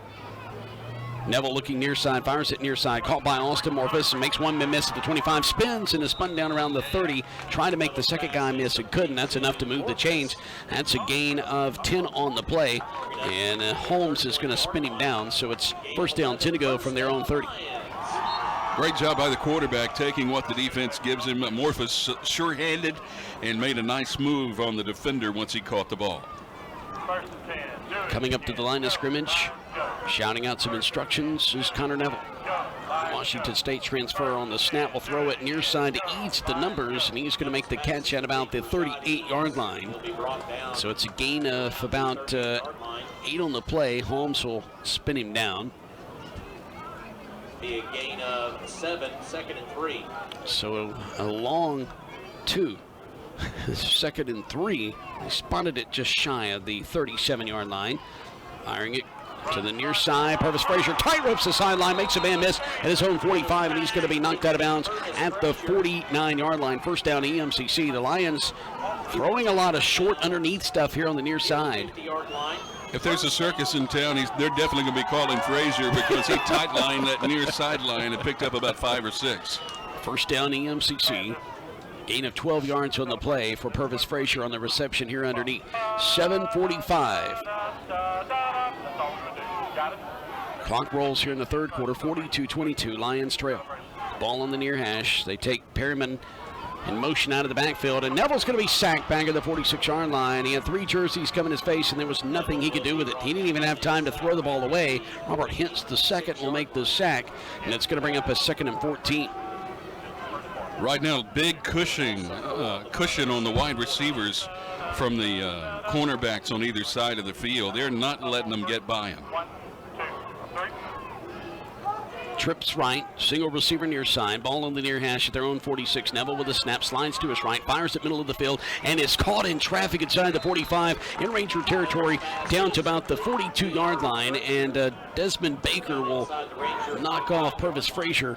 Neville looking near side, fires it near side, caught by Austin Morphus and makes one miss at the 25, spins and is spun down around the 30, trying to make the second guy miss and couldn't. That's enough to move the chains. That's a gain of 10 on the play, and Holmes is going to spin him down, so it's first down, 10 to go from their own 30. Great job by the quarterback taking what the defense gives him. Morphus sure-handed and made a nice move on the defender once he caught the ball. Coming up to the line of scrimmage, shouting out some instructions is Connor Neville. Washington State transfer on the snap will throw it near side to Eads the numbers, and he's going to make the catch at about the 38-yard line. So it's a gain of about 8 on the play. Holmes will spin him down. Be a gain of 7, 2nd and 3. So a long 2. 2nd and 3. They spotted it just shy of the 37-yard line. Firing it to the near side. Purvis Frazier tight ropes the sideline, makes a man miss at his own 45, and he's going to be knocked out of bounds at the 49-yard line. First down EMCC. The Lions throwing a lot of short underneath stuff here on the near side. 50-yard line. If there's a circus in town, they're definitely going to be calling Frazier because he tight-lined that near sideline and picked up about 5 or 6. First down EMCC. Gain of 12 yards on the play for Purvis Frazier on the reception here underneath. 7:45. Clock rolls here in the third quarter. 42-22. Lions trail. Ball on the near hash. They take Perryman in motion out of the backfield, and Neville's going to be sacked back at the 46-yard line. He had 3 jerseys come in his face, and there was nothing he could do with it. He didn't even have time to throw the ball away. Robert Hintz, the second, will make the sack, and it's going to bring up a 2nd and 14. Right now, big cushion on the wide receivers from the cornerbacks on either side of the field. They're not letting them get by him. Trips right, single receiver near side, ball on the near hash at their own 46. Neville with a snap, slides to his right, fires at middle of the field, and is caught in traffic inside the 45 in Ranger territory down to about the 42-yard line, and Desmond Baker will knock off Purvis Frazier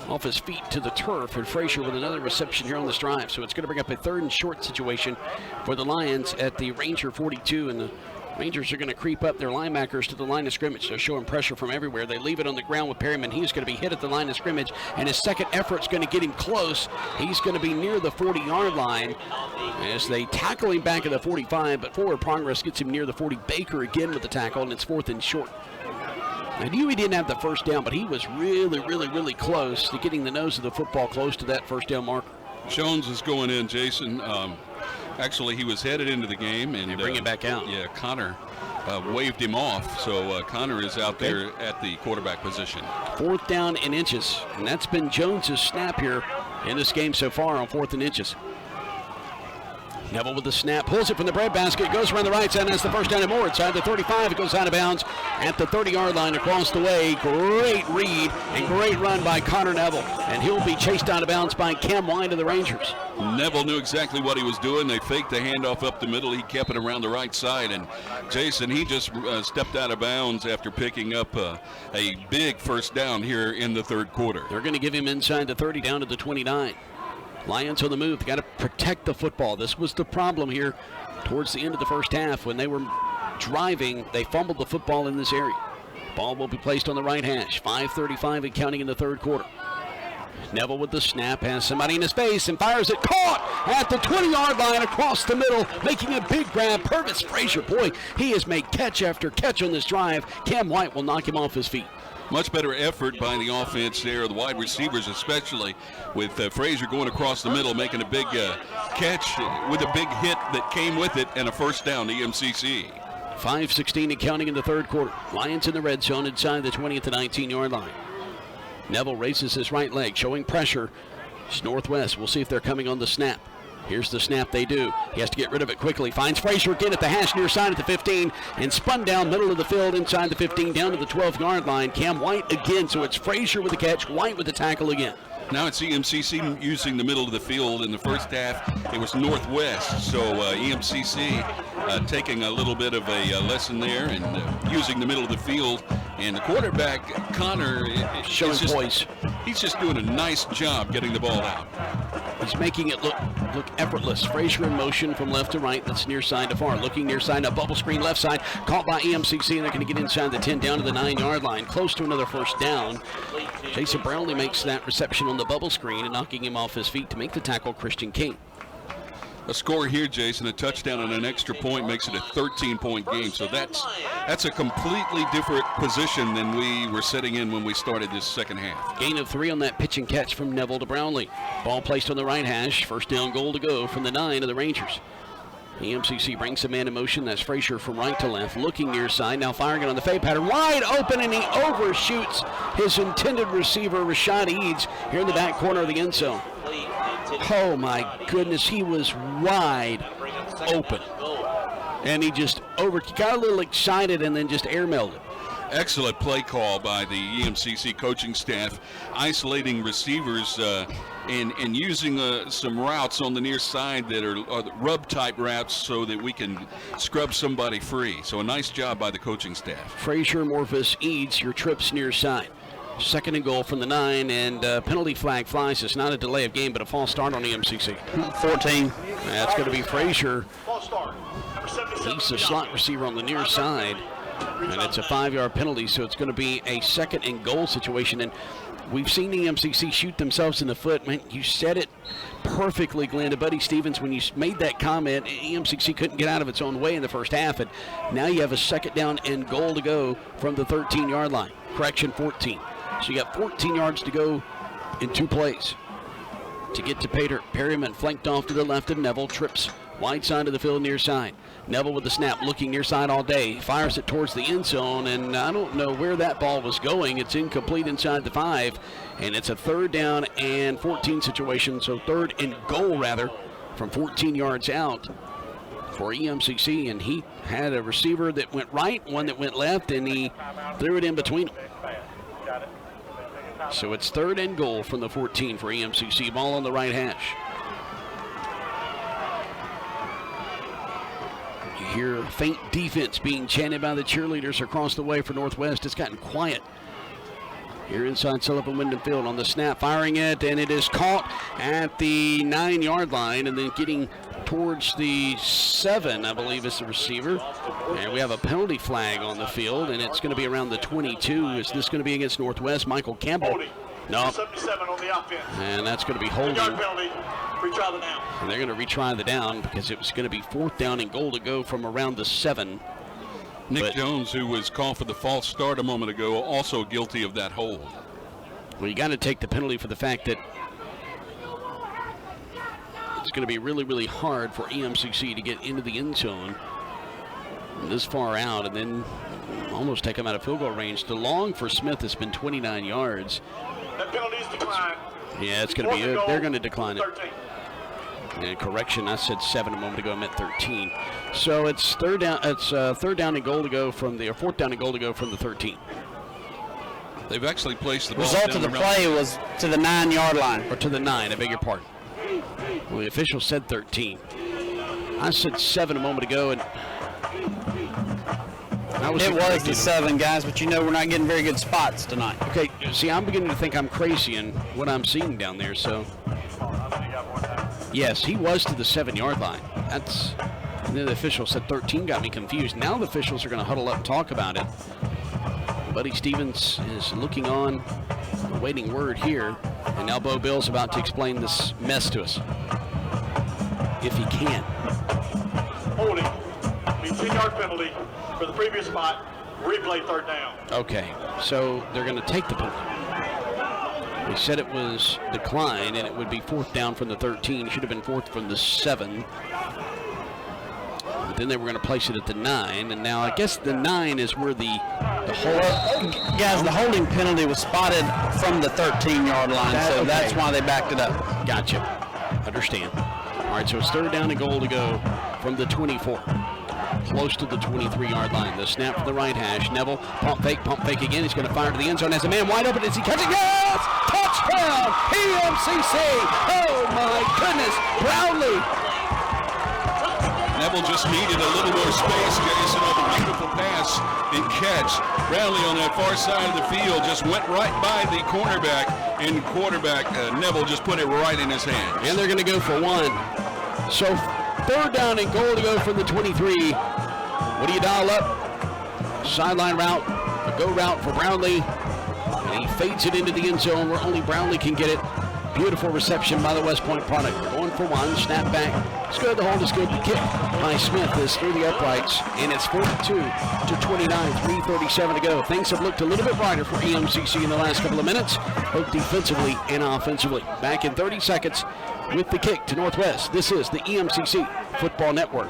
off his feet to the turf, and Frazier with another reception here on this drive. So it's going to bring up a 3rd and short situation for the Lions at the Ranger 42, and the Rangers are going to creep up their linebackers to the line of scrimmage. They're showing pressure from everywhere. They leave it on the ground with Perryman. He's going to be hit at the line of scrimmage, and his second effort's going to get him close. He's going to be near the 40-yard line as they tackle him back at the 45, but forward progress gets him near the 40. Baker again with the tackle, and it's 4th and short. I knew he didn't have the first down, but he was really close to getting the nose of the football close to that first down marker. Jones is going in, Jason. Actually, he was headed into the game, and they bring it back out. Yeah, Connor waved him off, so Connor is out there at the quarterback position. 4th down and inches, and that's been Jones's snap here in this game so far on 4th and inches. Neville with the snap, pulls it from the breadbasket, goes around the right side, and that's the first down and more. Inside the 35, it goes out of bounds at the 30-yard line across the way. Great read and great run by Connor Neville, and he'll be chased out of bounds by Cam White of the Rangers. Neville knew exactly what he was doing. They faked the handoff up the middle. He kept it around the right side, and Jason, he just stepped out of bounds after picking up a big first down here in the third quarter. They're going to give him inside the 30 down to the 29. Lions on the move. They got to protect the football. This was the problem here towards the end of the first half. When they were driving, they fumbled the football in this area. Ball will be placed on the right hash. 5:35 and counting in the third quarter. Neville with the snap, has somebody in his face and fires it. Caught at the 20-yard line across the middle, making a big grab. Purvis Frazier, boy, he has made catch after catch on this drive. Cam White will knock him off his feet. Much better effort by the offense there, the wide receivers especially, with Frazier going across the middle, making a big catch with a big hit that came with it, and a first down to EMCC. 5:16 and counting in the third quarter. Lions in the red zone inside the 20 at the 19-yard line. Neville raises his right leg, showing pressure. It's northwest. We'll see if they're coming on the snap. Here's the snap. They do. He has to get rid of it quickly. Finds Frazier again at the hash near side at the 15 and spun down middle of the field inside the 15 down to the 12-yard line. Cam White again. So it's Frazier with the catch, White with the tackle again. Now it's EMCC using the middle of the field. In the first half, it was northwest. So EMCC taking a little bit of a lesson there and using the middle of the field And the quarterback, Connor, Showing poise. He's just doing a nice job getting the ball out. He's making it look effortless. Frazier in motion from left to right. That's near side to far. Looking near side, a bubble screen left side. Caught by EMCC, and they're going to get inside the 10 down to the 9-yard line. Close to another first down. Jason Brownlee makes that reception on the bubble screen and knocking him off his feet to make the tackle, Christian King. A score here, Jason, a touchdown and an extra point makes it a 13-point game. So that's a completely different position than we were sitting in when we started this second half. Gain of 3 on that pitch and catch from Neville to Brownlee. Ball placed on the right hash. First down goal to go from the 9 of the Rangers. EMCC brings the man in motion. That's Frazier from right to left. Looking near side. Now firing it on the fade pattern. Wide open, and he overshoots his intended receiver, Rashad Eads, here in the back corner of the end zone. Oh, my goodness. He was wide open. And he just got a little excited and then just airmailed it. Excellent play call by the EMCC coaching staff, isolating receivers and using some routes on the near side that are rub-type routes so that we can scrub somebody free. So a nice job by the coaching staff. Frazier, Morphus, Eads, your trips near side. Second and goal from the 9, and penalty flag flies. It's not a delay of game, but a false start on EMCC. 14. That's going to be Frazier. False start. Number 77. He's the slot receiver on the near side, and it's a 5-yard penalty, so it's going to be a second and goal situation. And we've seen EMCC shoot themselves in the foot. Man, you said it perfectly, Glenn, to Buddy Stevens when you made that comment. EMCC couldn't get out of its own way in the first half, and now you have a second down and goal to go from the 13-yard line. Correction, 14. So you got 14 yards to go in 2 plays to get to Pater. Perryman flanked off to the left of Neville. Trips wide side of the field near side. Neville with the snap, looking near side all day. Fires it towards the end zone, and I don't know where that ball was going. It's incomplete inside the 5, and it's a 3rd down and 14 situation. So 3rd and goal, rather, from 14 yards out for EMCC. And he had a receiver that went right, one that went left, and he threw it in between them. So it's 3rd and goal from the 14 for EMCC. Ball on the right hash. You hear faint defense being chanted by the cheerleaders across the way for Northwest. It's gotten quiet here inside Sullivan Wyndham Field. On the snap, firing it, and it is caught at the 9-yard line, and then getting towards the 7, I believe, is the receiver. And we have a penalty flag on the field, and it's going to be around the 22. Is this going to be against Northwest? Michael Campbell. No. 77 on the offense. And that's going to be holding. Yard penalty. Retry the down. And they're going to retry the down because it was going to be 4th down and goal to go from around the 7. Nick Jones, who was called for the false start a moment ago, also guilty of that hold. Well, you got to take the penalty for the fact that it's going to be really, really hard for EMCC to get into the end zone this far out and then almost take them out of field goal range. The long for Smith has been 29 yards. That penalty is declined. Yeah, it's going to be it. They're going to decline it. 13. And correction, I said 7 a moment ago. I meant 13. So it's 3rd down. It's 3rd down and goal to go from the, or 4th down and goal to go from the 13. They've actually placed the ball. Result of the play was to the 9-yard line. Or to the 9, I beg your pardon. Well, the official said 13. I said 7 a moment ago, and it was the 7, guys, but you know we're not getting very good spots tonight. Okay, see, I'm beginning to think I'm crazy in what I'm seeing down there, so. Yes, he was to the 7-yard line. That's, and then the official said 13, got me confused. Now the officials are going to huddle up and talk about it. Buddy Stevens is looking on, awaiting word here, and now Bo Bill's about to explain this mess to us, if he can. Holding. 10-yard penalty for the previous spot. Replay 3rd down. Okay, so they're going to take the penalty. We said it was declined, and it would be 4th down from the 13. Should have been 4th from the 7. But then they were going to place it at the 9, and now I guess the 9 is where the hold. Guys, the holding penalty was spotted from the 13-yard line, so that's why they backed it up. Gotcha. Understand. All right, so it's 3rd down and goal to go from the 24. Close to the 23-yard line. The snap from the right hash. Neville, pump fake again. He's going to fire to the end zone. Has a man wide open. Is he catching? Yes! Touchdown! EMCC! Oh, my goodness. Brownlee. Neville just needed a little more space, Jason, on the beautiful pass and catch. Brownlee on that far side of the field just went right by the cornerback, and quarterback Neville just put it right in his hands. And they're going to go for one. So 3rd down and goal to go from the 23. What do you dial up? Sideline route, a go route for Brownlee. And he fades it into the end zone where only Brownlee can get it. Beautiful reception by the West Point product. Going for one, snap back. It's good, the hold is good. The kick by Smith is through the uprights, and it's 42-29, 3:37 to go. Things have looked a little bit brighter for EMCC in the last couple of minutes, both defensively and offensively. Back in 30 seconds with the kick to Northwest. This is the EMCC Football Network.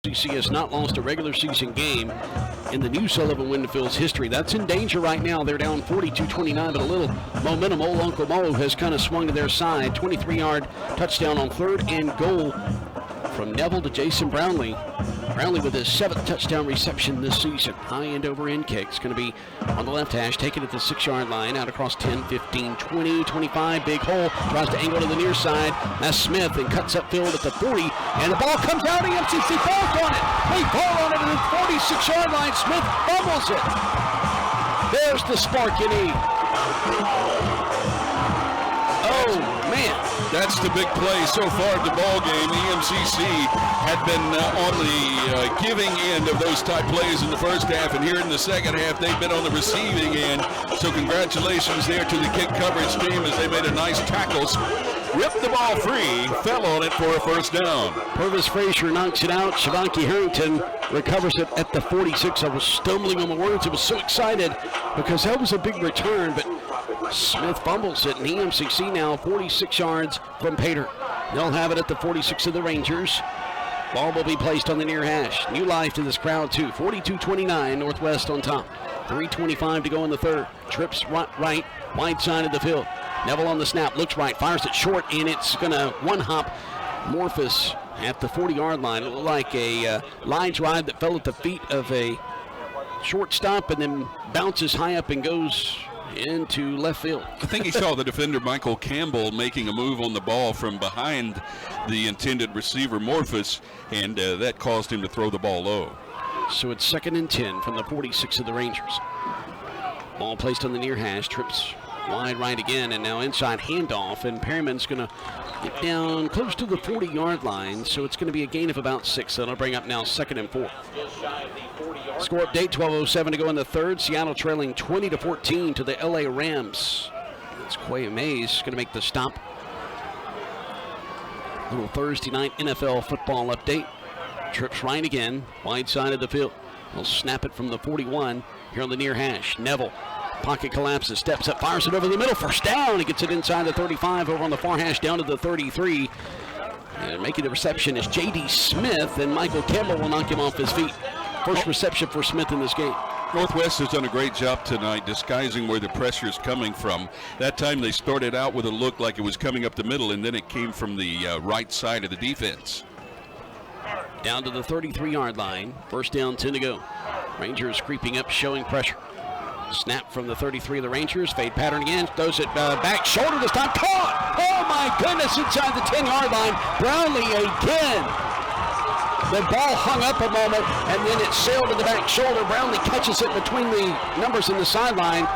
EMCC has not lost a regular season game in the new Sullivan Winfield's history. That's in danger right now. They're down 42-29, but a little momentum. Old Uncle Mo has kind of swung to their side. 23-yard touchdown on 3rd and goal from Neville to Jason Brownlee. Brownlee with his 7th touchdown reception this season. High end over end kick. It's going to be on the left hash, taken at the 6-yard line, out across 10, 15, 20, 25. Big hole. Tries to angle to the near side. That's Smith and cuts upfield at the 40. And the ball comes out. EMCC falls on it. They fall on it at the 46-yard line. Smith fumbles it. There's the spark you need. Oh, man. That's the big play so far of the ball game. EMCC had been on the giving end of those type plays in the first half, and here in the second half, they've been on the receiving end. So congratulations there to the kick coverage team as they made a nice tackles. Ripped the ball free, fell on it for a 1st down. Purvis Frazier knocks it out. Shavonki Harrington recovers it at the 46. I was stumbling on the words. I was so excited because that was a big return, but Smith fumbles it, and EMCC now 46 yards from Pater. They'll have it at the 46 of the Rangers. Ball will be placed on the near hash. New life to this crowd, too. 42-29, Northwest on top. 3:25 to go in the 3rd. Trips right, wide side of the field. Neville on the snap, looks right, fires it short, and it's going to one-hop Morphus at the 40-yard line. It looked like a line drive that fell at the feet of a shortstop and then bounces high up and goes into left field. I think he saw the defender Michael Campbell making a move on the ball from behind the intended receiver Morphus, and that caused him to throw the ball low. So it's 2nd and 10 from the 46 of the Rangers. Ball placed on the near hash, trips wide right again, and now inside handoff, and Perryman's going to get down close to the 40-yard line, so it's going to be a gain of about 6. That'll bring up now 2nd and 4. Score update, 12:07 to go in the 3rd. Seattle trailing 20-14 to the LA Rams. It's Quay Mays going to make the stop. Little Thursday night NFL football update. Trips right again, wide side of the field. He'll snap it from the 41 here on the near hash. Neville, pocket collapses, steps up, fires it over the middle, 1st down. He gets it inside the 35, over on the far hash, down to the 33. And making the reception is J.D. Smith, and Michael Campbell will knock him off his feet. First reception for Smith in this game. Northwest has done a great job tonight disguising where the pressure is coming from. That time they started out with a look like it was coming up the middle, and then it came from the right side of the defense. Down to the 33-yard line. 1st down, 10 to go. Rangers creeping up, showing pressure. Snap from the 33 of the Rangers. Fade pattern again. Throws it back shoulder this time. Caught! Oh, my goodness, inside the 10-yard line. Brownlee again. The ball hung up a moment, and then it sailed to the back shoulder. Brownlee catches it between the numbers in the sideline.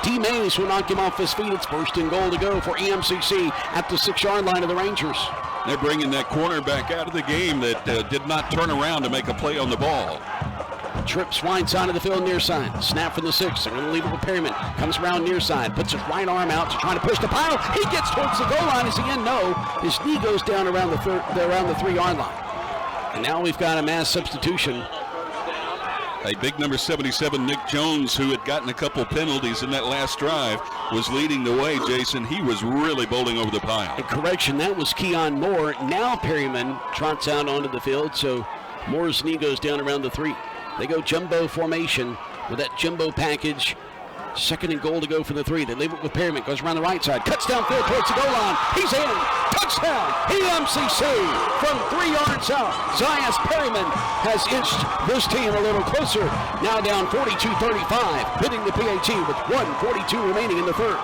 D. Mays will knock him off his feet. It's 1st and goal to go for EMCC at the 6-yard line of the Rangers. They're bringing that cornerback out of the game that did not turn around to make a play on the ball. Trips wide side of the field, near side. Snap from the 6. They're going to leave it with Perryman. Comes around near side. Puts his right arm out to try to push the pile. He gets towards the goal line. Is he in? No. His knee goes down around the 3-yard line. And now we've got a mass substitution. A big number 77, Nick Jones, who had gotten a couple penalties in that last drive, was leading the way, Jason. He was really bowling over the pile. And correction, that was Keon Moore. Now Perryman trots out onto the field, so Moore's knee goes down around the 3. They go jumbo formation with that jumbo package. 2nd and goal to go for the 3. They leave it with Perryman. Goes around the right side. Cuts downfield towards the goal line. He's in. Touchdown. EMCC from 3 yards out. Zias Perryman has inched this team a little closer. Now down 42-35. Hitting the PAT with 1:42 remaining in the 3rd.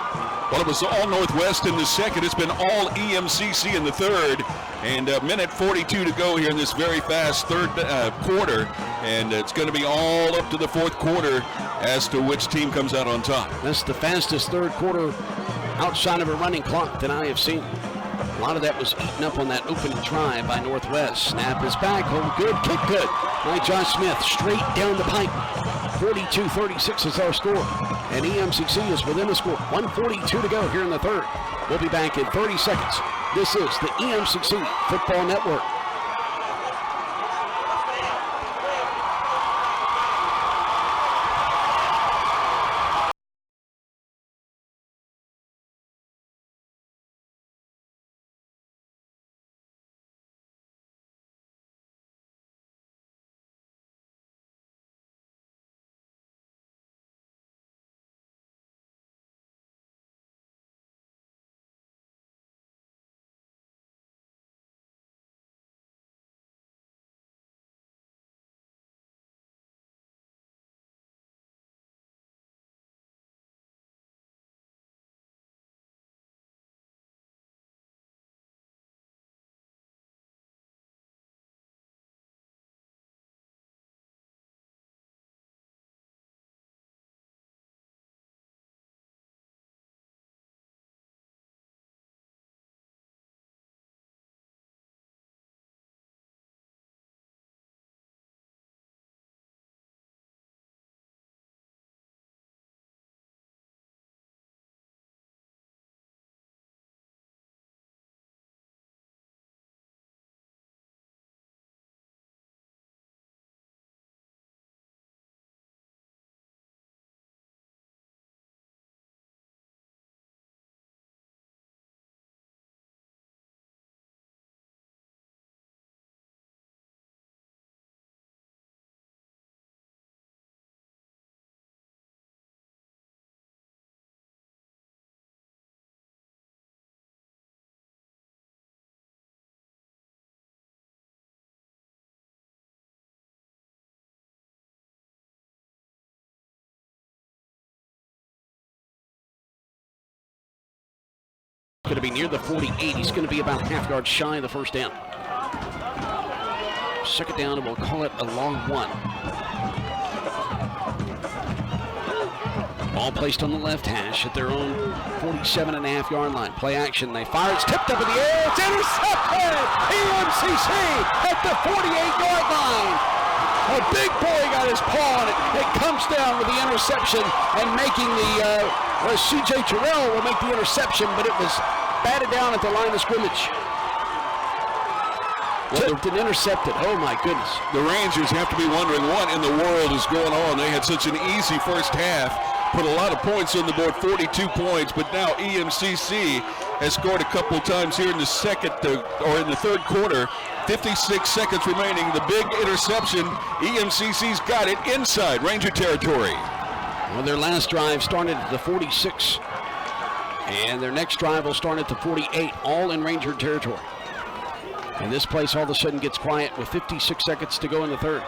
Well, it was all Northwest in the 2nd. It's been all EMCC in the 3rd. And a minute 42 to go here in this very fast 3rd quarter. And it's going to be all up to the 4th quarter as to which team comes out on top. That's the fastest 3rd quarter outside of a running clock that I have seen. A lot of that was eaten up on that opening drive by Northwest. Snap is back. Hold good. Kick good by Josh Smith. Straight down the pipe. 42-36 is our score. And EMCC is within the score. 1:42 to go here in the 3rd. We'll be back in 30 seconds. This is the EMCC Football Network. Going to be near the 48. He's going to be about a half-yard shy of the 1st down. 2nd down, and we'll call it a long 1. Ball placed on the left hash at their own 47.5-yard line. Play action. They fire. It's tipped up in the air. It's intercepted. EMCC at the 48-yard line. A big boy got his paw on it. It comes down with the interception and making the C.J. Terrell will make the interception, but it was batted down at the line of scrimmage. Tipped and intercepted. Oh, my goodness. The Rangers have to be wondering what in the world is going on. They had such an easy first half, put a lot of points on the board, 42 points, but now EMCC has scored a couple of times here in the 3rd quarter. 56 seconds remaining. The big interception. EMCC's got it inside Ranger territory. Well, their last drive started at the 46, and their next drive will start at the 48, all in Ranger territory. And this place all of a sudden gets quiet with 56 seconds to go in the 3rd.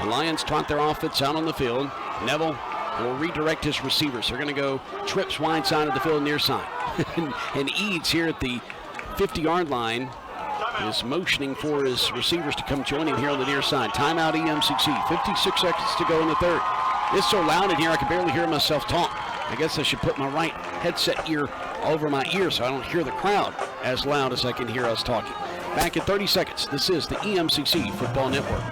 The Lions trot their offense out on the field. Neville will redirect his receivers. They're going to go trips wide side of the field, near side. and Eads here at the 50-yard line is motioning for his receivers to come join him here on the near side. Timeout EMCC, 56 seconds to go in the 3rd. It's so loud in here I can barely hear myself talk. I guess I should put my right headset ear over my ear so I don't hear the crowd as loud as I can hear us talking. Back in 30 seconds. This is the EMCC Football Network.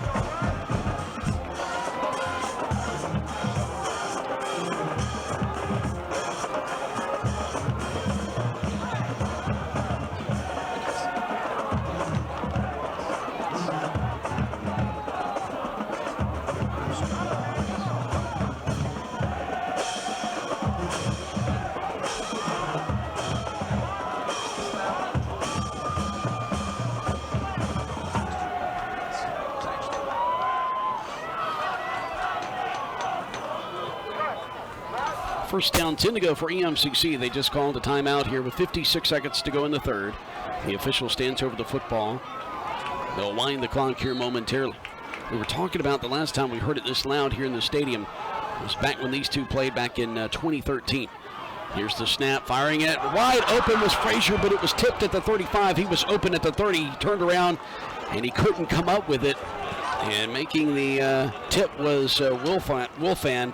First down, 10 to go for EMCC. They just called a timeout here with 56 seconds to go in the third. The official stands over the football. They'll wind the clock here momentarily. We were talking about the last time we heard it this loud here in the stadium. It was back when these two played back in 2013. Here's the snap, firing it. Wide open was Frazier, but it was tipped at the 35. He was open at the 30. He turned around, and he couldn't come up with it. And making the tip was Wolfan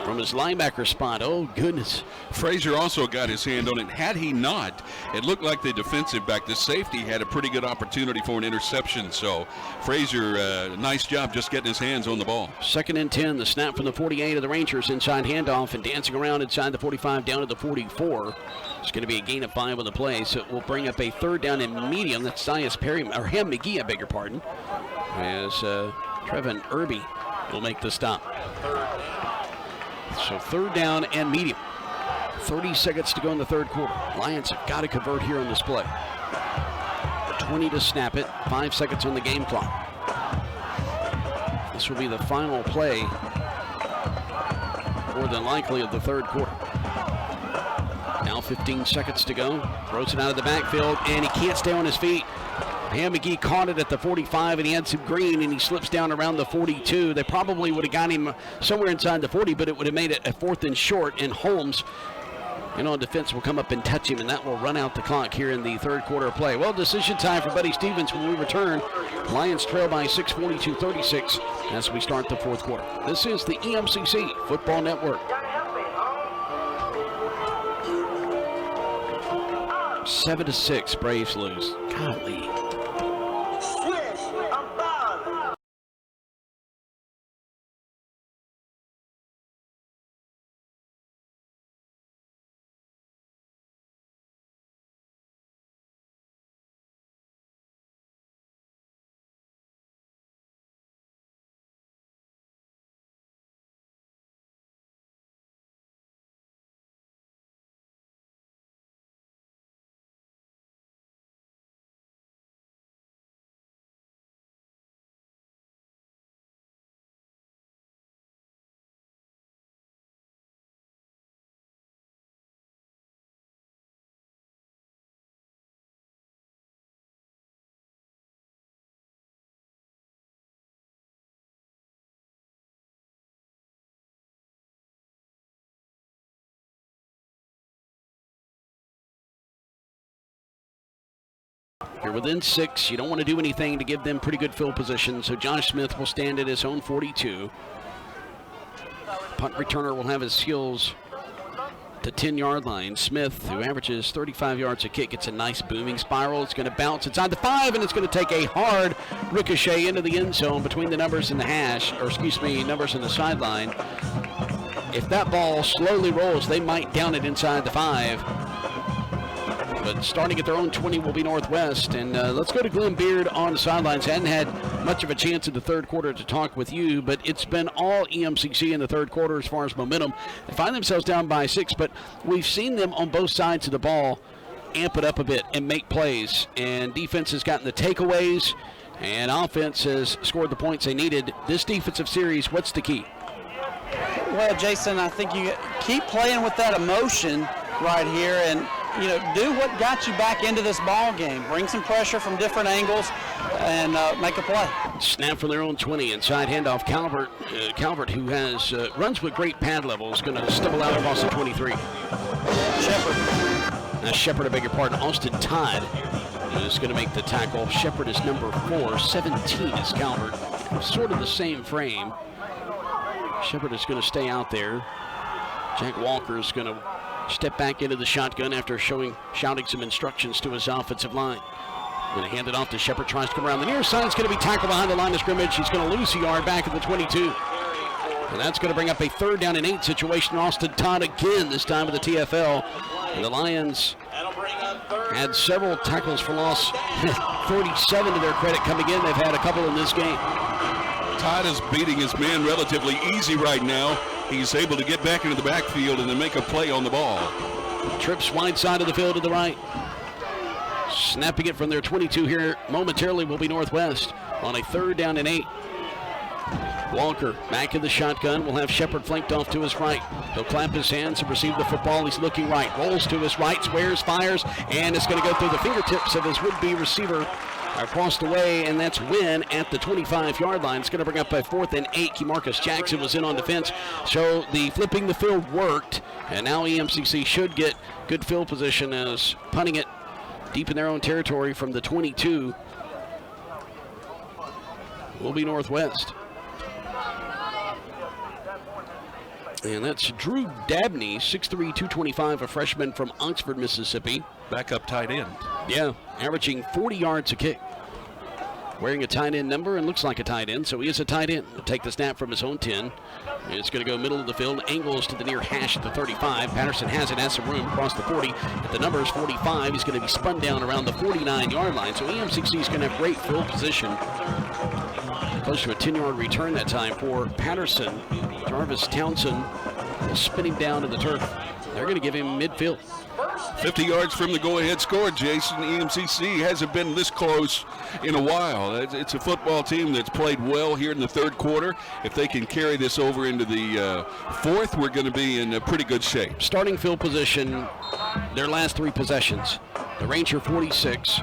from his linebacker spot. Oh, goodness. Frazier also got his hand on it. Had he not, it looked like the defensive back, the safety, had a pretty good opportunity for an interception. So Frazier, nice job just getting his hands on the ball. 2nd and 10, the snap from the 48 of the Rangers, inside handoff and dancing around inside the 45 down to the 44. It's going to be a gain of 5 on the play, so it will bring up a 3rd down and medium. That's Ham McGee, I beg your pardon, as Trevin Irby will make the stop. So 3rd down and medium. 30 seconds to go in the third quarter. Lions have got to convert here on this play. 20 to snap it. 5 seconds on the game clock. This will be the final play, more than likely, of the third quarter. Now 15 seconds to go. Throws it out of the backfield, and he can't stay on his feet. Ham McGee caught it at the 45, and he had some green, and he slips down around the 42. They probably would have got him somewhere inside the 40, but it would have made it a 4th and short, and Holmes, on defense, will come up and touch him, and that will run out the clock here in the third quarter of play. Well, decision time for Buddy Stevens when we return. Lions trail by 6, 42-36, as we start the fourth quarter. This is the EMCC Football Network. 7-6, Braves lose. Golly. You're within 6. You don't want to do anything to give them pretty good field position, so Josh Smith will stand at his own 42. Punt returner will have his heels to 10-yard line. Smith, who averages 35 yards a kick, gets a nice booming spiral. It's going to bounce inside the 5, and it's going to take a hard ricochet into the end zone between the numbers and the numbers and the sideline. If that ball slowly rolls, they might down it inside the 5. But starting at their own 20 will be Northwest. And let's go to Glenn Beard on the sidelines. Hadn't had much of a chance in the third quarter to talk with you, but it's been all EMCC in the third quarter as far as momentum. They find themselves down by 6, but we've seen them on both sides of the ball amp it up a bit and make plays. And defense has gotten the takeaways, and offense has scored the points they needed. This defensive series, what's the key? Well, Jason, I think you keep playing with that emotion right here, and do what got you back into this ball game. Bring some pressure from different angles and make a play. Snap from their own 20, inside handoff. Calvert, who has runs with great pad level, is going to stubble out across the 23. Shepard, I beg your pardon. Austin Todd is going to make the tackle. Shepard is number 4. 17 is Calvert. Sort of the same frame. Shepard is going to stay out there. Jack Walker is going to step back into the shotgun after shouting some instructions to his offensive line. Going to hand it off to Shepard, tries to come around the near side. It's going to be tackled behind the line of scrimmage. He's going to lose a yard back at the 22. And that's going to bring up a 3rd down and 8 situation. Austin Todd again, this time with the TFL. And the Lions had several tackles for loss. 47 to their credit coming in. They've had a couple in this game. Todd is beating his man relatively easy right now. He's able to get back into the backfield and then make a play on the ball. Trips wide side of the field to the right. Snapping it from their 22 here momentarily will be Northwest on a 3rd down and 8. Walker back in the shotgun. We'll have Shepard flanked off to his right. He'll clap his hands and receive the football. He's looking right. Rolls to his right. Squares, fires, and it's going to go through the fingertips of his would-be receiver across the way, and that's Wynn at the 25-yard line. It's going to bring up a 4th and 8. Kemarcus Jackson was in on defense, so the flipping the field worked, and now EMCC should get good field position as punting it deep in their own territory from the 22 will be Northwest. And that's Drew Dabney, 6'3", 225, a freshman from Oxford, Mississippi. Backup tight end. Yeah, averaging 40 yards a kick. Wearing a tight end number and looks like a tight end, so he is a tight end. He'll take the snap from his own 10. And it's going to go middle of the field, angles to the near hash at the 35. Patterson has it, has some room across the 40. At the number is 45. He's going to be spun down around the 49-yard line. So EMCC is going to have great field position. Close to a 10-yard return that time for Patterson. Jarvis Townsend will spin him down to the turf. They're going to give him midfield. 50 yards from the go-ahead score, Jason. EMCC hasn't been this close in a while. It's a football team that's played well here in the third quarter. If they can carry this over into the fourth, we're going to be in pretty good shape. Starting field position, their last 3 possessions. The Ranger 46,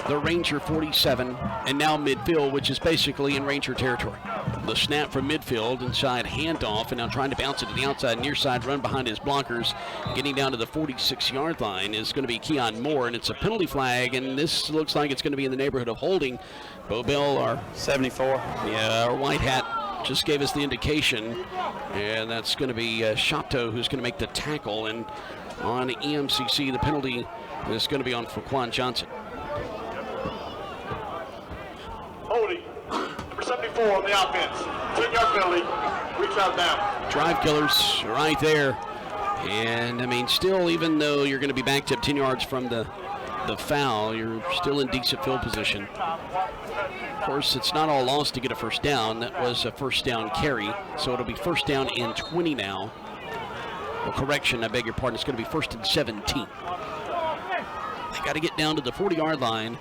the Ranger 47, and now midfield, which is basically in Ranger territory. The snap from midfield, inside handoff, and now trying to bounce it to the outside, near side, run behind his blockers. Getting down to the 46-yard line is going to be Keon Moore, and it's a penalty flag, and this looks like it's going to be in the neighborhood of holding. Bo Bell, our 74. Yeah, our white hat just gave us the indication, and that's going to be Chateau who's going to make the tackle, and on EMCC, the penalty is going to be on Faquan Johnson. Holding. Number 74 on the offense. 10-yard penalty. Reach out down. Drive killers right there. And, I mean, still, even though you're going to be backed up 10 yards from the foul, you're still in decent field position. Of course, it's not all lost to get a first down. That was a first down carry. So it'll be first down and 20 now. Well, correction, I beg your pardon. It's going to be first and 17. They got to get down to the 40-yard line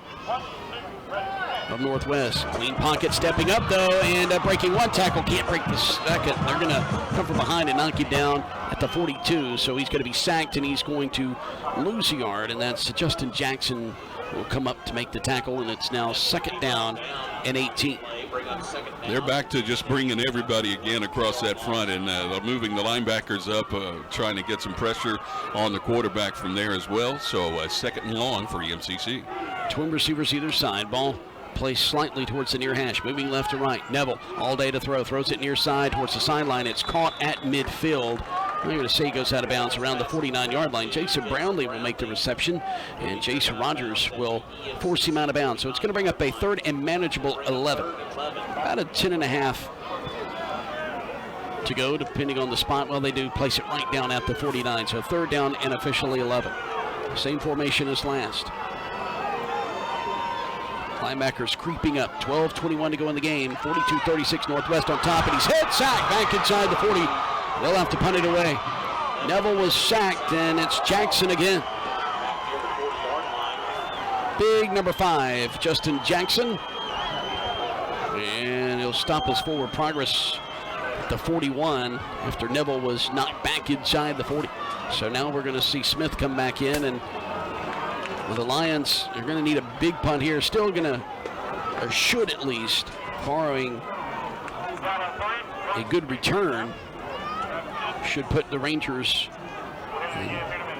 of Northwest. Clean pocket, stepping up though, and breaking one tackle. Can't break the second. They're going to come from behind and knock him down at the 42. So he's going to be sacked and he's going to lose a yard. And that's Justin Jackson will come up to make the tackle. And it's now second down and 18. They're back to just bringing everybody again across that front, and they're moving the linebackers up, trying to get some pressure on the quarterback from there as well. So second and long for EMCC. Twin receivers either side. Ball placed slightly towards the near hash, moving left to right. Neville all day to throw, throws it near side towards the sideline. It's caught at midfield. I'm going to say he goes out of bounds around the 49-yard line. Jason Brownlee will make the reception, and Jason Rogers will force him out of bounds. So it's going to bring up a third and manageable 11. About a 10.5 to go, depending on the spot. Well, they do place it right down at the 49. So third down and officially 11. Same formation as last. Linebackers creeping up. 12:21 to go in the game. 42-36 Northwest on top, and he's hit, sacked back inside the 40. They'll have to punt it away. Neville was sacked, and it's Jackson again. Big number 5, Justin Jackson. And he'll stop his forward progress at the 41 after Neville was knocked back inside the 40. So now we're going to see Smith come back in, and the Lions are going to need a big punt here. Still going to, or should at least, borrowing a good return, should put the Rangers in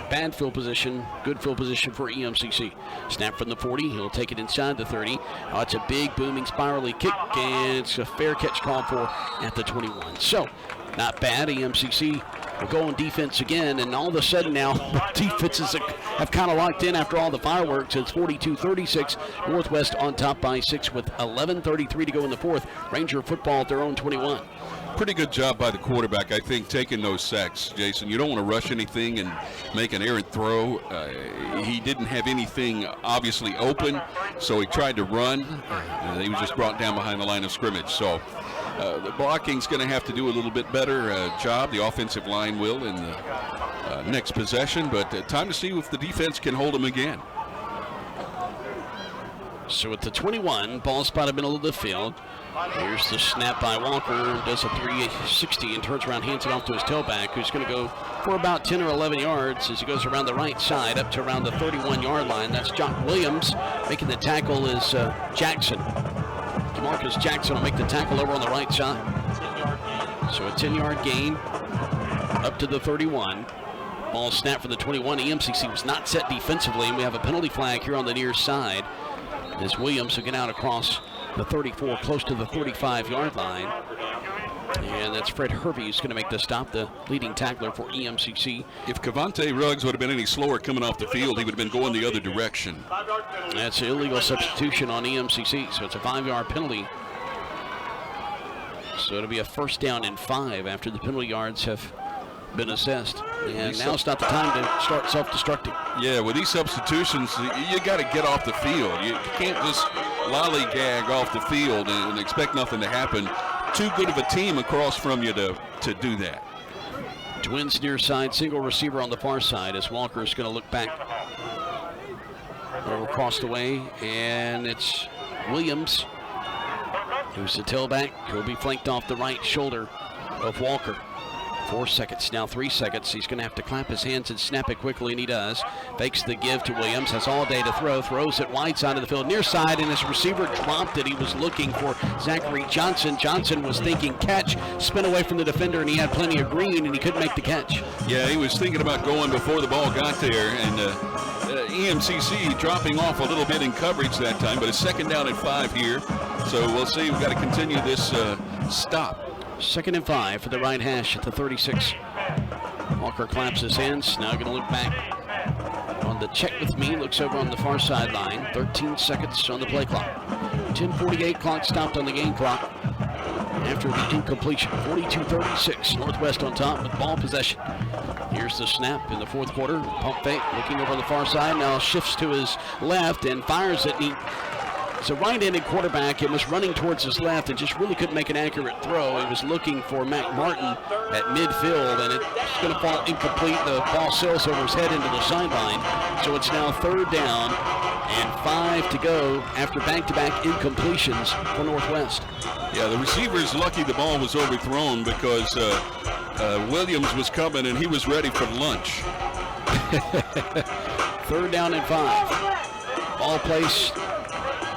bad field position, good field position for EMCC. Snap from the 40, he'll take it inside the 30. Oh, it's a big booming spirally kick, and it's a fair catch called for at the 21. So, not bad. EMCC will go on defense again, and all of a sudden now, defenses have kind of locked in after all the fireworks. It's 42-36, Northwest on top by 6 with 11:33 to go in the fourth. Ranger football at their own 21. Pretty good job by the quarterback, I think, taking those sacks, Jason. You don't want to rush anything and make an errant throw. He didn't have anything obviously open, so he tried to run. He was just brought down behind the line of scrimmage. So the blocking's going to have to do a little bit better job. The offensive line will in the next possession, but time to see if the defense can hold him again. So at the 21, ball spotted middle of the field. Here's the snap by Walker, does a 360 and turns around, hands it off to his tailback, who's going to go for about 10 or 11 yards as he goes around the right side up to around the 31-yard line. That's Jock Williams. Making the tackle is Jackson. DeMarcus Jackson will make the tackle over on the right side. So a 10-yard gain up to the 31. Ball snapped for the 21. EMCC was not set defensively, and we have a penalty flag here on the near side as Williams will get out across the 34, close to the 35-yard line. And that's Fred Hervey who's going to make the stop, the leading tackler for EMCC. If Cavante Ruggs would have been any slower coming off the field, he would have been going the other direction. That's an illegal substitution on EMCC, so it's a 5-yard penalty. So it'll be a first down and 5 after the penalty yards have been assessed. And now it's not the time to start self-destructing. Yeah, with these substitutions, you got to get off the field. You can't just lollygag off the field and expect nothing to happen. Too good of a team across from you to do that. Twins near side, single receiver on the far side as Walker's going to look back or across the way, and it's Williams who's the tailback. He'll be flanked off the right shoulder of Walker. 4 seconds, now 3 seconds. He's going to have to clap his hands and snap it quickly, and he does. Fakes the give to Williams, has all day to throw. Throws it wide side of the field, near side, and his receiver dropped it. He was looking for Zachary Johnson. Johnson was thinking catch, spin away from the defender, and he had plenty of green, and he couldn't make the catch. Yeah, he was thinking about going before the ball got there, and EMCC dropping off a little bit in coverage that time, but it's second down and 5 here. So we'll see. We've got to continue this stop. Second and 5 for the right hash at the 36. Walker claps his hands. Now going to look back on the check with me. Looks over on the far sideline. 13 seconds on the play clock. 10:48 clock stopped on the game clock after the incompletion. 42-36. Northwest on top with ball possession. Here's the snap in the fourth quarter. Pump fake. Looking over on the far side. Now shifts to his left and fires it. It's a right-handed quarterback. It was running towards his left and just really couldn't make an accurate throw. He was looking for Mac Martin at midfield, and it's going to fall incomplete. The ball sails over his head into the sideline. So it's now third down and 5 to go after back-to-back incompletions for Northwest. Yeah, the receiver's lucky the ball was overthrown because Williams was coming and he was ready for lunch. Third down and 5. Ball placed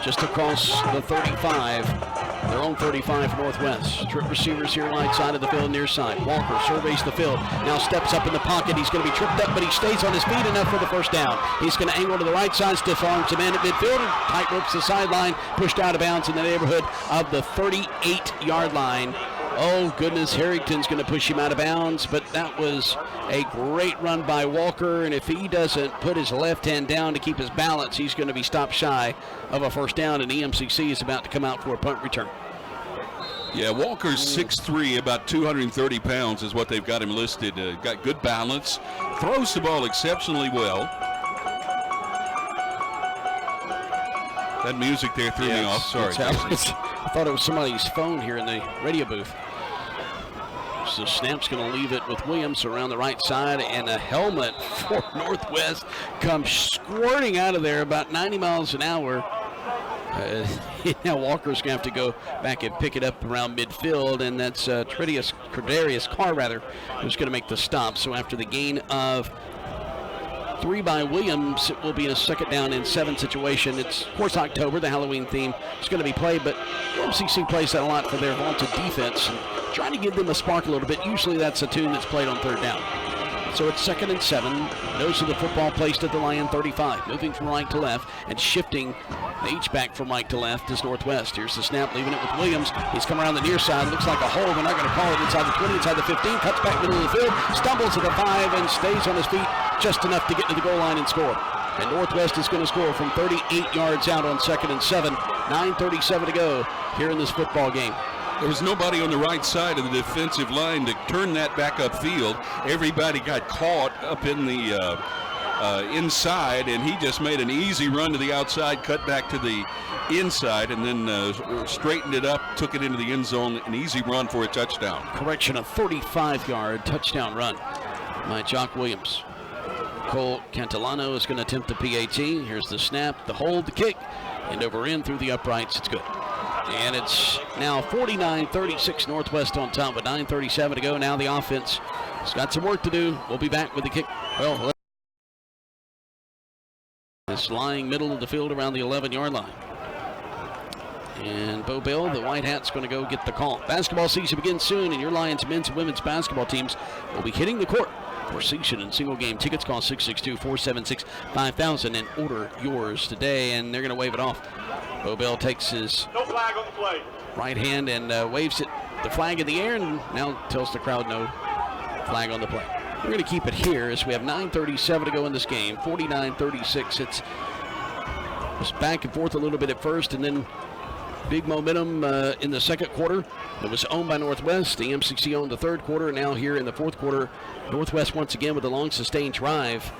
just across the 35, their own 35 for Northwest. Strip receivers here right side of the field, near side. Walker surveys the field, now steps up in the pocket. He's going to be tripped up, but he stays on his feet enough for the first down. He's going to angle to the right side, stiff arms the man at midfield, and tight ropes the sideline, pushed out of bounds in the neighborhood of the 38-yard line. Oh, goodness, Harrington's going to push him out of bounds, but that was a great run by Walker, and if he doesn't put his left hand down to keep his balance, he's going to be stopped shy of a first down, and EMCC is about to come out for a punt return. Yeah, Walker's 6'3", about 230 pounds is what they've got him listed. Got good balance, throws the ball exceptionally well. That music there threw me off. Sorry. I thought it was somebody's phone here in the radio booth. So snap's going to leave it with Williams around the right side, and a helmet for Northwest comes squirting out of there about 90 miles an hour. Now Walker's going to have to go back and pick it up around midfield, and that's Credarius Carr, who's going to make the stop. So after the gain of 3 by Williams, it will be a second down and 7 situation. It's, of course, October. The Halloween theme is going to be played, but EMCC plays that a lot for their vaulted defense and trying to give them a spark a little bit. Usually that's a tune that's played on third down. So it's second and 7. Nose of the football placed at the Lion 35. Moving from right to left and shifting the H-back from right to left is Northwest. Here's the snap, leaving it with Williams. He's come around the near side. Looks like a hole. They're not going to call it inside the 20, inside the 15. Cuts back middle of the field. Stumbles to the 5 and stays on his feet just enough to get to the goal line and score. And Northwest is going to score from 38 yards out on second and 7. 9:37 to go here in this football game. There was nobody on the right side of the defensive line to turn that back upfield. Everybody got caught up in the inside, and he just made an easy run to the outside, cut back to the inside, and then straightened it up, took it into the end zone, an easy run for a touchdown. Correction, a 35-yard touchdown run by Jock Williams. Cole Cantilano is going to attempt the PAT. Here's the snap, the hold, the kick, and over in through the uprights. It's good. And it's now 49-36 Northwest on top with 9:37 to go. Now the offense has got some work to do. We'll be back with the kick. Well, it's lying middle of the field around the 11-yard line. And Bo Bill, the White Hat's going to go get the call. Basketball season begins soon, and your Lions men's and women's basketball teams will be hitting the court for season and single game. Tickets cost $662-476-5000 and order yours today, and they're going to wave it off. Bo Bill takes his flag on the play. Right hand and waves it, the flag in the air, and now tells the crowd no flag on the play. We're going to keep it here as we have 9:37 to go in this game. 49-36. It's back and forth a little bit at first, and then big momentum in the second quarter. It was owned by Northwest. The EMCC owned the third quarter. Now here in the fourth quarter, Northwest once again with a long sustained drive.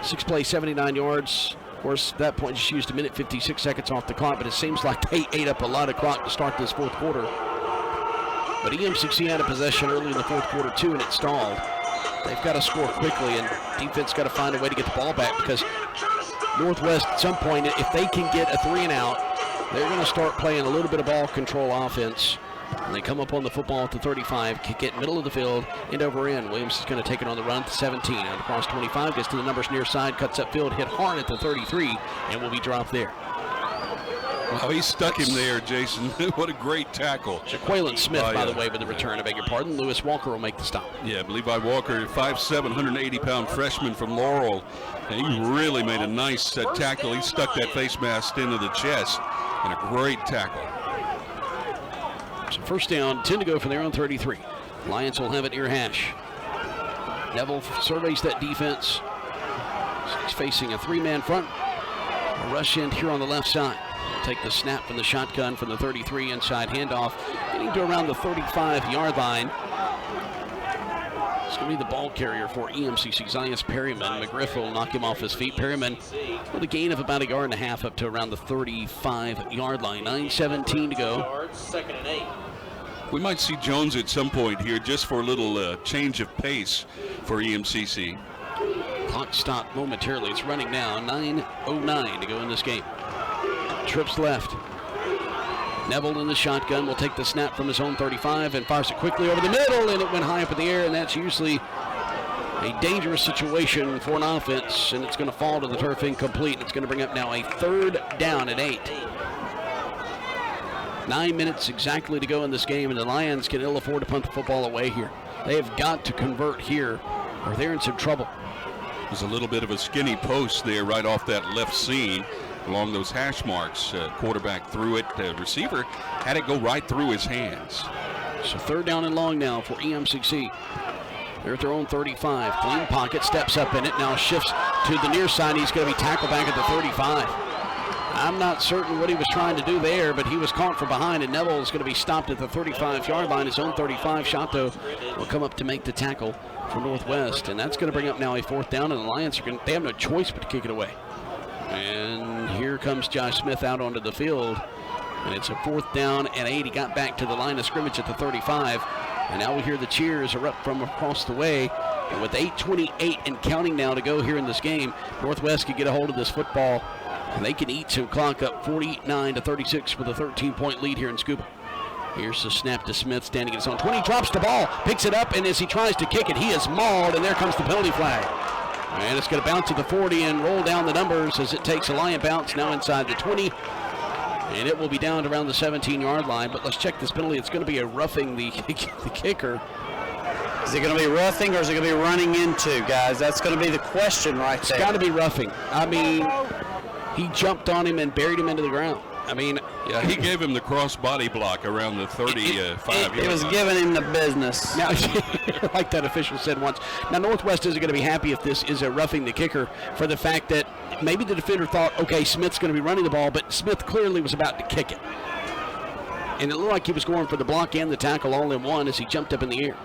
6 plays, 79 yards. Of course, at that point, just used 1 minute 56 seconds off the clock, but it seems like they ate up a lot of clock to start this fourth quarter. But EMCC had a possession early in the fourth quarter, too, and it stalled. They've got to score quickly, and defense got to find a way to get the ball back because Northwest, at some point, if they can get a 3-and-out, they're going to start playing a little bit of ball control offense. And they come up on the football at the 35, kick it middle of the field, end over end. Williams is going to take it on the run to 17. And across 25, gets to the numbers near side, cuts upfield, hit hard at the 33, and will be dropped there. Wow, he stuck him there, Jason. What a great tackle. Jaqueline Smith, by the way, with the return, I beg your pardon. Lewis Walker will make the stop. Yeah, Levi Walker, 5'7", 180-pound freshman from Laurel. And he really made a nice tackle. He stuck that face mask into the chest, and a great tackle. So first down, 10 to go for their own 33. Lions will have it near hash. Neville surveys that defense. He's facing a 3-man front. A rush end here on the left side. Take the snap from the shotgun from the 33, inside handoff, getting to around the 35-yard line. It's going to be the ball carrier for EMCC, Zias Perryman. McGriff will knock him off his feet. Perryman with a gain of about 1.5 yards up to around the 35-yard line. 9:17 to go. Second and 8. We might see Jones at some point here just for a little change of pace for EMCC. Clock stopped momentarily. It's running now. 9:09 to go in this game. Trips left. Neville in the shotgun will take the snap from his own 35 and fires it quickly over the middle, and it went high up in the air, and that's usually a dangerous situation for an offense, and it's going to fall to the turf incomplete, and it's going to bring up now a third down at 8. 9 minutes exactly to go in this game, and the Lions can ill afford to punt the football away here. They have got to convert here, or they're in some trouble. There's a little bit of a skinny post there right off that left seam along those hash marks. Quarterback threw it. Receiver had it go right through his hands. So third down and long now for EMCC. They're at their own 35. Clean pocket, steps up in it, now shifts to the near side. He's going to be tackled back at the 35. I'm not certain what he was trying to do there, but he was caught from behind, and Neville is going to be stopped at the 35-yard line. His own 35. Shato will come up to make the tackle for Northwest, and that's going to bring up now a fourth down, and the Lions they have no choice but to kick it away. And here comes Josh Smith out onto the field, and it's a fourth down and 8. He got back to the line of scrimmage at the 35, and now we hear the cheers erupt from across the way. And with 8:28 and counting now to go here in this game, Northwest can get a hold of this football, and they can eat some clock up 49-36 with a 13-point lead here in Scooba. Here's the snap to Smith, standing at his own 20, drops the ball, picks it up, and as he tries to kick it, he is mauled, and there comes the penalty flag. And it's going to bounce to the 40 and roll down the numbers as it takes a Lion bounce now inside the 20. And it will be down to around the 17-yard line. But let's check this penalty. It's going to be a roughing the kicker. Is it going to be roughing or is it going to be running into, guys? That's going to be the question right there. It's got to be roughing. I mean, he jumped on him and buried him into the ground. I mean, yeah, he gave him the cross body block around the 35. It was giving him the business. Now, like that official said once. Now, Northwest isn't going to be happy if this is a roughing the kicker for the fact that maybe the defender thought, okay, Smith's going to be running the ball, but Smith clearly was about to kick it. And it looked like he was going for the block and the tackle all in one as he jumped up in the air.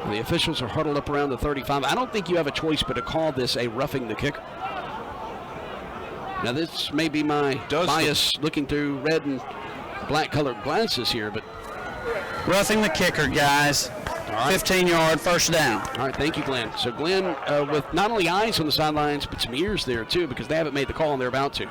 And the officials are huddled up around the 35. I don't think you have a choice but to call this a roughing the kicker. Now, this may be my bias looking through red and black colored glasses here, but roughing the kicker, guys. Right. 15-yard first down. All right, thank you, Glenn. So Glenn with not only eyes on the sidelines, but some ears there, too, because they haven't made the call and they're about to.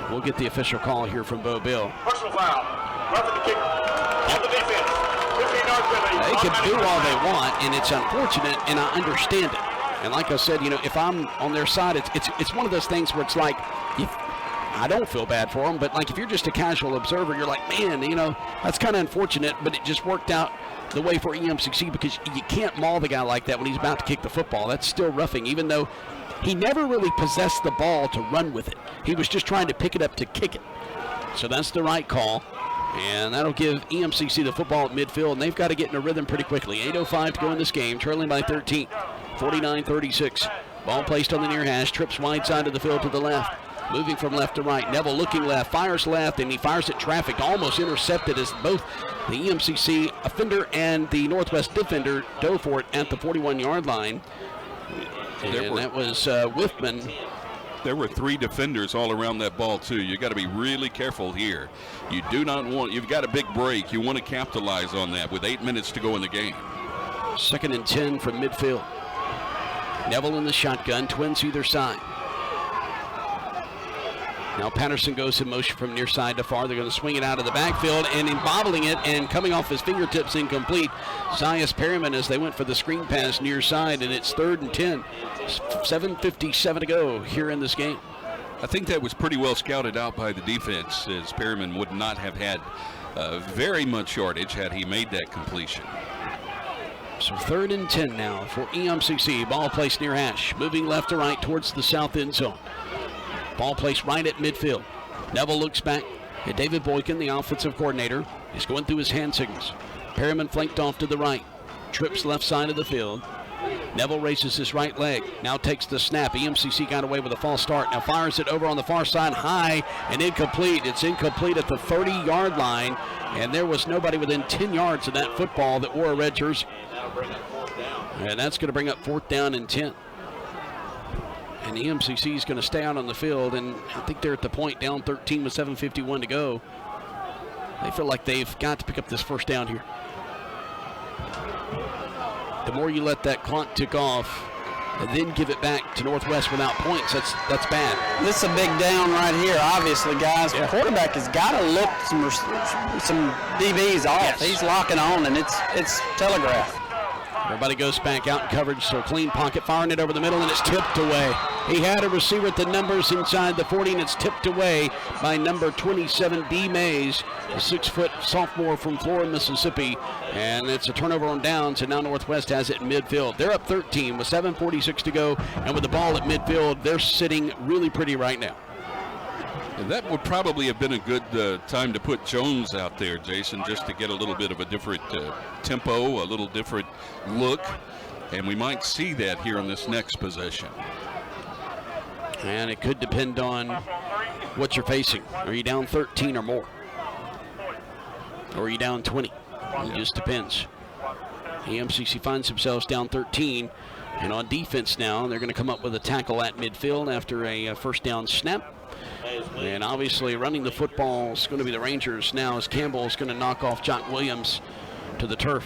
We'll get the official call here from Bo Bill. Personal foul. Roughing the kick on the defense. 15-yard penalty. They can do all they want, and it's unfortunate, and I understand it. And like I said, if I'm on their side, it's one of those things where it's like, I don't feel bad for them, but like if you're just a casual observer, you're like, man, that's kind of unfortunate, but it just worked out the way for EMCC because you can't maul the guy like that when he's about to kick the football. That's still roughing, even though he never really possessed the ball to run with it. He was just trying to pick it up to kick it. So that's the right call. And that'll give EMCC the football at midfield, and they've got to get in a rhythm pretty quickly. 8:05 to go in this game, trailing by 13, 49-36. Ball placed on the near hash, trips wide side of the field to the left. Moving from left to right. Neville looking left, fires left, and he fires it trafficked, almost intercepted as both the EMCC offender and the Northwest defender dove for it at the 41-yard line. And that was Whiffman. There were 3 defenders all around that ball, too. You got to be really careful here. You do not want, you've got a big break. You want to capitalize on that with 8 minutes to go in the game. 2nd and 10 from midfield. Neville in the shotgun, twins either side. Now Patterson goes in motion from near side to far. They're going to swing it out of the backfield and bobbling it and coming off his fingertips incomplete. Zias Perryman as they went for the screen pass near side, and it's 3rd and 10. 7:57 to go here in this game. I think that was pretty well scouted out by the defense, as Perryman would not have had very much yardage had he made that completion. So 3rd and 10 now for EMCC. Ball placed near hash, moving left to right towards the south end zone. Ball placed right at midfield. Neville looks back at David Boykin, the offensive coordinator. He's going through his hand signals. Perryman flanked off to the right. Trips left side of the field. Neville races his right leg. Now takes the snap. EMCC got away with a false start. Now fires it over on the far side, high and incomplete. It's incomplete at the 30-yard line, and there was nobody within 10 yards of that football that wore a red jersey. And that's going to bring up 4th down and 10. And EMCC is going to stay out on the field, and I think they're at the point down 13 with 7:51 to go. They feel like they've got to pick up this first down here. The more you let that clock tick off and then give it back to Northwest without points, that's bad. This is a big down right here, obviously, guys. Yeah. The quarterback has got to look some DBs off. Yes. He's locking on, and it's telegraph. Everybody goes back out in coverage, so clean pocket, firing it over the middle, and it's tipped away. He had a receiver at the numbers inside the 40, and it's tipped away by number 27, D. Mays, a 6-foot sophomore from Florida, Mississippi. And it's a turnover on downs, and now Northwest has it in midfield. They're up 13 with 7:46 to go, and with the ball at midfield, they're sitting really pretty right now. That would probably have been a good time to put Jones out there, Jason, just to get a little bit of a different tempo, a little different look, and we might see that here on this next possession. And it could depend on what you're facing. Are you down 13 or more? Or are you down 20? It just depends. EMCC finds themselves down 13, and on defense now, they're going to come up with a tackle at midfield after a first down snap. And obviously running the football is going to be the Rangers now, as Campbell is going to knock off Jock Williams to the turf.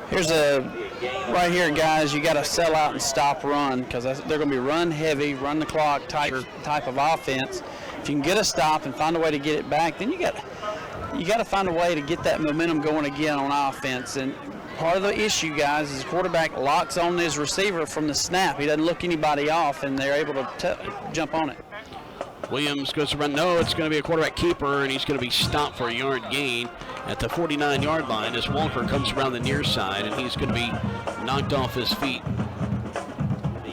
Here's right here, guys, you got to sell out and stop run, because they're going to be run heavy, run the clock type of offense. If you can get a stop and find a way to get it back, then you got to find a way to get that momentum going again on offense. And part of the issue, guys, is the quarterback locks on his receiver from the snap. He doesn't look anybody off, and they're able to jump on it. Williams goes to run. No, it's going to be a quarterback keeper, and he's going to be stopped for a yard gain at the 49-yard line as Walker comes around the near side, and he's going to be knocked off his feet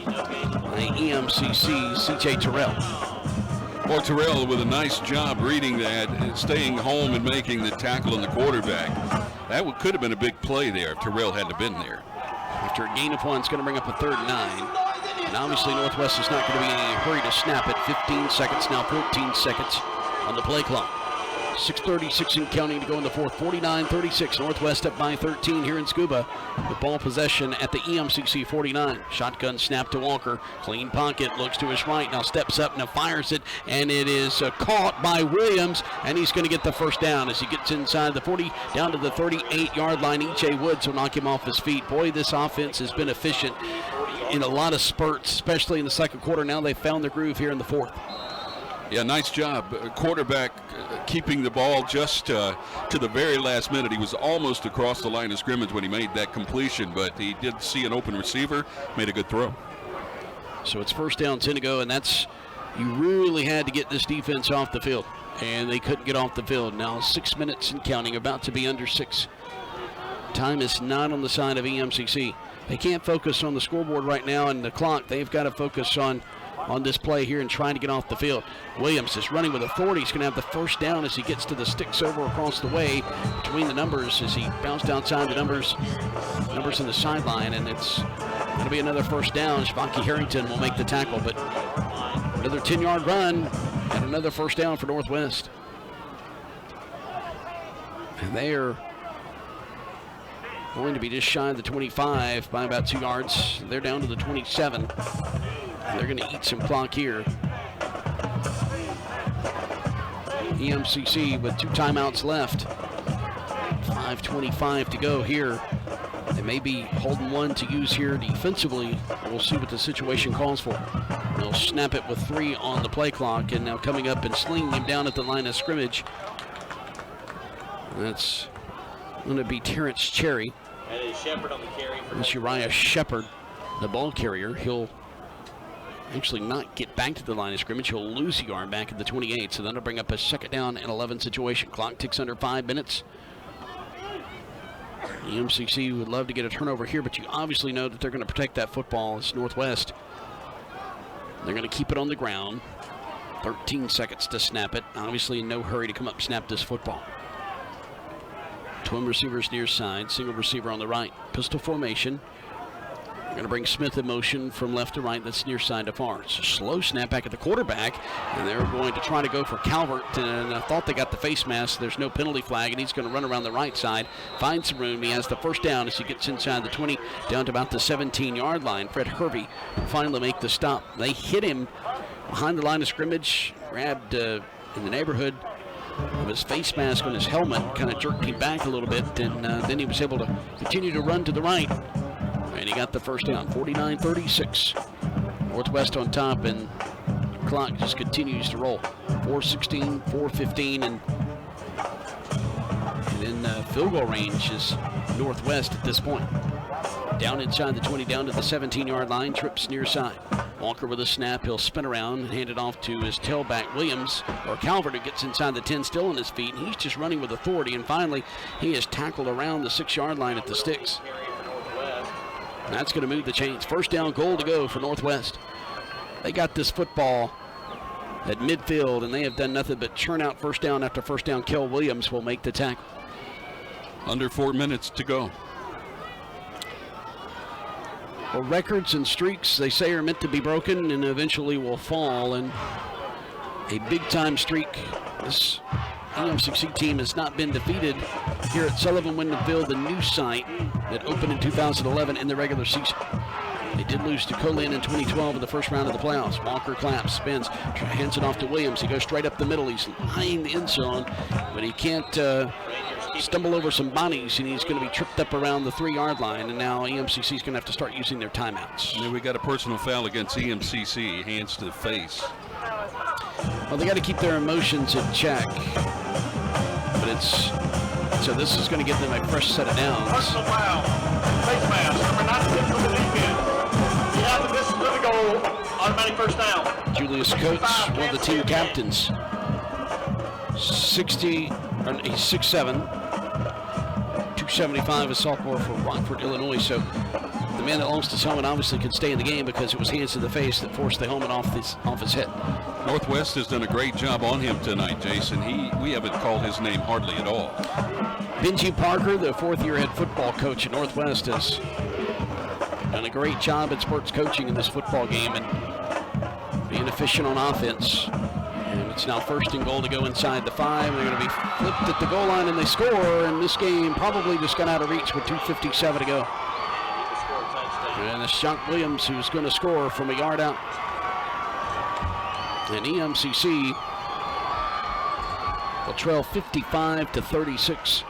by EMCC C.J. Terrell. Well, Terrell with a nice job reading that and staying home and making the tackle on the quarterback. That could have been a big play there if Terrell hadn't been there. After a gain of 1, it's going to bring up a 3rd and 9. And obviously Northwest is not going to be in any hurry to snap it. 15 seconds, now 14 seconds on the play clock. 6:36 and counting to go in the fourth. 49-36, Northwest up by 13 here in Scooba. With ball possession at the EMCC 49. Shotgun snap to Walker. Clean pocket, looks to his right, now steps up, now fires it, and it is caught by Williams, and he's going to get the first down as he gets inside the 40, down to the 38-yard line. E.J. Woods will knock him off his feet. Boy, this offense has been efficient in a lot of spurts, especially in the second quarter. Now they've found their groove here in the fourth. Yeah, nice job. Quarterback keeping the ball just to the very last minute. He was almost across the line of scrimmage when he made that completion, but he did see an open receiver, made a good throw. So it's first down, 10 to go, and you really had to get this defense off the field, and they couldn't get off the field. Now 6 minutes and counting, about to be under 6. Time is not on the side of EMCC. They can't focus on the scoreboard right now and the clock. They've got to focus on this play here and trying to get off the field. Williams is running with authority. He's going to have the first down as he gets to the sticks over across the way between the numbers as he bounced outside the numbers in the sideline, and it's going to be another first down. Shavonki Harrington will make the tackle, but another 10-yard run and another first down for Northwest. And they are going to be just shy of the 25 by about 2 yards. They're down to the 27. They're going to eat some clock here. EMCC with 2 timeouts left. 5:25 to go here. They may be holding one to use here defensively. We'll see what the situation calls for. They'll snap it with 3 on the play clock, and now coming up and slinging him down at the line of scrimmage. That's going to be Terrence Cherry. That is Shepard on the carry. That's Uriah Shepard, the ball carrier. He'll actually not get back to the line of scrimmage. He'll lose a yard back at the 28, so that'll bring up a second down and 11 situation. Clock ticks under 5 minutes. EMCC would love to get a turnover here, but you obviously know that they're going to protect that football. It's Northwest. They're going to keep it on the ground. 13 seconds to snap it. Obviously in no hurry to come up and snap this football. Twin receivers near side, single receiver on the right. Pistol formation. They're going to bring Smith in motion from left to right. That's near side to far. It's a slow snap back at the quarterback, and they're going to try to go for Calvert, and I thought they got the face mask. There's no penalty flag, and he's going to run around the right side, find some room. He has the first down as he gets inside the 20, down to about the 17-yard line. Fred Hervey will finally make the stop. They hit him behind the line of scrimmage, grabbed in the neighborhood of his face mask on his helmet, kind of jerked him back a little bit, and then he was able to continue to run to the right. And he got the first down, 49-36. Northwest on top, and clock just continues to roll. 4:16, 4:15, and in field goal range is Northwest at this point. Down inside the 20, down to the 17-yard line, trips near side. Walker with a snap, he'll spin around and hand it off to his tailback, Williams, or Calvert, who gets inside the 10, still on his feet, and he's just running with authority, and finally he is tackled around the 6-yard line at the sticks. And that's going to move the chains. First down, goal to go for Northwest. They got this football at midfield, and they have done nothing but churn out first down after first down. Kel Williams will make the tackle. Under 4 minutes to go. Well, records and streaks, they say, are meant to be broken and eventually will fall. And a big-time streak. This EMCC team has not been defeated here at Sullivan Wyndham Field, the new site that opened in 2011 in the regular season. They did lose to Colin in 2012 in the first round of the playoffs. Walker claps, spins, hands it off to Williams. He goes straight up the middle. He's eyeing the end zone, but he can't stumble over some bodies, and he's going to be tripped up around the 3-yard line, and now EMCC is going to have to start using their timeouts. And then we got a personal foul against EMCC, hands to the face. Well, they got to keep their emotions in check, but so this is going to give them a fresh set of downs. Personal foul. Face mask. Number 96 on the defense. Yeah, this is going to go automatic first down. Julius Coates, one of the team captains. He's 6'7", 275, a sophomore from Rockford, Illinois. So the man that lost his helmet obviously could stay in the game because it was hands to the face that forced the helmet off his head. Northwest has done a great job on him tonight, Jason. We haven't called his name hardly at all. Benji Parker, the fourth-year head football coach at Northwest, has done a great job at sports coaching in this football game and being efficient on offense. And it's now first and goal to go inside the 5. They're going to be flipped at the goal line, and they score. And this game probably just got out of reach with 2:57 to go. And it's Jock Williams who's going to score from a yard out. And EMCC will trail 55-36.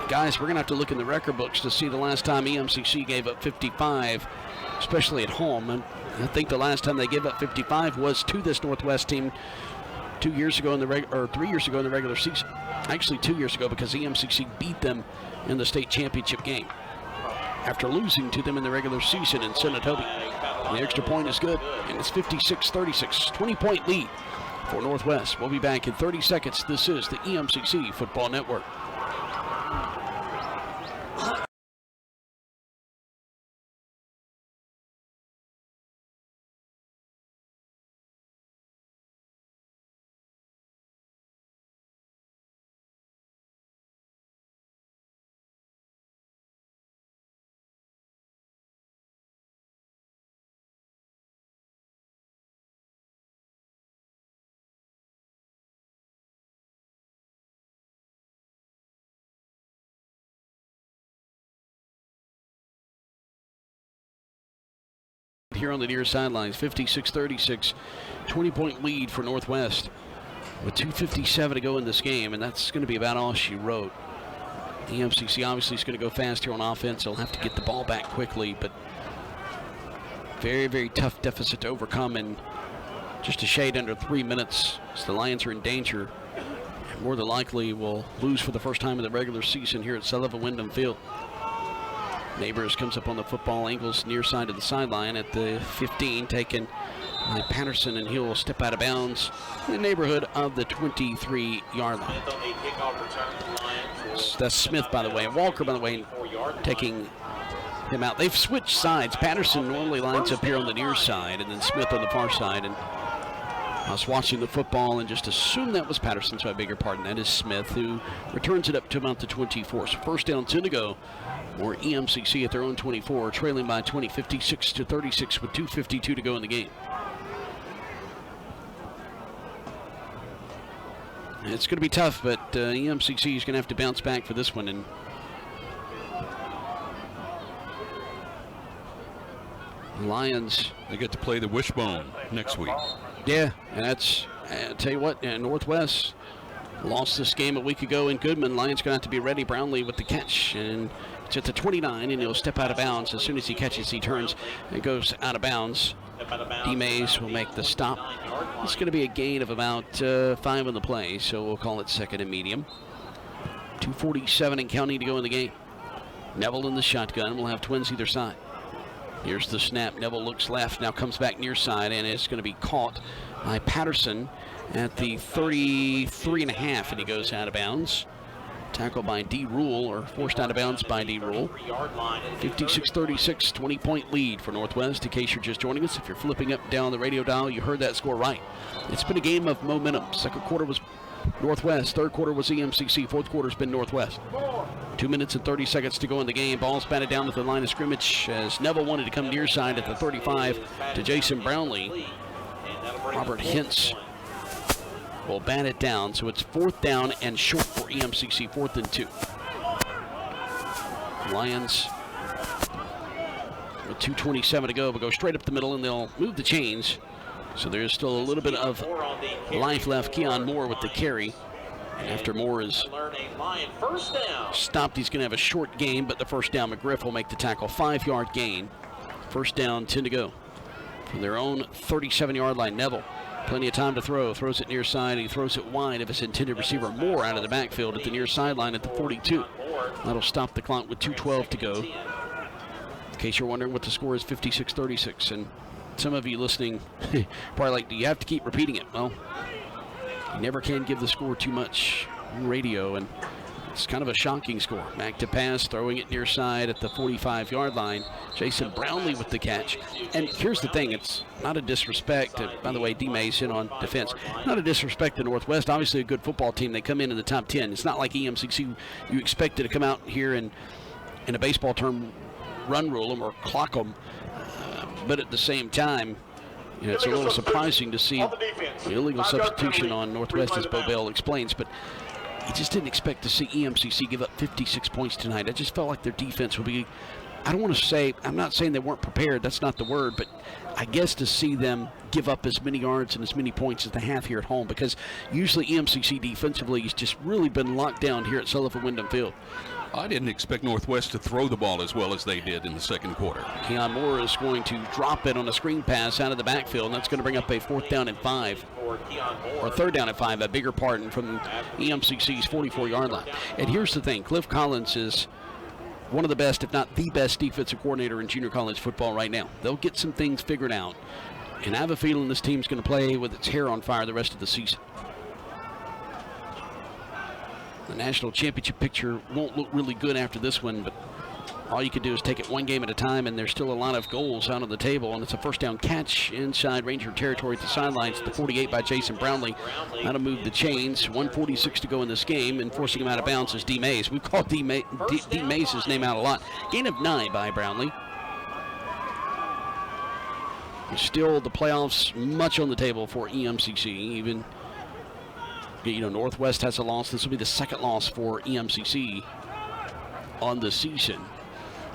Guys, we're going to have to look in the record books to see the last time EMCC gave up 55, especially at home. And I think the last time they gave up 55 was to this Northwest team 2 years ago in the 3 years ago in the regular season. Actually, 2 years ago, because EMCC beat them in the state championship game after losing to them in the regular season in Senatobia. And the extra point is good, and it's 56-36, 20-point lead for Northwest. We'll be back in 30 seconds. This is the EMCC Football Network. Here on the near sidelines, 56-36, 20-point lead for Northwest with 2:57 to go in this game, and that's going to be about all she wrote. The EMCC obviously is going to go fast here on offense. They'll have to get the ball back quickly, but very, very tough deficit to overcome in just a shade under 3 minutes. So the Lions are in danger, and more than likely will lose for the first time in the regular season here at Sullivan Wyndham Field. Neighbors comes up on the football, angles near side of the sideline at the 15, taken by Patterson, and he'll step out of bounds in the neighborhood of the 23-yard line. That's Smith, by the way, and Walker, by the way, taking him out. They've switched sides. Patterson normally lines up here on the near side, and then Smith on the far side. And I was watching the football and just assumed that was Patterson, so I beg your pardon. That is Smith, who returns it up to about the 24. So first down, 10 to go. Or EMCC at their own 24, trailing by 20, 56-36 with 2:52 to go in the game. It's going to be tough, but EMCC is going to have to bounce back for this one. And Lions, they get to play the Wishbone next week. Yeah, and that's, I'll tell you what, Northwest lost this game a week ago in Goodman. Lions going to have to be ready. Brownlee with the catch, and it's at the 29, and he'll step out of bounds. As soon as he catches, he turns and goes out of bounds. D. Mays will make the stop. It's going to be a gain of about 5 on the play, so we'll call it second and medium. 2:47 and counting to go in the game. Neville in the shotgun. We'll have twins either side. Here's the snap. Neville looks left, now comes back near side, and it's going to be caught by Patterson at the 33.5, and he goes out of bounds. Tackled by D. Rule, or forced out of bounds by D. Rule. 56-36, 20-point lead for Northwest. In case you're just joining us, if you're flipping up and down the radio dial, you heard that score right. It's been a game of momentum. Second quarter was Northwest, third quarter was EMCC, fourth quarter's been Northwest. 2 minutes and 30 seconds to go in the game. Ball's batted down at the line of scrimmage as Neville wanted to come near side at the 35 to Jason Brownlee. Robert Hintz will bat it down, so it's fourth down and short for EMCC, 4th and 2. Lions with 2:27 to go, but go straight up the middle, and they'll move the chains. So there's still a little bit of life left. Keon Moore with the carry. And after Moore is stopped, he's going to have a short game, but the first down, McGriff will make the tackle. 5-yard gain. First down, 10 to go. From their own 37-yard line, Neville. Plenty of time to throw. Throws it near side. He throws it wide of his intended receiver, Moore, out of the backfield at the near sideline at the 42. That'll stop the clock with 2:12 to go. In case you're wondering what the score is, 56-36. And some of you listening probably like, do you have to keep repeating it? Well, you never can give the score too much on radio, and it's kind of a shocking score. Back to pass, throwing it near side at the 45-yard line. Jason Brownlee with the catch. And here's the thing, it's not a disrespect to, by the way, D. Mason on defense, not a disrespect to Northwest. Obviously a good football team. They come in the top 10. It's not like EMCC you expected to come out here and, in a baseball term, run rule them or clock them. But at the same time, you know, it's a little surprising to see the illegal substitution on Northwest, as Bo Bell explains, but I just didn't expect to see EMCC give up 56 points tonight. I just felt like their defense would be, I don't want to say, I'm not saying they weren't prepared, that's not the word, but I guess to see them give up as many yards and as many points as they have here at home, because usually EMCC defensively has just really been locked down here at Sullivan Wyndham Field. I didn't expect Northwest to throw the ball as well as they did in the second quarter. Keon Moore is going to drop it on a screen pass out of the backfield, and that's going to bring up a 4th down and 5. or third down and 5, a bigger part from EMCC's 44-yard line. And here's the thing, Cliff Collins is one of the best, if not the best, defensive coordinator in junior college football right now. They'll get some things figured out. And I have a feeling this team's going to play with its hair on fire the rest of the season. The national championship picture won't look really good after this one, but all you can do is take it one game at a time, and there's still a lot of goals out on the table. And it's a first down catch inside Ranger territory at the sidelines. The 48 by Jason Brownlee. That'll move the chains. 1:46 to go in this game, and forcing him out of bounds is D. Mays. We've called D. Mays' name out a lot. Gain of 9 by Brownlee. Still the playoffs much on the table for EMCC. Even, Northwest has a loss. This will be the second loss for EMCC on the season.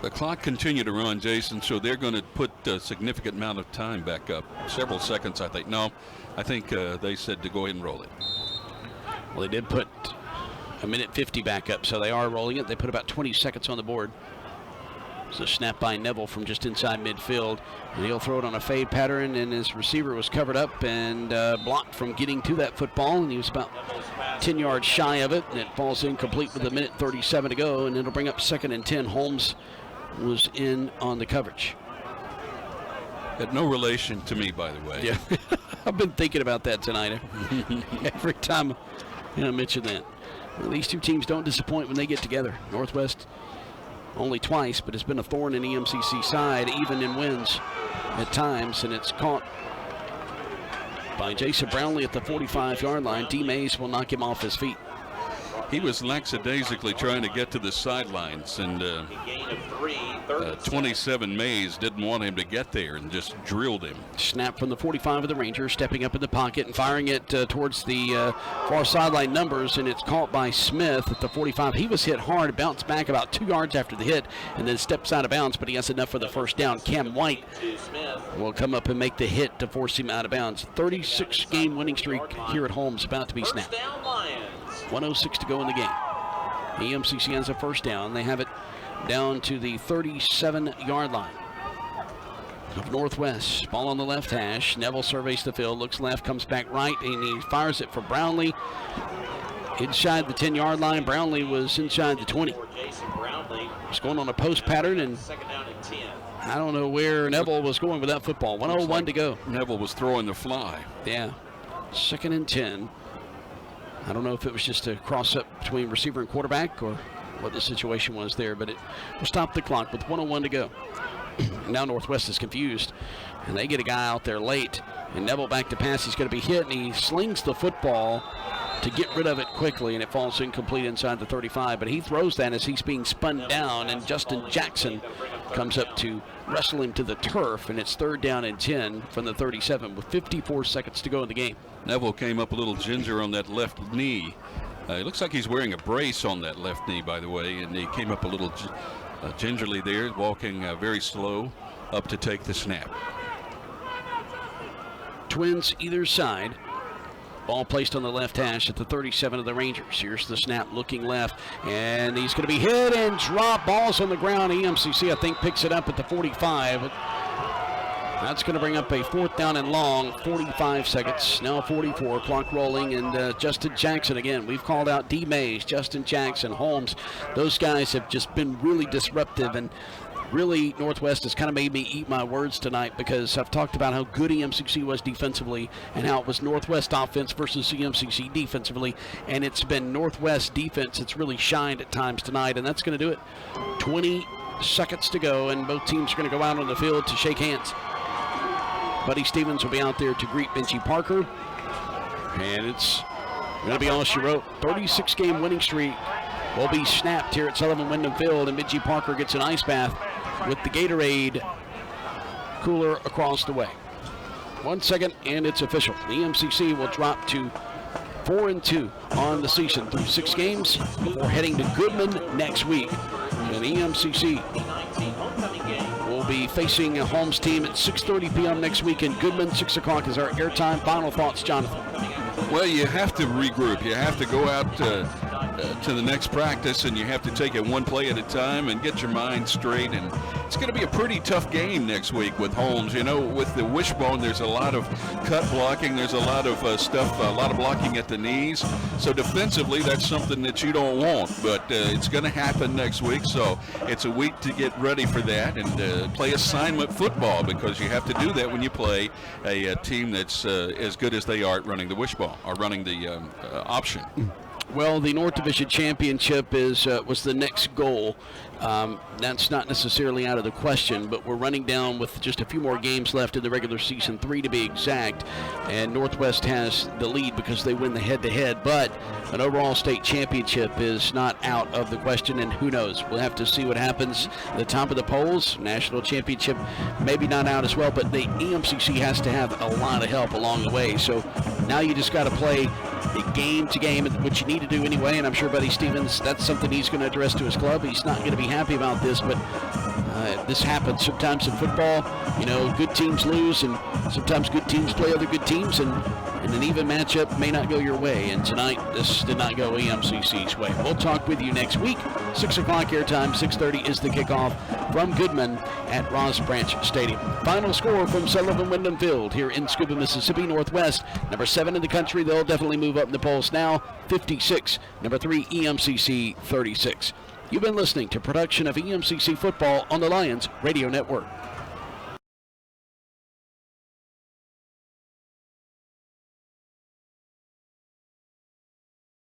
The clock continued to run, Jason, so they're going to put a significant amount of time back up. Several seconds, I think. No, I think they said to go ahead and roll it. Well, they did put a minute 50 back up, so they are rolling it. They put about 20 seconds on the board. It's a snap by Neville from just inside midfield. And he'll throw it on a fade pattern, and his receiver was covered up and blocked from getting to that football, and he was about 10 yards shy of it, and it falls incomplete with a minute 37 to go, and it'll bring up 2nd and 10. Holmes was in on the coverage. Had no relation to me, by the way. Yeah, I've been thinking about that tonight. Every time I mention that. Well, these two teams don't disappoint when they get together. Northwest only twice, but it's been a thorn in EMCC side, even in wins at times, and it's caught by Jason Brownlee at the 45-yard line. D. Mays will knock him off his feet. He was lackadaisically trying to get to the sidelines, and 27 Mays didn't want him to get there and just drilled him. Snap from the 45 of the Rangers, stepping up in the pocket and firing it towards the far sideline numbers, and it's caught by Smith at the 45. He was hit hard, bounced back about 2 yards after the hit, and then steps out of bounds, but he has enough for the first down. Cam White will come up and make the hit to force him out of bounds. 36-game winning streak here at home is about to be snapped. 1:06 to go in the game. EMCC has a first down. They have it down to the 37-yard line of Northwest. Ball on the left hash. Neville surveys the field, looks left, comes back right, and he fires it for Brownlee. Inside the 10-yard line. Brownlee was inside the 20. It's going on a post pattern, and I don't know where Neville was going with that football. 1:01 to go. Neville was throwing the fly. Yeah. 2nd and 10. I don't know if it was just a cross-up between receiver and quarterback or what the situation was there, but it will stop the clock with 1:01 to go. Now Northwest is confused, and they get a guy out there late, and Neville back to pass. He's going to be hit, and he slings the football to get rid of it quickly, and it falls incomplete inside the 35, but he throws that as he's being spun down, and Justin Jackson comes up to wrestle him to the turf, and it's 3rd down and 10 from the 37 with 54 seconds to go in the game. Neville came up a little ginger on that left knee. It looks like he's wearing a brace on that left knee, by the way, and he came up a little gingerly there, walking very slow up to take the snap. Twins either side. Ball placed on the left hash at the 37 of the Rangers. Here's the snap, looking left, and he's going to be hit and drop. Balls on the ground. EMCC, I think, picks it up at the 45. That's going to bring up a 4th down and long, 45 seconds, now 44, clock rolling, and Justin Jackson again. We've called out D. Mays, Justin Jackson, Holmes. Those guys have just been really disruptive, and really Northwest has kind of made me eat my words tonight, because I've talked about how good EMCC was defensively and how it was Northwest offense versus EMCC defensively, and it's been Northwest defense that's really shined at times tonight, and that's going to do it. 20 seconds to go, and both teams are going to go out on the field to shake hands. Buddy Stevens will be out there to greet Benji Parker, and it's going to be all she wrote. 36-game winning streak will be snapped here at Sullivan Wyndham Field, and Benji Parker gets an ice bath with the Gatorade cooler across the way. 1 second, and it's official. The EMCC will drop to 4-2 on the season through 6 games before heading to Goodman next week. And EMCC will be facing a Holmes team at 6:30 p.m. next week in Goodman. 6 o'clock is our airtime. Final thoughts, Jonathan? Well, you have to regroup. You have to go out to the next practice, and you have to take it one play at a time and get your mind straight. And it's going to be a pretty tough game next week with Holmes. You know, with the wishbone, there's a lot of cut blocking. There's a lot of stuff, a lot of blocking at the knees. So defensively, that's something that you don't want. But it's going to happen next week. So it's a week to get ready for that and play assignment football, because you have to do that when you play a team that's as good as they are at running the wishbone or running the option. Well, the North Division Championship was the next goal. That's not necessarily out of the question, but we're running down with just a few more games left in the regular season, 3 to be exact, and Northwest has the lead because they win the head-to-head, but an overall state championship is not out of the question, and who knows? We'll have to see what happens at the top of the polls. National championship maybe not out as well, but the EMCC has to have a lot of help along the way, so now you just got to play the game to game, which you need to do anyway, and I'm sure Buddy Stevens, that's something he's going to address to his club. He's not going to be happy about this, but this happens sometimes in football. You know, good teams lose, and sometimes good teams play other good teams, and an even matchup may not go your way, and tonight this did not go EMCC's way. We'll talk with you next week. 6 o'clock airtime, 6:30 is the kickoff from Goodman at Ross Branch Stadium. Final score from Sullivan Wyndham Field here in Scooba, Mississippi. Northwest, number 7 in the country. They'll definitely move up in the polls now, 56. Number 3, EMCC, 36. You've been listening to production of EMCC Football on the Lions Radio Network.